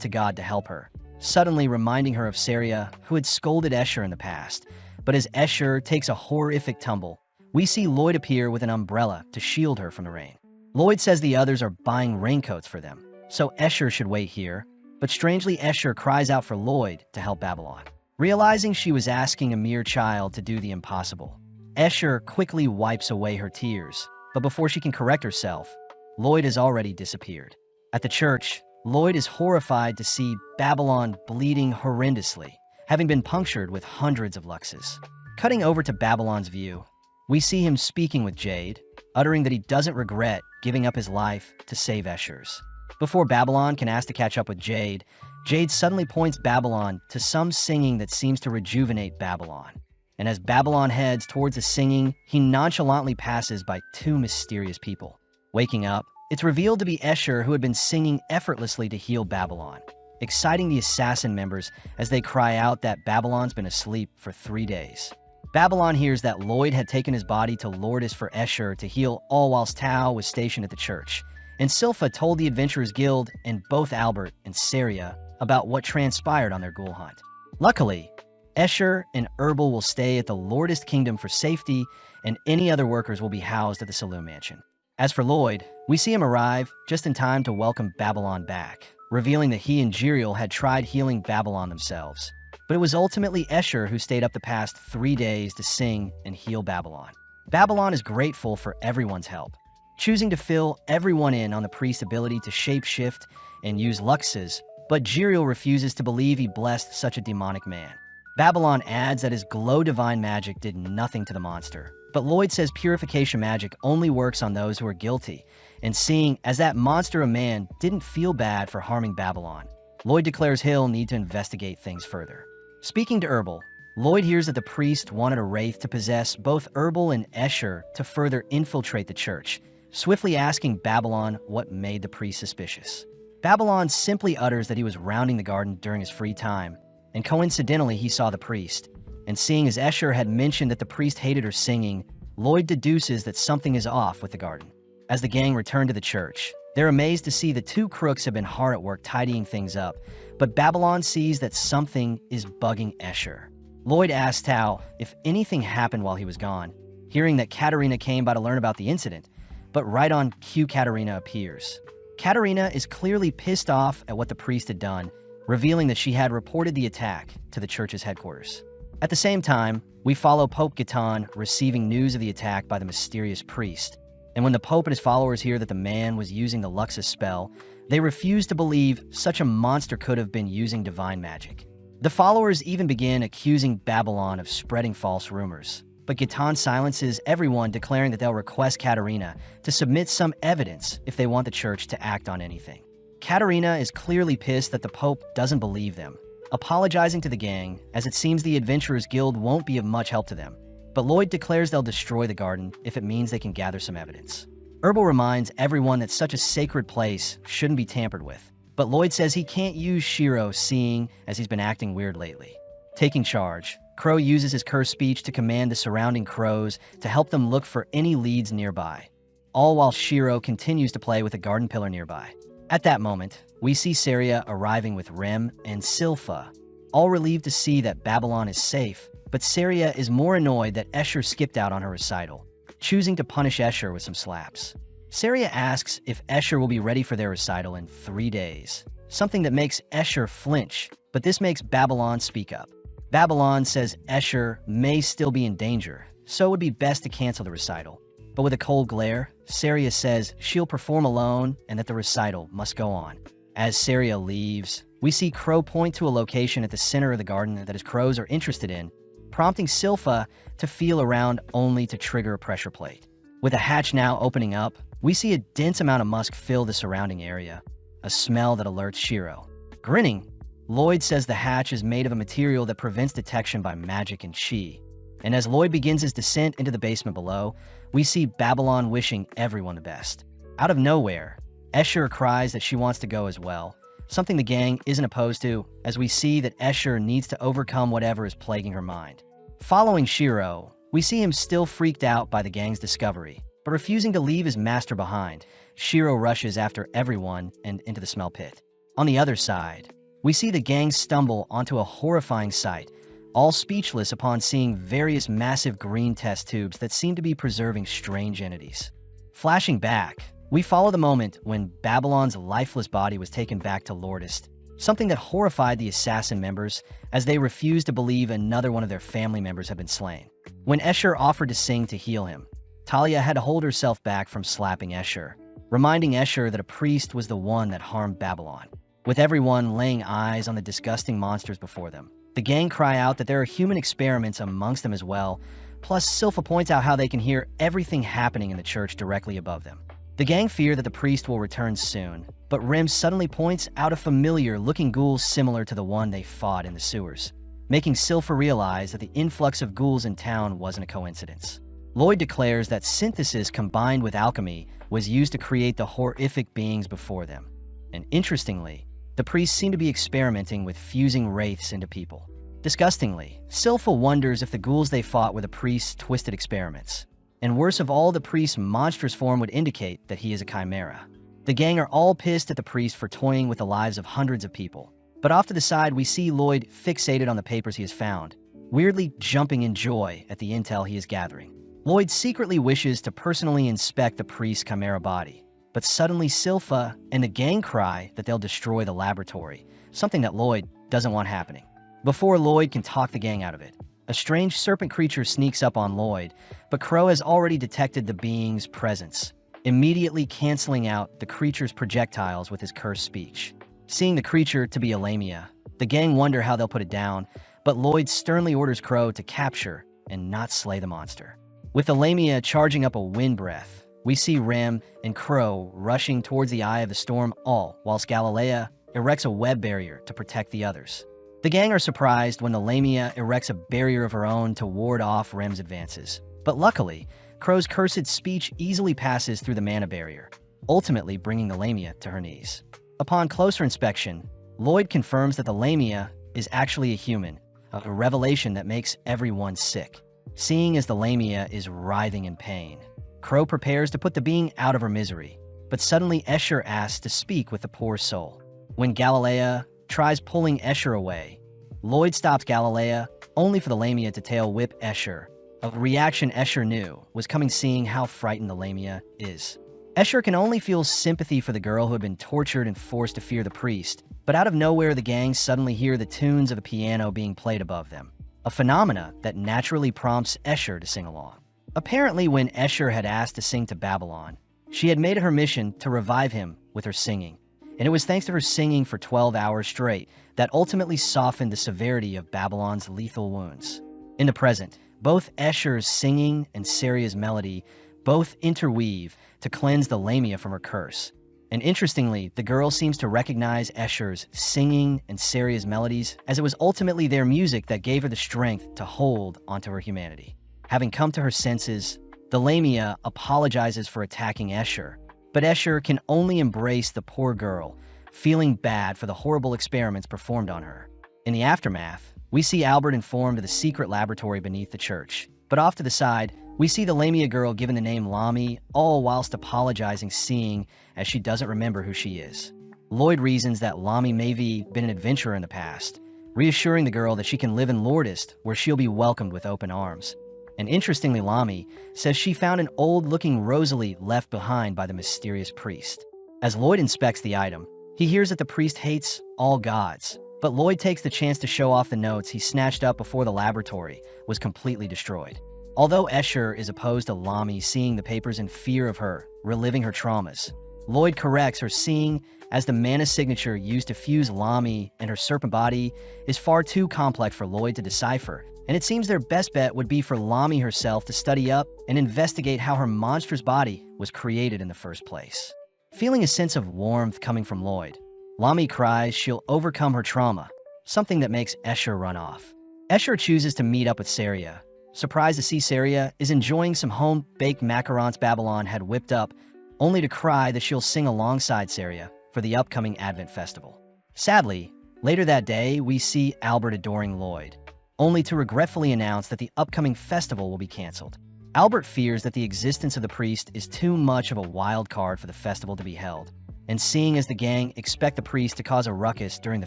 to God to help her, suddenly reminding her of Saria, who had scolded Escher in the past. But as Escher takes a horrific tumble, we see Lloyd appear with an umbrella to shield her from the rain. Lloyd says the others are buying raincoats for them, so Escher should wait here, but strangely Escher cries out for Lloyd to help Babylon. Realizing she was asking a mere child to do the impossible, Escher quickly wipes away her tears, but before she can correct herself, Lloyd has already disappeared. At the church, Lloyd is horrified to see Babylon bleeding horrendously, having been punctured with hundreds of Luxes. Cutting over to Babylon's view, we see him speaking with Jade, uttering that he doesn't regret giving up his life to save Escher's. Before Babylon can ask to catch up with Jade, Jade suddenly points Babylon to some singing that seems to rejuvenate Babylon. And as Babylon heads towards the singing, he nonchalantly passes by two mysterious people. Waking up, it's revealed to be Escher, who had been singing effortlessly to heal Babylon, exciting the assassin members as they cry out that Babylon's been asleep for 3 days. Babylon hears that Lloyd had taken his body to Lourdes for Escher to heal, all whilst Tao was stationed at the church. And Silpha told the Adventurers Guild and both Albert and Saria about what transpired on their ghoul hunt. Luckily, Escher and Herbal will stay at the Lourdes Kingdom for safety, and any other workers will be housed at the Saloon Mansion. As for Lloyd, we see him arrive just in time to welcome Babylon back, revealing that he and Jiriel had tried healing Babylon themselves. But it was ultimately Escher who stayed up the past 3 days to sing and heal Babylon. Babylon is grateful for everyone's help, choosing to fill everyone in on the priest's ability to shapeshift and use Luxes, but Jiriel refuses to believe he blessed such a demonic man. Babylon adds that his glow divine magic did nothing to the monster, but Lloyd says purification magic only works on those who are guilty, and seeing as that monster a man didn't feel bad for harming Babylon, Lloyd declares he'll need to investigate things further. Speaking to Herbal, Lloyd hears that the priest wanted a wraith to possess both Herbal and Escher to further infiltrate the church, swiftly asking Babylon what made the priest suspicious. Babylon simply utters that he was rounding the garden during his free time, and coincidentally he saw the priest. And seeing as Escher had mentioned that the priest hated her singing, Lloyd deduces that something is off with the garden. As the gang return to the church, they're amazed to see the two crooks have been hard at work tidying things up, but Babylon sees that something is bugging Escher. Lloyd asks Tao if anything happened while he was gone, hearing that Katarina came by to learn about the incident, but right on cue Katarina appears. Katarina is clearly pissed off at what the priest had done, revealing that she had reported the attack to the church's headquarters. At the same time, we follow Pope Gaetan receiving news of the attack by the mysterious priest. And when the Pope and his followers hear that the man was using the Luxus spell, they refuse to believe such a monster could have been using divine magic. The followers even begin accusing Babylon of spreading false rumors. But Gaetan silences everyone, declaring that they'll request Katerina to submit some evidence if they want the church to act on anything. Katerina is clearly pissed that the Pope doesn't believe them, apologizing to the gang, as it seems the Adventurers Guild won't be of much help to them. But Lloyd declares they'll destroy the garden if it means they can gather some evidence. Herbal reminds everyone that such a sacred place shouldn't be tampered with, but Lloyd says he can't use Shiro, seeing as he's been acting weird lately. Taking charge, Crow uses his cursed speech to command the surrounding crows to help them look for any leads nearby, all while Shiro continues to play with a garden pillar nearby. At that moment, we see Saria arriving with Rem and Silpha, all relieved to see that Babylon is safe, but Saria is more annoyed that Escher skipped out on her recital, choosing to punish Escher with some slaps. Saria asks if Escher will be ready for their recital in 3 days, something that makes Escher flinch, but this makes Babylon speak up. Babylon says Escher may still be in danger, so it would be best to cancel the recital. But with a cold glare, Saria says she'll perform alone and that the recital must go on. As Saria leaves, we see Crow point to a location at the center of the garden that his crows are interested in, prompting Silpha to feel around only to trigger a pressure plate. With a hatch now opening up, we see a dense amount of musk fill the surrounding area, a smell that alerts Shiro. Grinning, Lloyd says the hatch is made of a material that prevents detection by magic and chi. And as Lloyd begins his descent into the basement below, we see Babylon wishing everyone the best. Out of nowhere, Escher cries that she wants to go as well, something the gang isn't opposed to, as we see that Escher needs to overcome whatever is plaguing her mind. Following Shiro, we see him still freaked out by the gang's discovery, but refusing to leave his master behind. Shiro rushes after everyone and into the smell pit. On the other side, we see the gang stumble onto a horrifying sight, all speechless upon seeing various massive green test tubes that seem to be preserving strange entities. Flashing back, we follow the moment when Babylon's lifeless body was taken back to Lordist, something that horrified the assassin members as they refused to believe another one of their family members had been slain. When Escher offered to sing to heal him, Talia had to hold herself back from slapping Escher, reminding Escher that a priest was the one that harmed Babylon. With everyone laying eyes on the disgusting monsters before them, the gang cry out that there are human experiments amongst them as well, plus Silpha points out how they can hear everything happening in the church directly above them. The gang fear that the priest will return soon, but Rem suddenly points out a familiar-looking ghoul similar to the one they fought in the sewers, making Silpha realize that the influx of ghouls in town wasn't a coincidence. Lloyd declares that synthesis combined with alchemy was used to create the horrific beings before them. And interestingly, the priests seem to be experimenting with fusing wraiths into people. Disgustingly, Silpha wonders if the ghouls they fought were the priest's twisted experiments. And worst of all, the priest's monstrous form would indicate that he is a chimera. The gang are all pissed at the priest for toying with the lives of hundreds of people. But off to the side, we see Lloyd fixated on the papers he has found, weirdly jumping in joy at the intel he is gathering. Lloyd secretly wishes to personally inspect the priest's chimera body, but suddenly Silpha and the gang cry that they'll destroy the laboratory, something that Lloyd doesn't want happening. Before Lloyd can talk the gang out of it, a strange serpent creature sneaks up on Lloyd, but Crow has already detected the being's presence, immediately canceling out the creature's projectiles with his cursed speech. Seeing the creature to be a Lamia, the gang wonder how they'll put it down, but Lloyd sternly orders Crow to capture and not slay the monster. With the Lamia charging up a wind breath, we see Rem and Crow rushing towards the eye of the storm, all whilst Galilea erects a web barrier to protect the others. The gang are surprised when the Lamia erects a barrier of her own to ward off Rem's advances. But luckily, Crow's cursed speech easily passes through the mana barrier, ultimately bringing the Lamia to her knees. Upon closer inspection, Lloyd confirms that the Lamia is actually a human, a revelation that makes everyone sick. Seeing as the Lamia is writhing in pain, Crow prepares to put the being out of her misery, but suddenly Escher asks to speak with the poor soul. When Galilea tries pulling Escher away, Lloyd stops Galilea, only for the Lamia to tail whip Escher, a reaction Escher knew was coming seeing how frightened the Lamia is. Escher can only feel sympathy for the girl who had been tortured and forced to fear the priest, but out of nowhere the gang suddenly hear the tunes of a piano being played above them. a phenomena that naturally prompts Escher to sing along. Apparently, when Escher had asked to sing to Babylon, she had made it her mission to revive him with her singing, and it was thanks to her singing for 12 hours straight that ultimately softened the severity of Babylon's lethal wounds. In the present, both Escher's singing and Saria's melody both interweave to cleanse the Lamia from her curse. And interestingly, the girl seems to recognize Escher's singing and Saria's melodies, as it was ultimately their music that gave her the strength to hold onto her humanity. Having come to her senses, the Lamia apologizes for attacking Escher, but Escher can only embrace the poor girl, feeling bad for the horrible experiments performed on her. In the aftermath, we see Albert informed of the secret laboratory beneath the church, but off to the side, we see the Lamia girl given the name Lami, all whilst apologizing, seeing as she doesn't remember who she is. Lloyd reasons that Lami may have been an adventurer in the past, reassuring the girl that she can live in Lordest, where she'll be welcomed with open arms. And interestingly, Lami says she found an old-looking Rosalie left behind by the mysterious priest. As Lloyd inspects the item, he hears that the priest hates all gods, but Lloyd takes the chance to show off the notes he snatched up before the laboratory was completely destroyed. Although Escher is opposed to Lami seeing the papers in fear of her, reliving her traumas, Lloyd corrects her, seeing as the mana signature used to fuse Lami and her serpent body is far too complex for Lloyd to decipher, and it seems their best bet would be for Lami herself to study up and investigate how her monstrous body was created in the first place. Feeling a sense of warmth coming from Lloyd, Lami cries she'll overcome her trauma, something that makes Escher run off. Escher chooses to meet up with Saria, surprised to see Saria is enjoying some home-baked macarons Babylon had whipped up, only to cry that she'll sing alongside Saria for the upcoming Advent Festival. Sadly, later that day, we see Albert adoring Lloyd, only to regretfully announce that the upcoming festival will be canceled. Albert fears that the existence of the priest is too much of a wild card for the festival to be held, and seeing as the gang expect the priest to cause a ruckus during the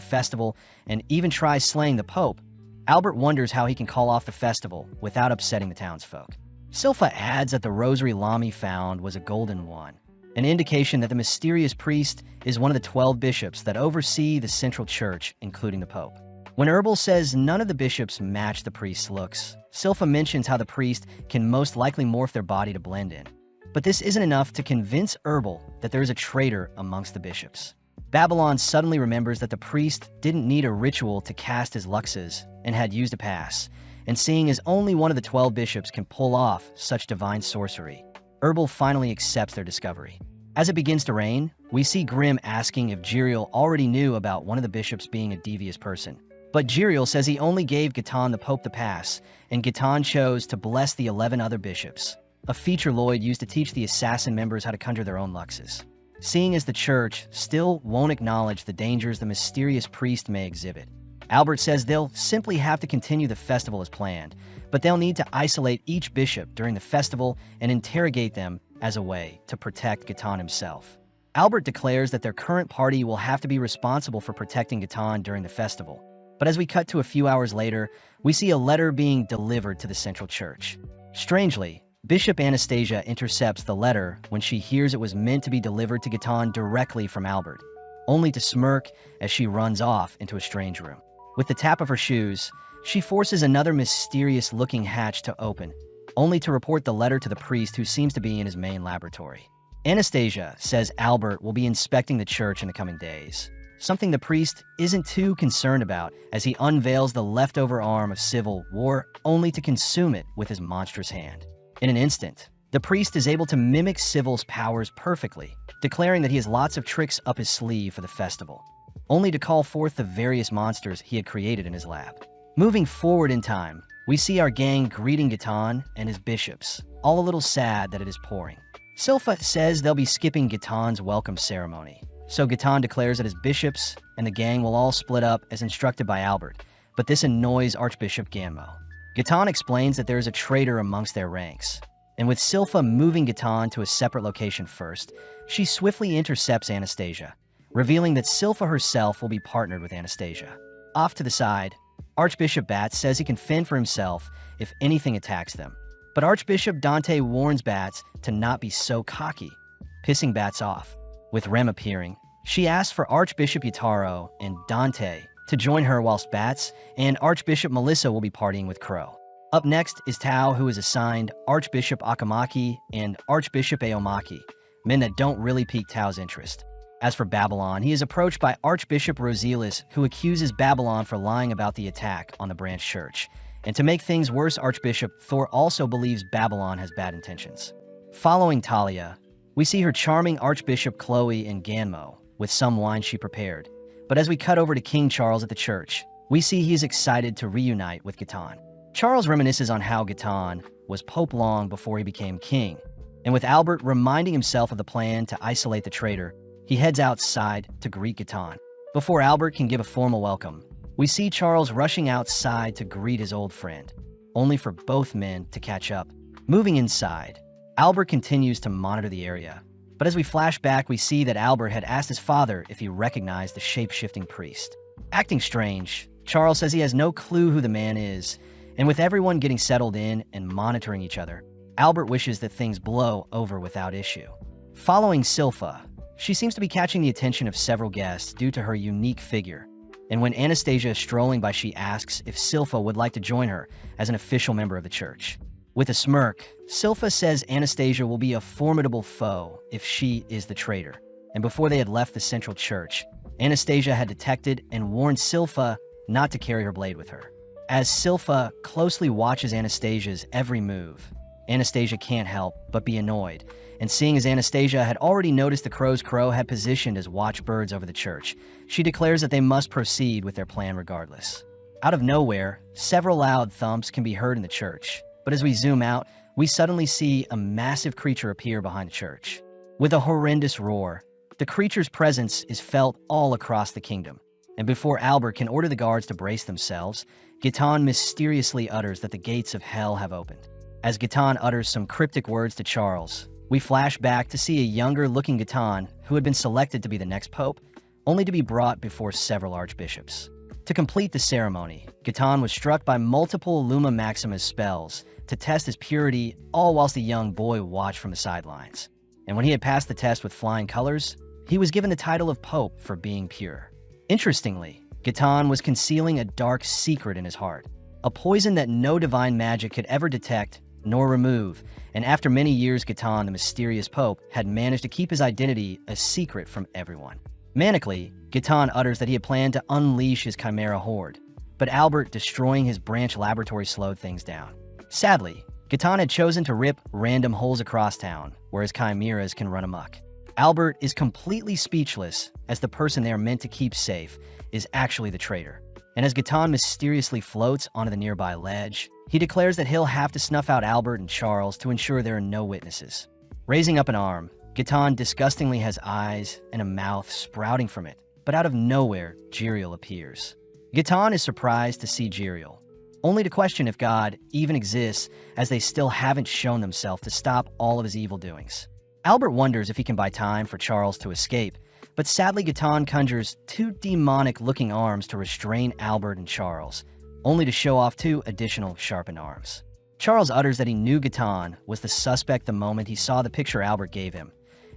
festival and even try slaying the Pope, Albert wonders how he can call off the festival without upsetting the townsfolk. Silpha adds that the rosary Lami found was a golden one, an indication that the mysterious priest is one of the 12 bishops that oversee the central church, including the Pope. When Herbal says none of the bishops match the priest's looks, Silpha mentions how the priest can most likely morph their body to blend in. But this isn't enough to convince Herbal that there is a traitor amongst the bishops. Babylon suddenly remembers that the priest didn't need a ritual to cast his luxes and had used a pass, and seeing as only one of the 12 bishops can pull off such divine sorcery, Herbal finally accepts their discovery. As it begins to rain, we see Grimm asking if Jiriel already knew about one of the bishops being a devious person. But Jiriel says he only gave Gatan the Pope the pass, and Gatan chose to bless the 11 other bishops, a feature Lloyd used to teach the assassin members how to conjure their own luxes. Seeing as the church still won't acknowledge the dangers the mysterious priest may exhibit, Albert says they'll simply have to continue the festival as planned, but they'll need to isolate each bishop during the festival and interrogate them as a way to protect Gatan himself. Albert declares that their current party will have to be responsible for protecting Gatan during the festival. But as we cut to a few hours later, we see a letter being delivered to the central church. Strangely, Bishop Anastasia intercepts the letter when she hears it was meant to be delivered to Gatan directly from Albert, only to smirk as she runs off into a strange room. With the tap of her shoes, she forces another mysterious-looking hatch to open, only to report the letter to the priest who seems to be in his main laboratory. Anastasia says Albert will be inspecting the church in the coming days, something the priest isn't too concerned about as he unveils the leftover arm of Civil War only to consume it with his monstrous hand. In an instant, the priest is able to mimic Civil's powers perfectly, declaring that he has lots of tricks up his sleeve for the festival, only to call forth the various monsters he had created in his lab. Moving forward in time, we see our gang greeting Gatan and his bishops, all a little sad that it is pouring. Silpha says they'll be skipping Gatan's welcome ceremony, so Gatan declares that his bishops and the gang will all split up as instructed by Albert, but this annoys Archbishop Gammo. Gatan explains that there is a traitor amongst their ranks, and with Silpha moving Gatan to a separate location first, she swiftly intercepts Anastasia, revealing that Silpha herself will be partnered with Anastasia. Off to the side, Archbishop Bats says he can fend for himself if anything attacks them, but Archbishop Dante warns Bats to not be so cocky, pissing Bats off. With Rem appearing, she asks for Archbishop Yataro and Dante to join her whilst Bats and Archbishop Melissa will be partying with Crow. Up next is Tao, who is assigned Archbishop Akamaki and Archbishop Aomaki, men that don't really pique Tao's interest. As for Babylon, he is approached by Archbishop Roselius, who accuses Babylon for lying about the attack on the branch church. And to make things worse, Archbishop Thor also believes Babylon has bad intentions. Following Talia, we see her charming Archbishop Chloe and Ganmo with some wine she prepared. But as we cut over to King Charles at the church, we see he is excited to reunite with Gatan. Charles reminisces on how Gatan was Pope long before he became king. And with Albert reminding himself of the plan to isolate the traitor, he heads outside to greet Gatan. Before Albert can give a formal welcome, we see Charles rushing outside to greet his old friend, only for both men to catch up. Moving inside, Albert continues to monitor the area. But as we flash back, we see that Albert had asked his father if he recognized the shape-shifting priest. Acting strange, Charles says he has no clue who the man is, and with everyone getting settled in and monitoring each other, Albert wishes that things blow over without issue. Following Silpha, she seems to be catching the attention of several guests due to her unique figure. And when Anastasia is strolling by, she asks if Silpha would like to join her as an official member of the church. With a smirk, Silpha says Anastasia will be a formidable foe if she is the traitor. And before they had left the central church, Anastasia had detected and warned Silpha not to carry her blade with her. As Silpha closely watches Anastasia's every move, Anastasia can't help but be annoyed. And seeing as Anastasia had already noticed the crow's crow had positioned as watchbirds over the church, she declares that they must proceed with their plan regardless. Out of nowhere, several loud thumps can be heard in the church, but as we zoom out, we suddenly see a massive creature appear behind the church. With a horrendous roar, the creature's presence is felt all across the kingdom, and before Albert can order the guards to brace themselves, Gatan mysteriously utters that the gates of hell have opened. As Gatan utters some cryptic words to Charles, we flash back to see a younger-looking Gatan who had been selected to be the next pope, only to be brought before several archbishops. To complete the ceremony, Gatan was struck by multiple Luma Maximus spells to test his purity, all whilst the young boy watched from the sidelines. And when he had passed the test with flying colors, he was given the title of pope for being pure. Interestingly, Gatan was concealing a dark secret in his heart, a poison that no divine magic could ever detect nor remove, and after many years, Gatan, the mysterious pope, had managed to keep his identity a secret from everyone. Manically, Gatan utters that he had planned to unleash his chimera horde, but Albert destroying his branch laboratory slowed things down. Sadly, Gatan had chosen to rip random holes across town, where his chimeras can run amok. Albert is completely speechless, as the person they are meant to keep safe is actually the traitor. And as Gatan mysteriously floats onto the nearby ledge, he declares that he'll have to snuff out Albert and Charles to ensure there are no witnesses. Raising up an arm, Gatan disgustingly has eyes and a mouth sprouting from it, but out of nowhere, Jiriel appears. Gatan is surprised to see Jiriel, only to question if God even exists, as they still haven't shown themselves to stop all of his evil doings. Albert wonders if he can buy time for Charles to escape, but sadly Gatan conjures two demonic-looking arms to restrain Albert and Charles, only to show off two additional sharpened arms. Charles utters that he knew Gatan was the suspect the moment he saw the picture Albert gave him,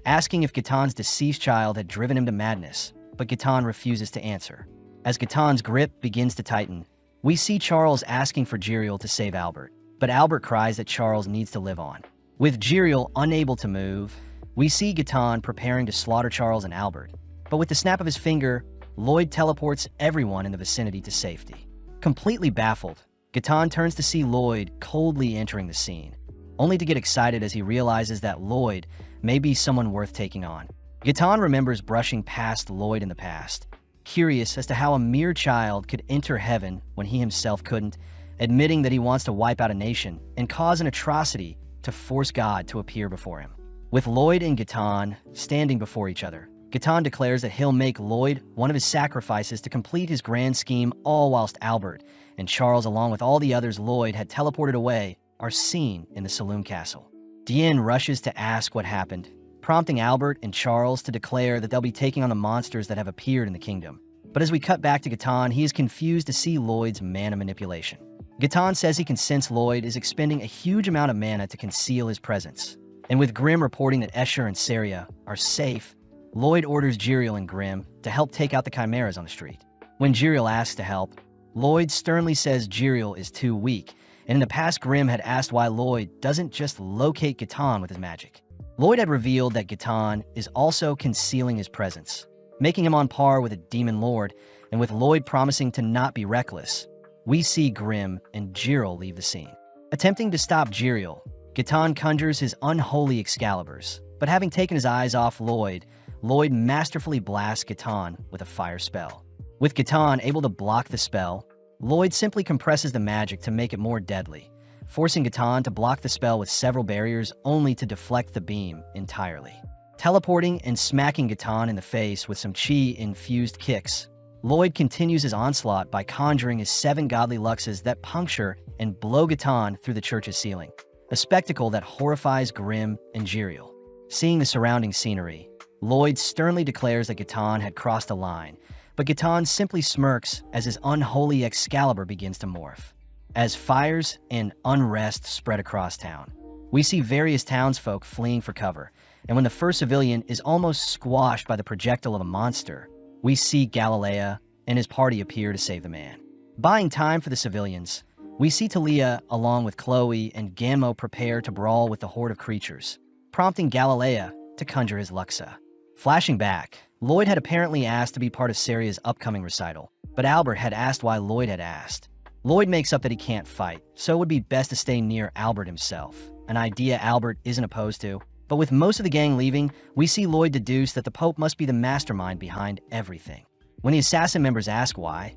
asking if Gatan's deceased child had driven him to madness, but Gatan refuses to answer. As Gatan's grip begins to tighten, we see Charles asking for Jiriel to save Albert, but Albert cries that Charles needs to live on. With Jiriel unable to move, we see Gatan preparing to slaughter Charles and Albert, but with the snap of his finger, Lloyd teleports everyone in the vicinity to safety. Completely baffled, Gatan turns to see Lloyd coldly entering the scene, only to get excited as he realizes that Lloyd may be someone worth taking on. Gatan remembers brushing past Lloyd in the past, curious as to how a mere child could enter heaven when he himself couldn't, admitting that he wants to wipe out a nation and cause an atrocity to force God to appear before him. With Lloyd and Gatan standing before each other, Gatan declares that he'll make Lloyd one of his sacrifices to complete his grand scheme, all whilst Albert and Charles, along with all the others Lloyd had teleported away, are seen in the Saloon Castle. Diane rushes to ask what happened, prompting Albert and Charles to declare that they'll be taking on the monsters that have appeared in the kingdom. But as we cut back to Gatan, he is confused to see Lloyd's mana manipulation. Gatan says he can sense Lloyd is expending a huge amount of mana to conceal his presence. And with Grimm reporting that Escher and Saria are safe, Lloyd orders Jiriel and Grimm to help take out the chimeras on the street. When Jiriel asks to help, Lloyd sternly says Jiriel is too weak, and in the past Grimm had asked why Lloyd doesn't just locate Gatan with his magic. Lloyd had revealed that Gatan is also concealing his presence, making him on par with a demon lord, and with Lloyd promising to not be reckless, we see Grimm and Jiriel leave the scene. Attempting to stop Jiriel, Gatan conjures his unholy Excaliburs, but having taken his eyes off Lloyd, Lloyd masterfully blasts Gatan with a fire spell. With Gatan able to block the spell, Lloyd simply compresses the magic to make it more deadly, forcing Gatan to block the spell with several barriers only to deflect the beam entirely. Teleporting and smacking Gatan in the face with some chi-infused kicks, Lloyd continues his onslaught by conjuring his 7 godly luxes that puncture and blow Gatan through the church's ceiling, a spectacle that horrifies Grimm and Jiriel. Seeing the surrounding scenery, Lloyd sternly declares that Gatan had crossed a line, but Gatan simply smirks as his unholy Excalibur begins to morph. As fires and unrest spread across town, we see various townsfolk fleeing for cover, and when the first civilian is almost squashed by the projectile of a monster, we see Galilea and his party appear to save the man. Buying time for the civilians, we see Talia along with Chloe and Gammo prepare to brawl with the horde of creatures, prompting Galilea to conjure his Luxa. Flashing back, Lloyd had apparently asked to be part of Saria's upcoming recital, but Albert had asked why Lloyd had asked. Lloyd makes up that he can't fight, so it would be best to stay near Albert himself, an idea Albert isn't opposed to. But with most of the gang leaving, we see Lloyd deduce that the Pope must be the mastermind behind everything. When the assassin members ask why,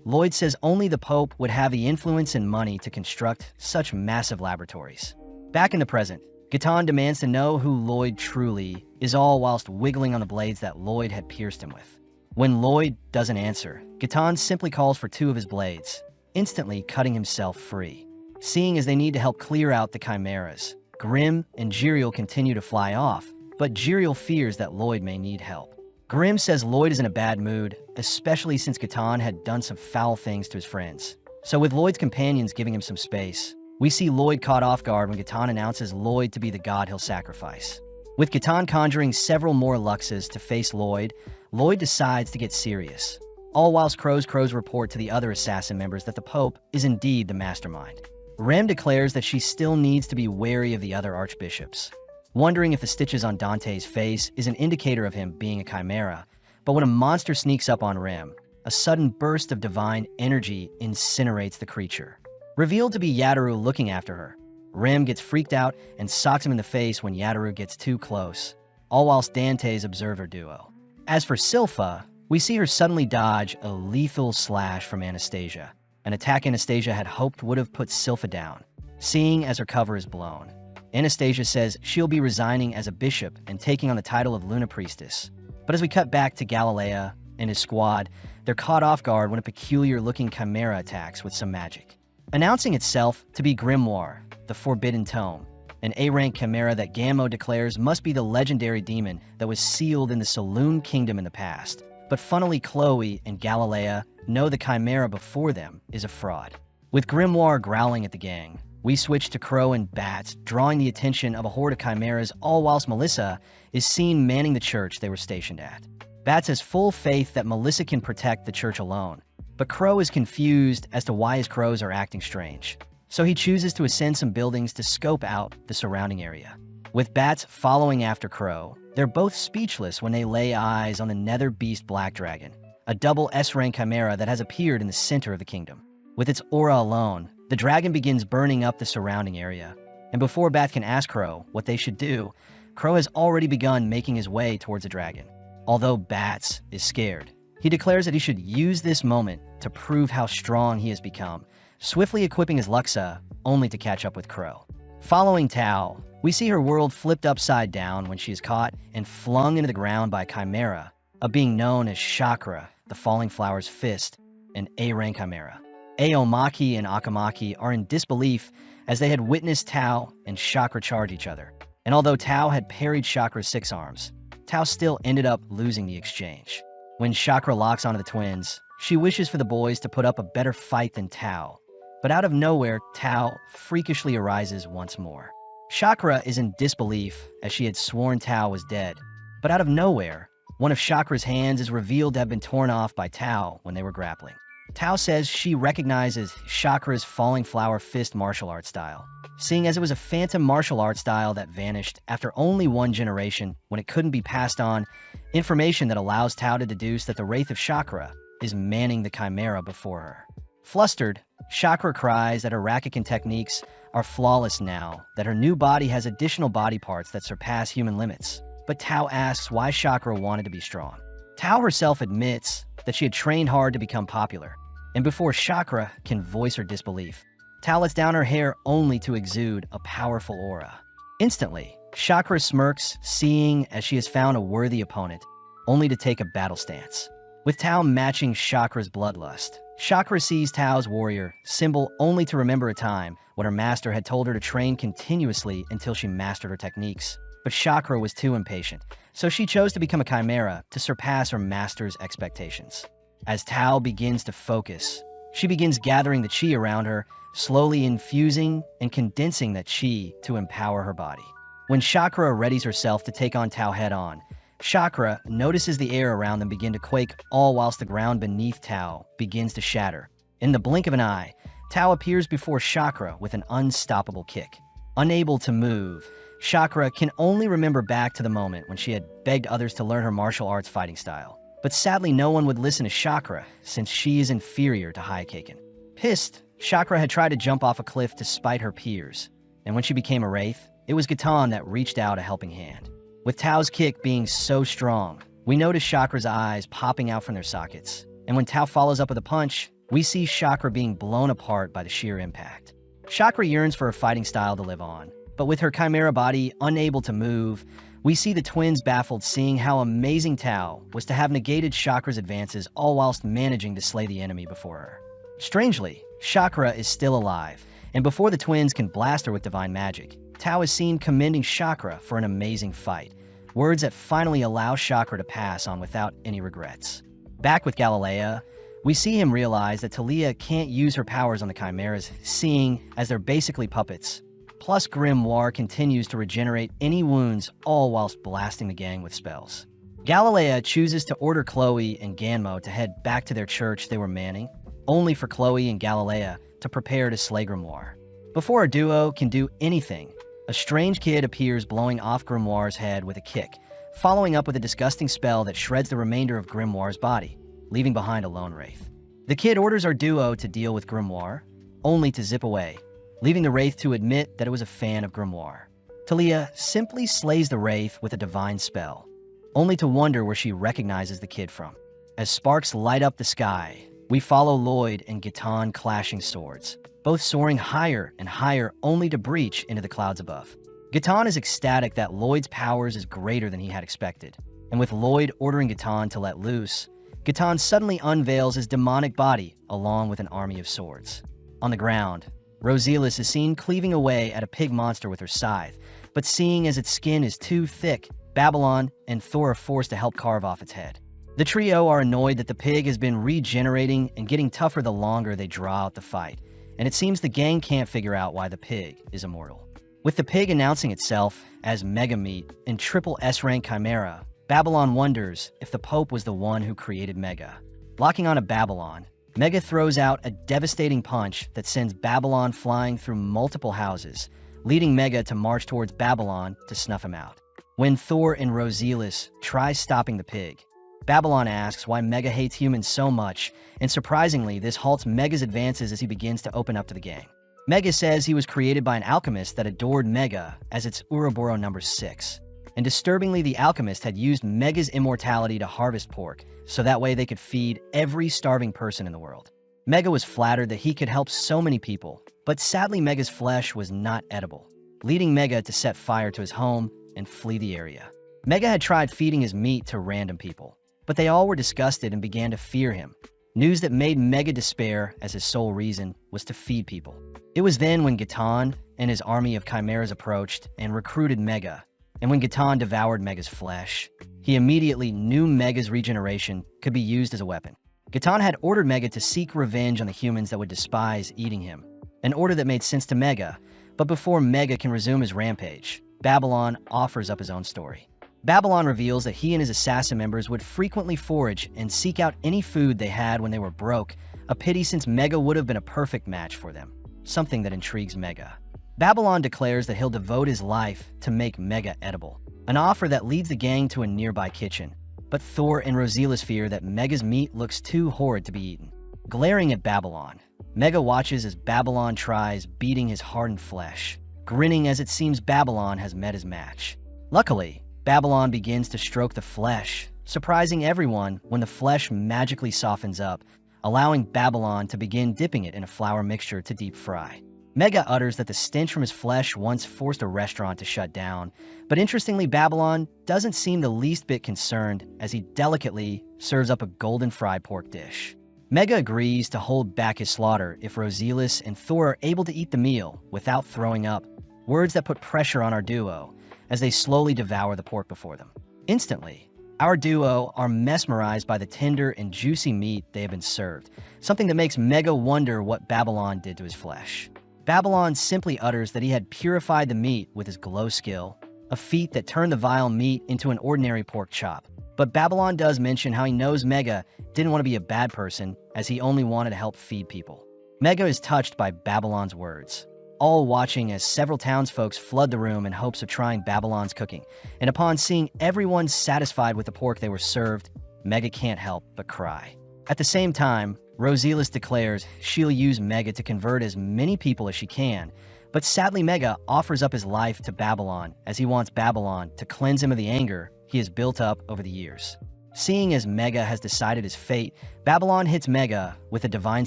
Lloyd says only the Pope would have the influence and money to construct such massive laboratories. Back in the present, Gatan demands to know who Lloyd truly is, all whilst wiggling on the blades that Lloyd had pierced him with. When Lloyd doesn't answer, Gatan simply calls for 2 of his blades, instantly cutting himself free. Seeing as they need to help clear out the chimeras, Grimm and Jiriel continue to fly off, but Jiriel fears that Lloyd may need help. Grimm says Lloyd is in a bad mood, especially since Gatan had done some foul things to his friends. So with Lloyd's companions giving him some space, we see Lloyd caught off guard when Gatan announces Lloyd to be the god he'll sacrifice. With Gatan conjuring several more Luxes to face Lloyd, Lloyd decides to get serious, all whilst Crows report to the other assassin members that the Pope is indeed the mastermind. Rem declares that she still needs to be wary of the other archbishops, wondering if the stitches on Dante's face is an indicator of him being a chimera, but when a monster sneaks up on Rem, a sudden burst of divine energy incinerates the creature. Revealed to be Yataru looking after her, Rem gets freaked out and socks him in the face when Yataru gets too close, all whilst Dante's observer duo. As for Silpha, we see her suddenly dodge a lethal slash from Anastasia, an attack Anastasia had hoped would have put Silpha down, seeing as her cover is blown. Anastasia says she'll be resigning as a bishop and taking on the title of Luna Priestess. But as we cut back to Galilea and his squad, they're caught off guard when a peculiar-looking chimera attacks with some magic. Announcing itself to be Grimoire, the Forbidden Tome, an A-rank chimera that Gammo declares must be the legendary demon that was sealed in the Saloon Kingdom in the past. But funnily Chloe and Galilea know the chimera before them is a fraud. With Grimoire growling at the gang, we switch to Crow and Bats, drawing the attention of a horde of chimeras, all whilst Melissa is seen manning the church they were stationed at. Bats has full faith that Melissa can protect the church alone, but Crow is confused as to why his crows are acting strange, so he chooses to ascend some buildings to scope out the surrounding area. With Bats following after Crow, they're both speechless when they lay eyes on the Nether Beast Black Dragon, a double S-rank chimera that has appeared in the center of the kingdom. With its aura alone, the dragon begins burning up the surrounding area, and before Bats can ask Crow what they should do, Crow has already begun making his way towards the dragon. Although Bats is scared, he declares that he should use this moment to prove how strong he has become, swiftly equipping his Luxa, only to catch up with Crow. Following Tao, we see her world flipped upside down when she is caught and flung into the ground by a chimera, a being known as Chakra, the Falling Flower's Fist, an A-rank chimera. Aomaki and Akamaki are in disbelief as they had witnessed Tao and Chakra charge each other. And although Tao had parried Chakra's 6 arms, Tao still ended up losing the exchange. When Chakra locks onto the twins, she wishes for the boys to put up a better fight than Tao. But out of nowhere, Tao freakishly arises once more. Chakra is in disbelief as she had sworn Tao was dead. But out of nowhere, One of Chakra's hands is revealed to have been torn off by Tao when they were grappling. Tao says she recognizes Chakra's falling flower fist martial art style, seeing as it was a phantom martial art style that vanished after only one generation when it couldn't be passed on, information that allows Tao to deduce that the Wraith of Chakra is manning the Chimera before her. Flustered, Chakra cries that her Rakikan techniques are flawless now, that her new body has additional body parts that surpass human limits. But Tao asks why Chakra wanted to be strong. Tao herself admits that she had trained hard to become popular, and before Chakra can voice her disbelief, Tao lets down her hair only to exude a powerful aura. Instantly, Chakra smirks, seeing as she has found a worthy opponent, only to take a battle stance. With Tao matching Chakra's bloodlust, Chakra sees Tao's warrior symbol only to remember a time when her master had told her to train continuously until she mastered her techniques. But Chakra was too impatient, so she chose to become a chimera to surpass her master's expectations. As Tao begins to focus, she begins gathering the chi around her, slowly infusing and condensing that chi to empower her body. When Chakra readies herself to take on Tao head-on, Chakra notices the air around them begin to quake, all whilst the ground beneath Tao begins to shatter. In the blink of an eye, Tao appears before Chakra with an unstoppable kick. Unable to move, Chakra can only remember back to the moment when she had begged others to learn her martial arts fighting style. But sadly, no one would listen to Chakra since she is inferior to Hayakaken. Pissed, Chakra had tried to jump off a cliff to spite her peers, and when she became a wraith, it was Gatan that reached out a helping hand. With Tao's kick being so strong, we notice Chakra's eyes popping out from their sockets, and when Tao follows up with a punch, we see Chakra being blown apart by the sheer impact. Chakra yearns for a fighting style to live on, but with her chimera body unable to move, we see the twins baffled, seeing how amazing Tao was to have negated Chakra's advances all whilst managing to slay the enemy before her. Strangely, Chakra is still alive, and before the twins can blast her with divine magic, Tao is seen commending Chakra for an amazing fight, words that finally allow Chakra to pass on without any regrets. Back with Galilea, we see him realize that Talia can't use her powers on the chimeras, seeing as they're basically puppets. Plus, Grimoire continues to regenerate any wounds, all whilst blasting the gang with spells. Galilea chooses to order Chloe and Ganmo to head back to their church they were manning, only for Chloe and Galilea to prepare to slay Grimoire. Before our duo can do anything, a strange kid appears, blowing off Grimoire's head with a kick, following up with a disgusting spell that shreds the remainder of Grimoire's body, leaving behind a lone wraith. The kid orders our duo to deal with Grimoire, only to zip away, leaving the wraith to admit that it was a fan of Grimoire. Talia simply slays the wraith with a divine spell, only to wonder where she recognizes the kid from. As sparks light up the sky, we follow Lloyd and Gatan clashing swords, both soaring higher and higher only to breach into the clouds above. Gatan is ecstatic that Lloyd's powers is greater than he had expected, and with Lloyd ordering Gatan to let loose, Gatan suddenly unveils his demonic body along with an army of swords. On the ground, Roselius is seen cleaving away at a pig monster with her scythe, but seeing as its skin is too thick, Babylon and Thor are forced to help carve off its head. The trio are annoyed that the pig has been regenerating and getting tougher the longer they draw out the fight, and it seems the gang can't figure out why the pig is immortal. With the pig announcing itself as Mega Meat and Triple S-Rank Chimera, Babylon wonders if the Pope was the one who created Mega. Locking on a Babylon, Mega throws out a devastating punch that sends Babylon flying through multiple houses, leading Mega to march towards Babylon to snuff him out. When Thor and Roselius try stopping the pig, Babylon asks why Mega hates humans so much, and surprisingly, this halts Mega's advances as he begins to open up to the gang. Mega says he was created by an alchemist that adored Mega as its Ouroboros number 6. And disturbingly, the alchemist had used Mega's immortality to harvest pork, so that way they could feed every starving person in the world. Mega was flattered that he could help so many people, but sadly Mega's flesh was not edible, leading Mega to set fire to his home and flee the area. Mega had tried feeding his meat to random people, but they all were disgusted and began to fear him. News that made Mega despair, as his sole reason was to feed people. It was then when Gatan and his army of chimeras approached and recruited Mega, and when Gatan devoured Mega's flesh, he immediately knew Mega's regeneration could be used as a weapon. Gatan had ordered Mega to seek revenge on the humans that would despise eating him, an order that made sense to Mega, but before Mega can resume his rampage, Babylon offers up his own story. Babylon reveals that he and his assassin members would frequently forage and seek out any food they had when they were broke, a pity since Mega would have been a perfect match for them, something that intrigues Mega. Babylon declares that he'll devote his life to make Mega edible, an offer that leads the gang to a nearby kitchen. But Thor and Roselius fear that Mega's meat looks too horrid to be eaten. Glaring at Babylon, Mega watches as Babylon tries beating his hardened flesh, grinning as it seems Babylon has met his match. Luckily, Babylon begins to stroke the flesh, surprising everyone when the flesh magically softens up, allowing Babylon to begin dipping it in a flour mixture to deep fry. Mega utters that the stench from his flesh once forced a restaurant to shut down, but interestingly, Babylon doesn't seem the least bit concerned as he delicately serves up a golden fried pork dish. Mega agrees to hold back his slaughter if Roselius and Thor are able to eat the meal without throwing up, words that put pressure on our duo as they slowly devour the pork before them. Instantly, our duo are mesmerized by the tender and juicy meat they have been served, something that makes Mega wonder what Babylon did to his flesh. Babylon simply utters that he had purified the meat with his glow skill, a feat that turned the vile meat into an ordinary pork chop. But Babylon does mention how he knows Mega didn't want to be a bad person, as he only wanted to help feed people. Mega is touched by Babylon's words, all watching as several townsfolk flood the room in hopes of trying Babylon's cooking, and upon seeing everyone satisfied with the pork they were served, Mega can't help but cry. At the same time, Roselius declares she'll use Mega to convert as many people as she can, but sadly Mega offers up his life to Babylon as he wants Babylon to cleanse him of the anger he has built up over the years. Seeing as Mega has decided his fate, Babylon hits Mega with a divine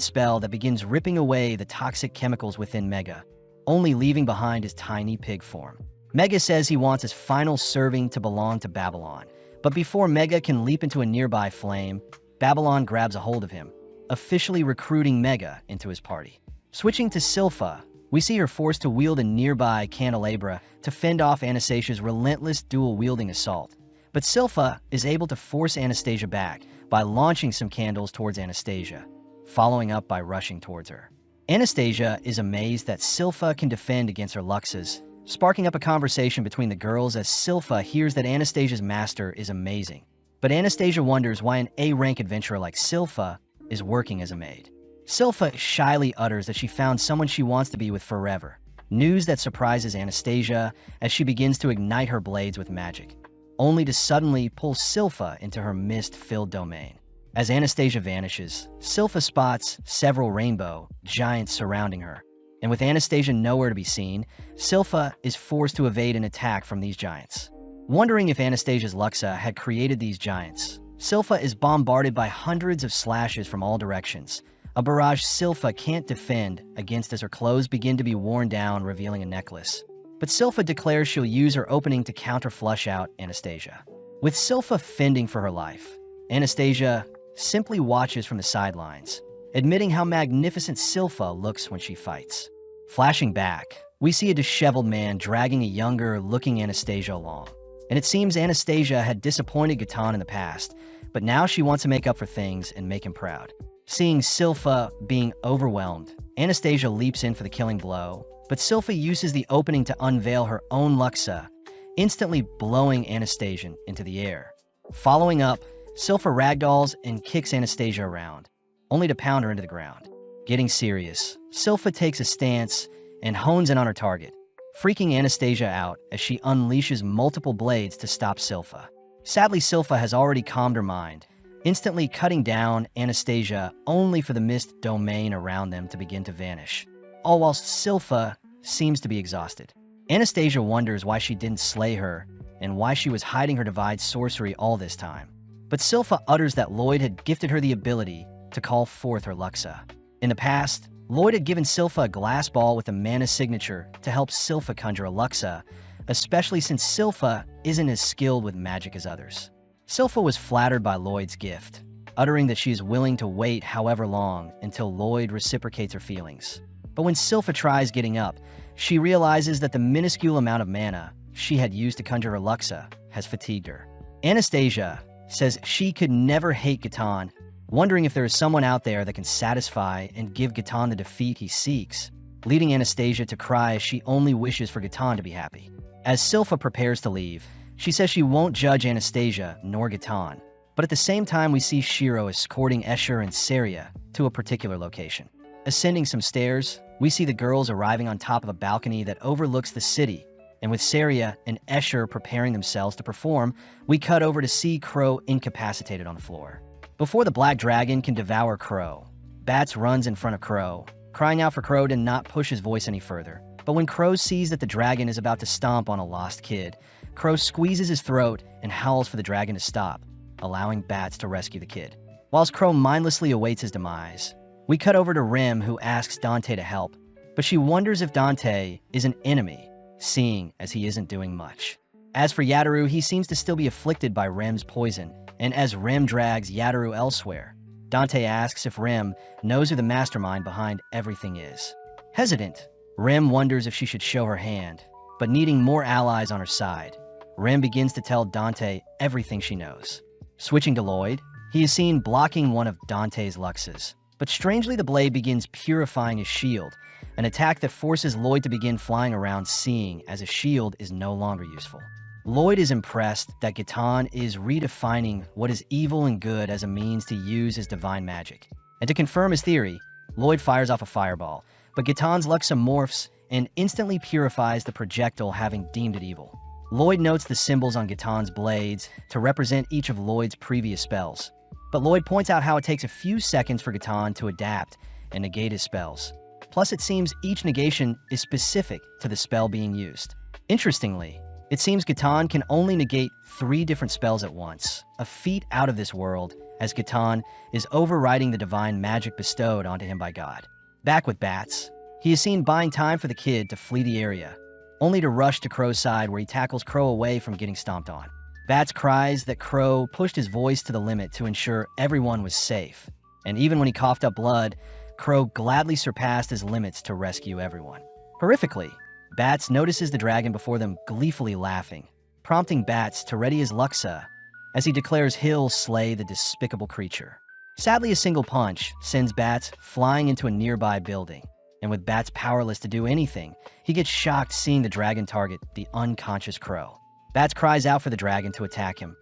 spell that begins ripping away the toxic chemicals within Mega, only leaving behind his tiny pig form. Mega says he wants his final serving to belong to Babylon, but before Mega can leap into a nearby flame, Babylon grabs a hold of him, officially recruiting Mega into his party. Switching to Silpha, we see her forced to wield a nearby candelabra to fend off Anastasia's relentless dual-wielding assault. But Silpha is able to force Anastasia back by launching some candles towards Anastasia, following up by rushing towards her. Anastasia is amazed that Silpha can defend against her Luxas, sparking up a conversation between the girls as Silpha hears that Anastasia's master is amazing. But Anastasia wonders why an A-rank adventurer like Silpha is working as a maid. Silpha shyly utters that she found someone she wants to be with forever, news that surprises Anastasia as she begins to ignite her blades with magic, only to suddenly pull Silpha into her mist-filled domain. As Anastasia vanishes, Silpha spots several rainbow giants surrounding her, and with Anastasia nowhere to be seen, Silpha is forced to evade an attack from these giants. Wondering if Anastasia's Luxa had created these giants, Silpha is bombarded by hundreds of slashes from all directions, a barrage Silpha can't defend against as her clothes begin to be worn down, revealing a necklace. But Silpha declares she'll use her opening to counter-flush out Anastasia. With Silpha fending for her life, Anastasia simply watches from the sidelines, admitting how magnificent Silpha looks when she fights. Flashing back, we see a disheveled man dragging a younger-looking Anastasia along. And it seems Anastasia had disappointed Gatan in the past, but now she wants to make up for things and make him proud. Seeing Silpha being overwhelmed, Anastasia leaps in for the killing blow, but Silpha uses the opening to unveil her own Luxa, instantly blowing Anastasia into the air. Following up, Silpha ragdolls and kicks Anastasia around, only to pound her into the ground. Getting serious, Silpha takes a stance and hones in on her target, freaking Anastasia out as she unleashes multiple blades to stop Silpha. Sadly, Silpha has already calmed her mind, instantly cutting down Anastasia only for the mist domain around them to begin to vanish, all whilst Silpha seems to be exhausted. Anastasia wonders why she didn't slay her and why she was hiding her divine sorcery all this time. But Silpha utters that Lloyd had gifted her the ability to call forth her Luxa. In the past, Lloyd had given Silpha a glass ball with a mana signature to help Silpha conjure a Luxa, especially since Silpha isn't as skilled with magic as others. Silpha was flattered by Lloyd's gift, uttering that she is willing to wait however long until Lloyd reciprocates her feelings. But when Silpha tries getting up, she realizes that the minuscule amount of mana she had used to conjure her Luxa has fatigued her. Anastasia says she could never hate Gatan, wondering if there is someone out there that can satisfy and give Gatan the defeat he seeks, leading Anastasia to cry as she only wishes for Gatan to be happy. As Silpha prepares to leave, She says she won't judge Anastasia nor Gatan, but at the same time we see Shiro escorting Escher and Saria to a particular location. Ascending some stairs, we see the girls arriving on top of a balcony that overlooks the city, and with Saria and Escher preparing themselves to perform, we cut over to see Crow incapacitated on the floor. Before the black dragon can devour Crow, Bats runs in front of Crow, crying out for Crow to not push his voice any further. But when Crow sees that the dragon is about to stomp on a lost kid, Crow squeezes his throat and howls for the dragon to stop, allowing Bats to rescue the kid. Whilst Crow mindlessly awaits his demise, we cut over to Rim, who asks Dante to help, but she wonders if Dante is an enemy, seeing as he isn't doing much. As for Yataru, he seems to still be afflicted by Rim's poison, and as Rim drags Yataru elsewhere, Dante asks if Rim knows who the mastermind behind everything is. Hesitant, Rim wonders if she should show her hand, but needing more allies on her side, Rim begins to tell Dante everything she knows. Switching to Lloyd, he is seen blocking one of Dante's luxes, but strangely the blade begins purifying his shield, an attack that forces Lloyd to begin flying around, seeing as a shield is no longer useful. Lloyd is impressed that Gatan is redefining what is evil and good as a means to use his divine magic. And to confirm his theory, Lloyd fires off a fireball, but Gatan's Luxa morphs and instantly purifies the projectile, having deemed it evil. Lloyd notes the symbols on Gatan's blades to represent each of Lloyd's previous spells, but Lloyd points out how it takes a few seconds for Gatan to adapt and negate his spells. Plus, it seems each negation is specific to the spell being used. Interestingly, it seems Gatan can only negate 3 different spells at once, a feat out of this world, as Gatan is overriding the divine magic bestowed onto him by God. Back with Bats, he is seen buying time for the kid to flee the area, only to rush to Crow's side where he tackles Crow away from getting stomped on. Bats cries that Crow pushed his voice to the limit to ensure everyone was safe, and even when he coughed up blood, Crow gladly surpassed his limits to rescue everyone. Horrifically, Bats notices the dragon before them gleefully laughing, prompting Bats to ready his Luxa as he declares he'll slay the despicable creature. Sadly, a single punch sends Bats flying into a nearby building, and with Bats powerless to do anything, he gets shocked seeing the dragon target the unconscious Crow. Bats cries out for the dragon to attack him,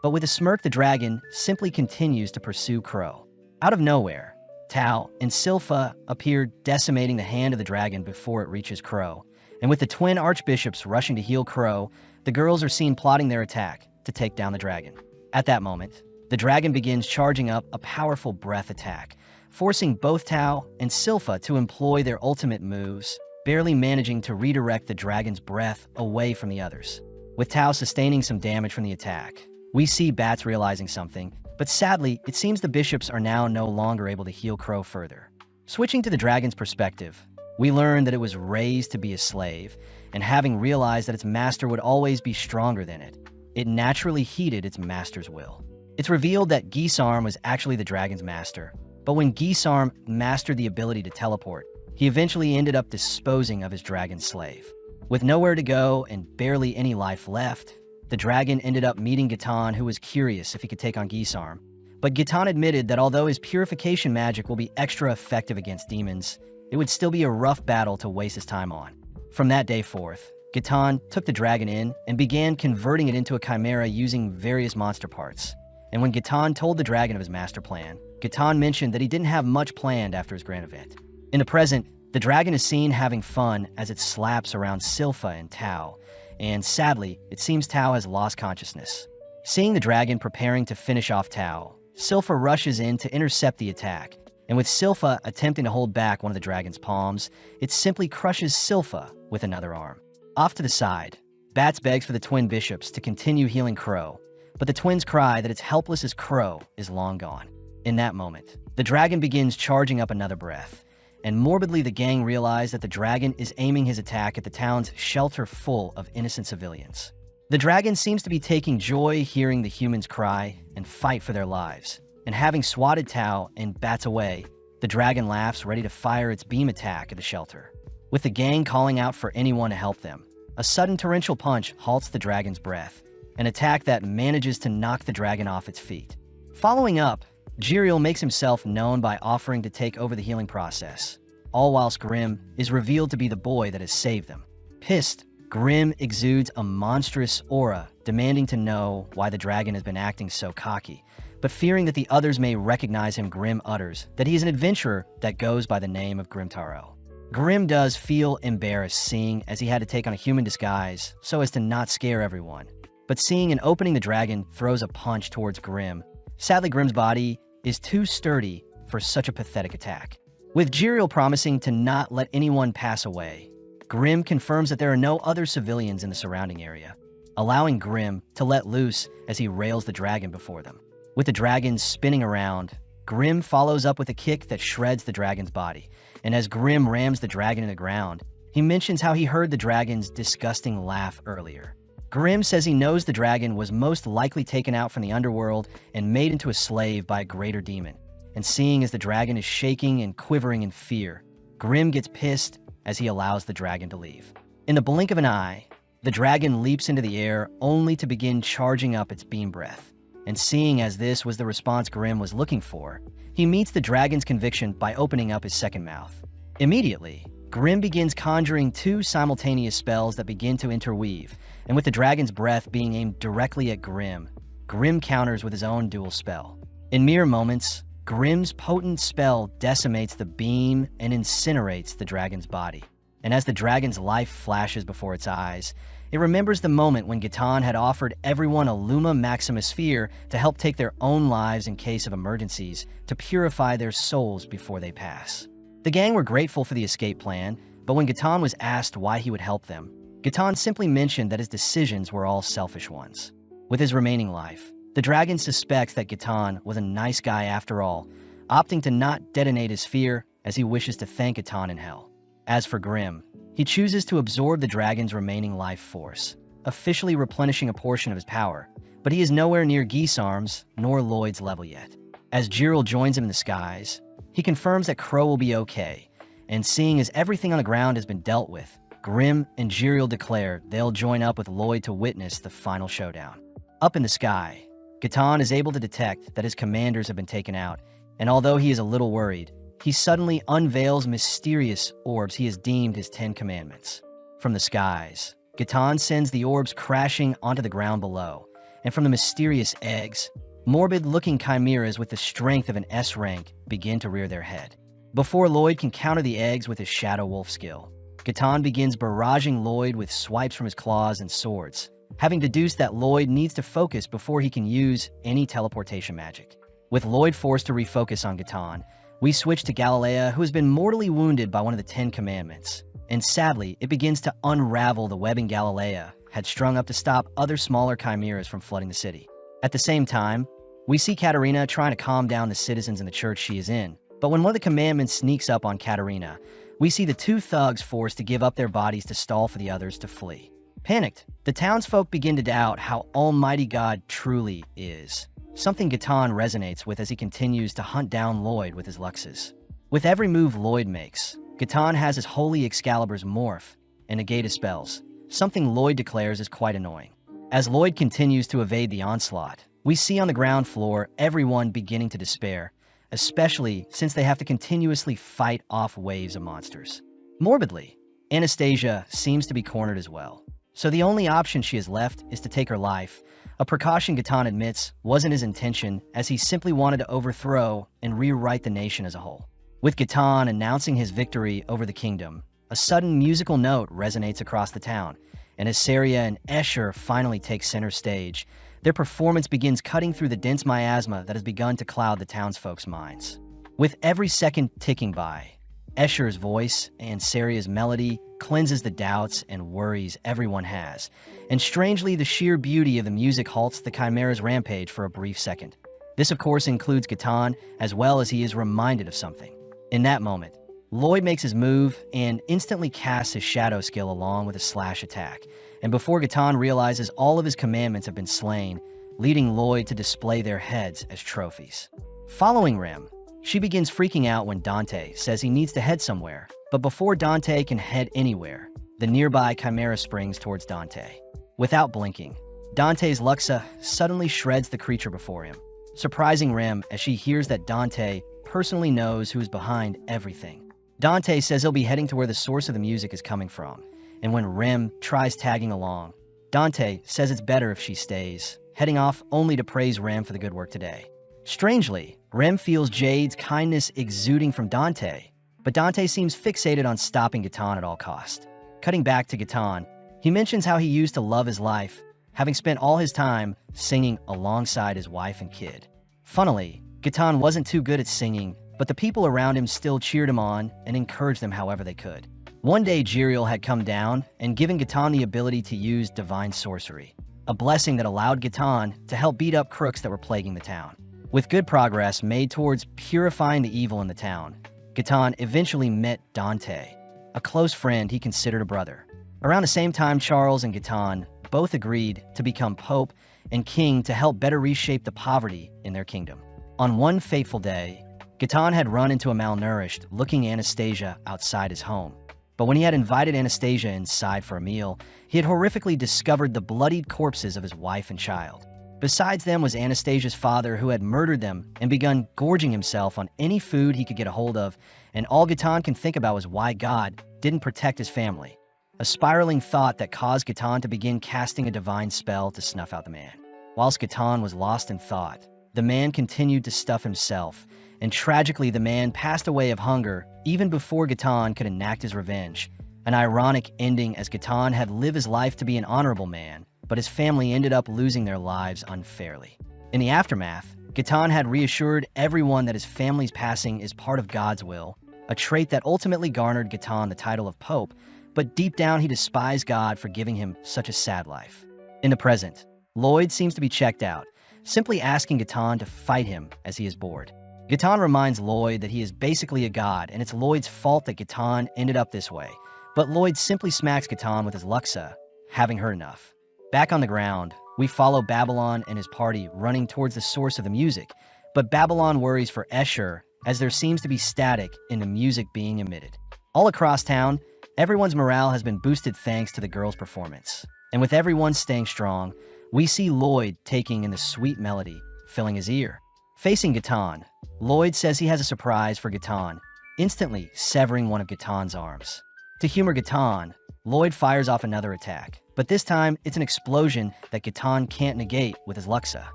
but with a smirk the dragon simply continues to pursue Crow. Out of nowhere, Tao and Silpha appear, decimating the hand of the dragon before it reaches Crow, and with the twin archbishops rushing to heal Crow, the girls are seen plotting their attack to take down the dragon. At that moment, the dragon begins charging up a powerful breath attack, forcing both Tao and Silpha to employ their ultimate moves, barely managing to redirect the dragon's breath away from the others. With Tao sustaining some damage from the attack, we see Bats realizing something, but sadly, it seems the bishops are now no longer able to heal Crow further. Switching to the dragon's perspective, we learn that it was raised to be a slave, and having realized that its master would always be stronger than it, it naturally heeded its master's will. It's revealed that Gisarm was actually the dragon's master, but when Gisarm mastered the ability to teleport, he eventually ended up disposing of his dragon slave. With nowhere to go and barely any life left, the dragon ended up meeting Gatan, who was curious if he could take on Gisarm. But Gatan admitted that although his purification magic will be extra effective against demons, it would still be a rough battle to waste his time on. From that day forth, Gatan took the dragon in and began converting it into a chimera using various monster parts. And when Gatan told the dragon of his master plan, Gatan mentioned that he didn't have much planned after his grand event. In the present, the dragon is seen having fun as it slaps around Silpha and Tao, and sadly, it seems Tao has lost consciousness. Seeing the dragon preparing to finish off Tao, Silpha rushes in to intercept the attack, and with Silpha attempting to hold back one of the dragon's palms, it simply crushes Silpha with another arm. Off to the side, Bats begs for the twin bishops to continue healing Crow, but the twins cry that it's helpless as Crow is long gone. In that moment, the dragon begins charging up another breath, and morbidly the gang realize that the dragon is aiming his attack at the town's shelter full of innocent civilians. The dragon seems to be taking joy hearing the humans cry and fight for their lives, and having swatted Tao and Bats away, the dragon laughs, ready to fire its beam attack at the shelter. With the gang calling out for anyone to help them, a sudden torrential punch halts the dragon's breath, an attack that manages to knock the dragon off its feet. Following up, Jiriel makes himself known by offering to take over the healing process, all whilst Grim is revealed to be the boy that has saved them. Pissed, Grim exudes a monstrous aura, demanding to know why the dragon has been acting so cocky. But fearing that the others may recognize him, Grim utters that he is an adventurer that goes by the name of Grimtaro. Grim does feel embarrassed seeing as he had to take on a human disguise so as to not scare everyone. But seeing and opening the dragon throws a punch towards Grim. Sadly, Grim's body is too sturdy for such a pathetic attack. With Jiriel promising to not let anyone pass away, Grim confirms that there are no other civilians in the surrounding area, allowing Grim to let loose as he rails the dragon before them. With the dragon spinning around, Grim follows up with a kick that shreds the dragon's body, and as Grim rams the dragon in the ground, he mentions how he heard the dragon's disgusting laugh earlier. Grim says he knows the dragon was most likely taken out from the underworld and made into a slave by a greater demon, and seeing as the dragon is shaking and quivering in fear, Grim gets pissed as he allows the dragon to leave. In the blink of an eye, the dragon leaps into the air only to begin charging up its beam breath. And seeing as this was the response Grim was looking for, he meets the dragon's conviction by opening up his second mouth. Immediately, Grim begins conjuring two simultaneous spells that begin to interweave, and with the dragon's breath being aimed directly at Grim, Grim counters with his own dual spell. In mere moments, Grim's potent spell decimates the beam and incinerates the dragon's body. And as the dragon's life flashes before its eyes, it remembers the moment when Gatan had offered everyone a Luma Maximus sphere to help take their own lives in case of emergencies to purify their souls before they pass. The gang were grateful for the escape plan, but when Gatan was asked why he would help them, Gatan simply mentioned that his decisions were all selfish ones. With his remaining life, the dragon suspects that Gatan was a nice guy after all, opting to not detonate his sphere as he wishes to thank Gatan in hell. As for Grim, he chooses to absorb the dragon's remaining life force, officially replenishing a portion of his power, but he is nowhere near Geesarm's nor Lloyd's level yet. As Jiriel joins him in the skies, he confirms that Crow will be okay, and seeing as everything on the ground has been dealt with, Grim and Jiriel declare they'll join up with Lloyd to witness the final showdown. Up in the sky, Gatan is able to detect that his commanders have been taken out, and although he is a little worried, he suddenly unveils mysterious orbs he has deemed his 10 commandments. From the skies, Gatan sends the orbs crashing onto the ground below, and from the mysterious eggs, morbid-looking chimeras with the strength of an S rank begin to rear their head. Before Lloyd can counter the eggs with his Shadow Wolf skill, Gatan begins barraging Lloyd with swipes from his claws and swords, having deduced that Lloyd needs to focus before he can use any teleportation magic. With Lloyd forced to refocus on Gatan, we switch to Galilea, who has been mortally wounded by one of the 10 commandments, and sadly, it begins to unravel the webbing Galilea had strung up to stop other smaller chimeras from flooding the city. At the same time, we see Katarina trying to calm down the citizens in the church she is in, but when one of the commandments sneaks up on Katarina, we see the two thugs forced to give up their bodies to stall for the others to flee. Panicked, the townsfolk begin to doubt how Almighty God truly is, something Gatan resonates with as he continues to hunt down Lloyd with his Luxes. With every move Lloyd makes, Gatan has his Holy Excalibur's morph and negate his spells, something Lloyd declares is quite annoying. As Lloyd continues to evade the onslaught, we see on the ground floor everyone beginning to despair, especially since they have to continuously fight off waves of monsters. Morbidly, Anastasia seems to be cornered as well, so the only option she has left is to take her life, a precaution Gatan admits wasn't his intention as he simply wanted to overthrow and rewrite the nation as a whole. With Gatan announcing his victory over the kingdom, a sudden musical note resonates across the town, and as Saria and Escher finally take center stage, their performance begins cutting through the dense miasma that has begun to cloud the townsfolk's minds. With every second ticking by, Escher's voice and Saria's melody cleanses the doubts and worries everyone has, and strangely the sheer beauty of the music halts the Chimera's rampage for a brief second. This of course includes Gatan, as well as he is reminded of something. In that moment, Lloyd makes his move and instantly casts his shadow skill along with a slash attack, and before Gatan realizes all of his commandments have been slain, leading Lloyd to display their heads as trophies. Following Rem, she begins freaking out when Dante says he needs to head somewhere, but before Dante can head anywhere, the nearby Chimera springs towards Dante. Without blinking, Dante's Luxa suddenly shreds the creature before him, surprising Rem as she hears that Dante personally knows who is behind everything. Dante says he'll be heading to where the source of the music is coming from, and when Rem tries tagging along, Dante says it's better if she stays, heading off only to praise Rem for the good work today. Strangely, Rem feels Jade's kindness exuding from Dante, but Dante seems fixated on stopping Gaetan at all cost. Cutting back to Gaetan, he mentions how he used to love his life, having spent all his time singing alongside his wife and kid. Funnily, Gaetan wasn't too good at singing, but the people around him still cheered him on and encouraged him however they could. One day, Jiriel had come down and given Gaetan the ability to use divine sorcery, a blessing that allowed Gaetan to help beat up crooks that were plaguing the town. With good progress made towards purifying the evil in the town, Gaetan eventually met Dante, a close friend he considered a brother. Around the same time, Charles and Gaetan both agreed to become pope and king to help better reshape the poverty in their kingdom. On one fateful day, Gaetan had run into a malnourished looking Anastasia outside his home. But when he had invited Anastasia inside for a meal, he had horrifically discovered the bloodied corpses of his wife and child. Besides them was Anastasia's father, who had murdered them and begun gorging himself on any food he could get a hold of, and all Gaetan can think about was why God didn't protect his family. A spiraling thought that caused Gaetan to begin casting a divine spell to snuff out the man. Whilst Gaetan was lost in thought, the man continued to stuff himself, and tragically the man passed away of hunger even before Gaetan could enact his revenge. An ironic ending, as Gaetan had lived his life to be an honorable man, but his family ended up losing their lives unfairly. In the aftermath, Gaetan had reassured everyone that his family's passing is part of God's will, a trait that ultimately garnered Gaetan the title of Pope, but deep down he despised God for giving him such a sad life. In the present, Lloyd seems to be checked out, simply asking Gaetan to fight him as he is bored. Gaetan reminds Lloyd that he is basically a god, and it's Lloyd's fault that Gaetan ended up this way, but Lloyd simply smacks Gaetan with his Luxa, having heard enough. Back on the ground, we follow Babylon and his party running towards the source of the music, but Babylon worries for Escher as there seems to be static in the music being emitted. All across town, everyone's morale has been boosted thanks to the girls' performance. And with everyone staying strong, we see Lloyd taking in the sweet melody, filling his ear. Facing Gaetan, Lloyd says he has a surprise for Gaetan, instantly severing one of Gaetan's arms. To humor Gaetan, Lloyd fires off another attack, but this time it's an explosion that Gaetan can't negate with his Luxa.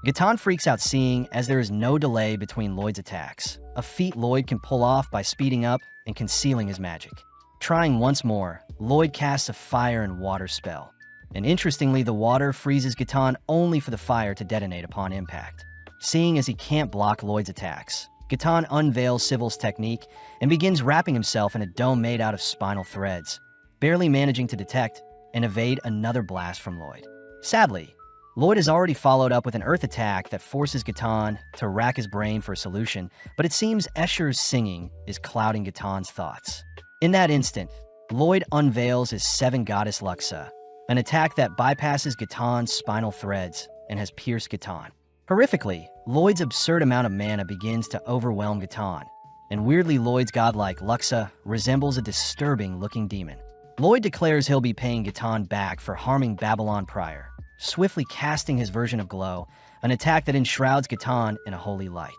Gaetan freaks out seeing as there is no delay between Lloyd's attacks, a feat Lloyd can pull off by speeding up and concealing his magic. Trying once more, Lloyd casts a fire and water spell, and interestingly the water freezes Gaetan only for the fire to detonate upon impact. Seeing as he can't block Lloyd's attacks, Gaetan unveils Sybil's technique and begins wrapping himself in a dome made out of spinal threads, barely managing to detect and evade another blast from Lloyd. Sadly, Lloyd has already followed up with an earth attack that forces Gaetan to rack his brain for a solution, but it seems Escher's singing is clouding Gaetan's thoughts. In that instant, Lloyd unveils his Seven Goddess Luxa, an attack that bypasses Gaetan's spinal threads and has pierced Gaetan. Horrifically, Lloyd's absurd amount of mana begins to overwhelm Gaetan, and weirdly Lloyd's godlike Luxa resembles a disturbing-looking demon. Lloyd declares he'll be paying Gaetan back for harming Babylon prior, swiftly casting his version of Glow, an attack that enshrouds Gaetan in a holy light.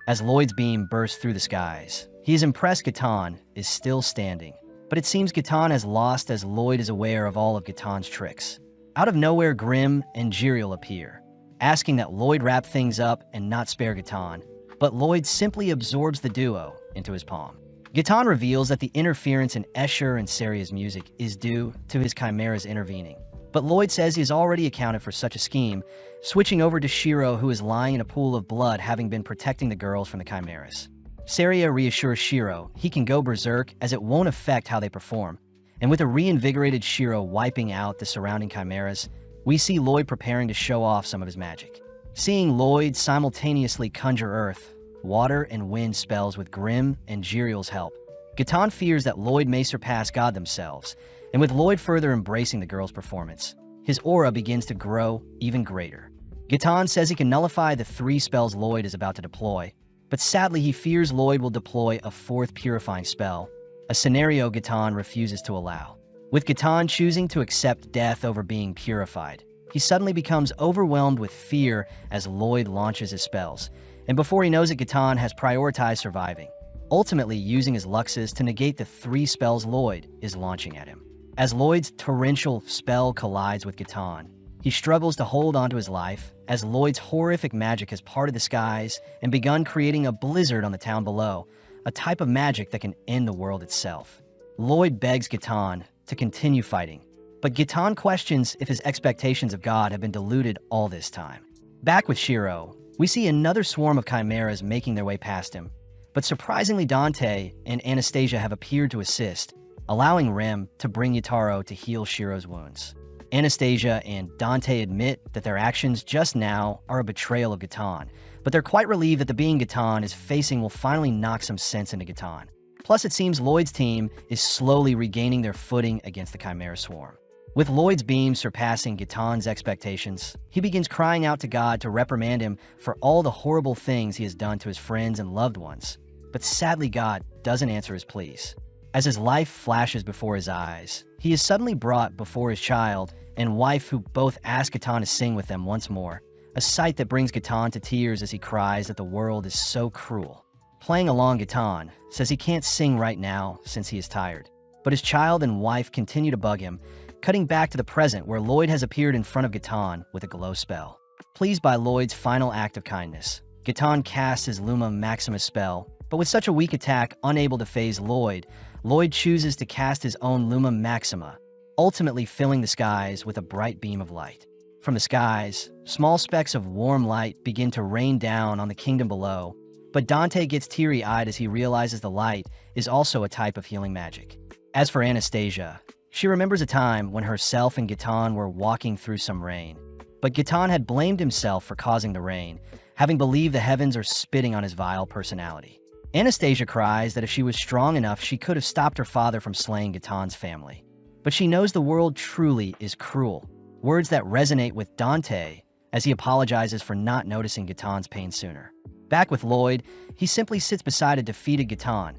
As Lloyd's beam bursts through the skies, he is impressed Gaetan is still standing, but it seems Gaetan has lost as Lloyd is aware of all of Gaetan's tricks. Out of nowhere, Grimm and Jiriel appear, asking that Lloyd wrap things up and not spare Gaetan, but Lloyd simply absorbs the duo into his palm. Gaetan reveals that the interference in Escher and Seria's music is due to his chimeras intervening, but Lloyd says he has already accounted for such a scheme, switching over to Shiro, who is lying in a pool of blood, having been protecting the girls from the chimeras. Seria reassures Shiro he can go berserk as it won't affect how they perform, and with a reinvigorated Shiro wiping out the surrounding chimeras, we see Lloyd preparing to show off some of his magic. Seeing Lloyd simultaneously conjure earth, water, and wind spells with Grimm and Jiriel's help, Gaetan fears that Lloyd may surpass God themselves, and with Lloyd further embracing the girl's performance, his aura begins to grow even greater. Gaetan says he can nullify the 3 spells Lloyd is about to deploy, but sadly he fears Lloyd will deploy a 4th purifying spell, a scenario Gaetan refuses to allow. With Gaetan choosing to accept death over being purified, he suddenly becomes overwhelmed with fear as Lloyd launches his spells, and before he knows it, Gaetan has prioritized surviving, ultimately using his Luxes to negate the 3 spells Lloyd is launching at him. As Lloyd's torrential spell collides with Gatan, he struggles to hold onto his life as Lloyd's horrific magic has parted the skies and begun creating a blizzard on the town below, a type of magic that can end the world itself. Lloyd begs Gatan to continue fighting, but Gatan questions if his expectations of God have been diluted all this time. Back with Shiro, we see another swarm of chimeras making their way past him, but surprisingly Dante and Anastasia have appeared to assist, allowing Rem to bring Yutaro to heal Shiro's wounds. Anastasia and Dante admit that their actions just now are a betrayal of Gatan, but they're quite relieved that the being Gatan is facing will finally knock some sense into Gatan. Plus, it seems Lloyd's team is slowly regaining their footing against the Chimera Swarm. With Lloyd's beam surpassing Gatan's expectations, he begins crying out to God to reprimand him for all the horrible things he has done to his friends and loved ones. But sadly, God doesn't answer his pleas. As his life flashes before his eyes, he is suddenly brought before his child and wife, who both ask Gatan to sing with them once more, a sight that brings Gatan to tears as he cries that the world is so cruel. Playing along, Gatan says he can't sing right now since he is tired, but his child and wife continue to bug him, cutting back to the present where Lloyd has appeared in front of Gatan with a glow spell. Pleased by Lloyd's final act of kindness, Gatan casts his Luma Maximus spell, but with such a weak attack unable to phase Lloyd, Lloyd chooses to cast his own Luma Maxima, ultimately filling the skies with a bright beam of light. From the skies, small specks of warm light begin to rain down on the kingdom below, but Dante gets teary-eyed as he realizes the light is also a type of healing magic. As for Anastasia, she remembers a time when herself and Gatan were walking through some rain, but Gatan had blamed himself for causing the rain, having believed the heavens are spitting on his vile personality. Anastasia cries that if she was strong enough, she could have stopped her father from slaying Gatan's family. But she knows the world truly is cruel, words that resonate with Dante as he apologizes for not noticing Gatan's pain sooner. Back with Lloyd, he simply sits beside a defeated Gatan,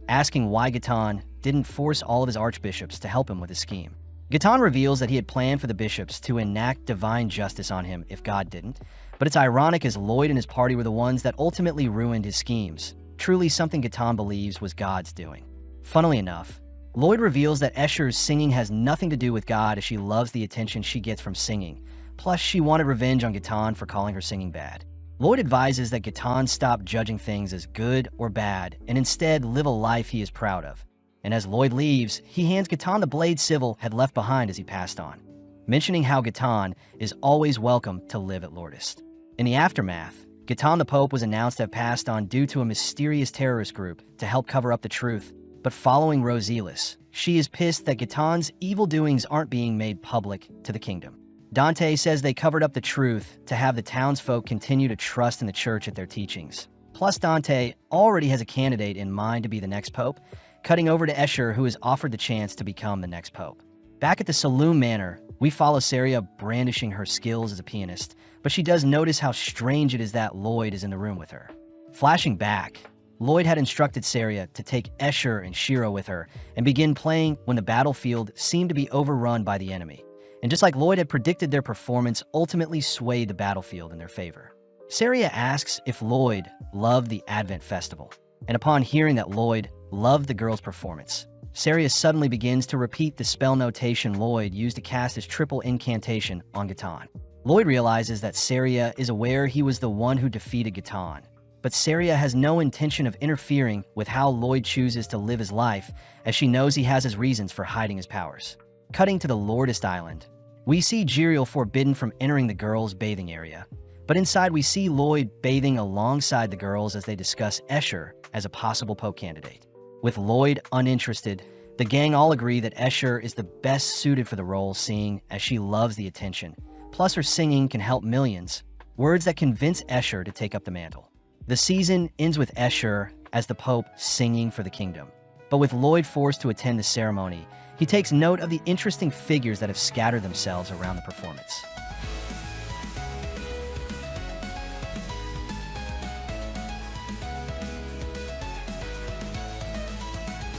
asking why Gatan didn't force all of his archbishops to help him with his scheme. Gatan reveals that he had planned for the bishops to enact divine justice on him if God didn't, but it's ironic as Lloyd and his party were the ones that ultimately ruined his schemes, truly something Gatan believes was God's doing. Funnily enough, Lloyd reveals that Escher's singing has nothing to do with God, as she loves the attention she gets from singing, plus she wanted revenge on Gatan for calling her singing bad. Lloyd advises that Gatan stop judging things as good or bad and instead live a life he is proud of. And as Lloyd leaves, he hands Gatan the blade Civil had left behind as he passed on, mentioning how Gatan is always welcome to live at Lourdes. In the aftermath, Gatan the Pope was announced to have passed on due to a mysterious terrorist group to help cover up the truth, but following Roselius, she is pissed that Gatan's evil doings aren't being made public to the kingdom. Dante says they covered up the truth to have the townsfolk continue to trust in the church at their teachings. Plus, Dante already has a candidate in mind to be the next pope, cutting over to Escher, who is offered the chance to become the next pope. Back at the Saloon Manor, we follow Saria brandishing her skills as a pianist, but she does notice how strange it is that Lloyd is in the room with her. Flashing back, Lloyd had instructed Saria to take Escher and Shiro with her and begin playing when the battlefield seemed to be overrun by the enemy. And just like Lloyd had predicted, their performance ultimately swayed the battlefield in their favor. Saria asks if Lloyd loved the Advent Festival, and upon hearing that Lloyd loved the girl's performance, Saria suddenly begins to repeat the spell notation Lloyd used to cast his triple incantation on Gatan. Lloyd realizes that Saria is aware he was the one who defeated Gatan, but Saria has no intention of interfering with how Lloyd chooses to live his life, as she knows he has his reasons for hiding his powers. Cutting to the Lourdes Island, we see Jiriel forbidden from entering the girls' bathing area, but inside we see Lloyd bathing alongside the girls as they discuss Escher as a possible pope candidate. With Lloyd uninterested, the gang all agree that Escher is the best suited for the role, seeing as she loves the attention. Plus, her singing can help millions, words that convince Escher to take up the mantle. The season ends with Escher as the pope singing for the kingdom, but with Lloyd forced to attend the ceremony, he takes note of the interesting figures that have scattered themselves around the performance.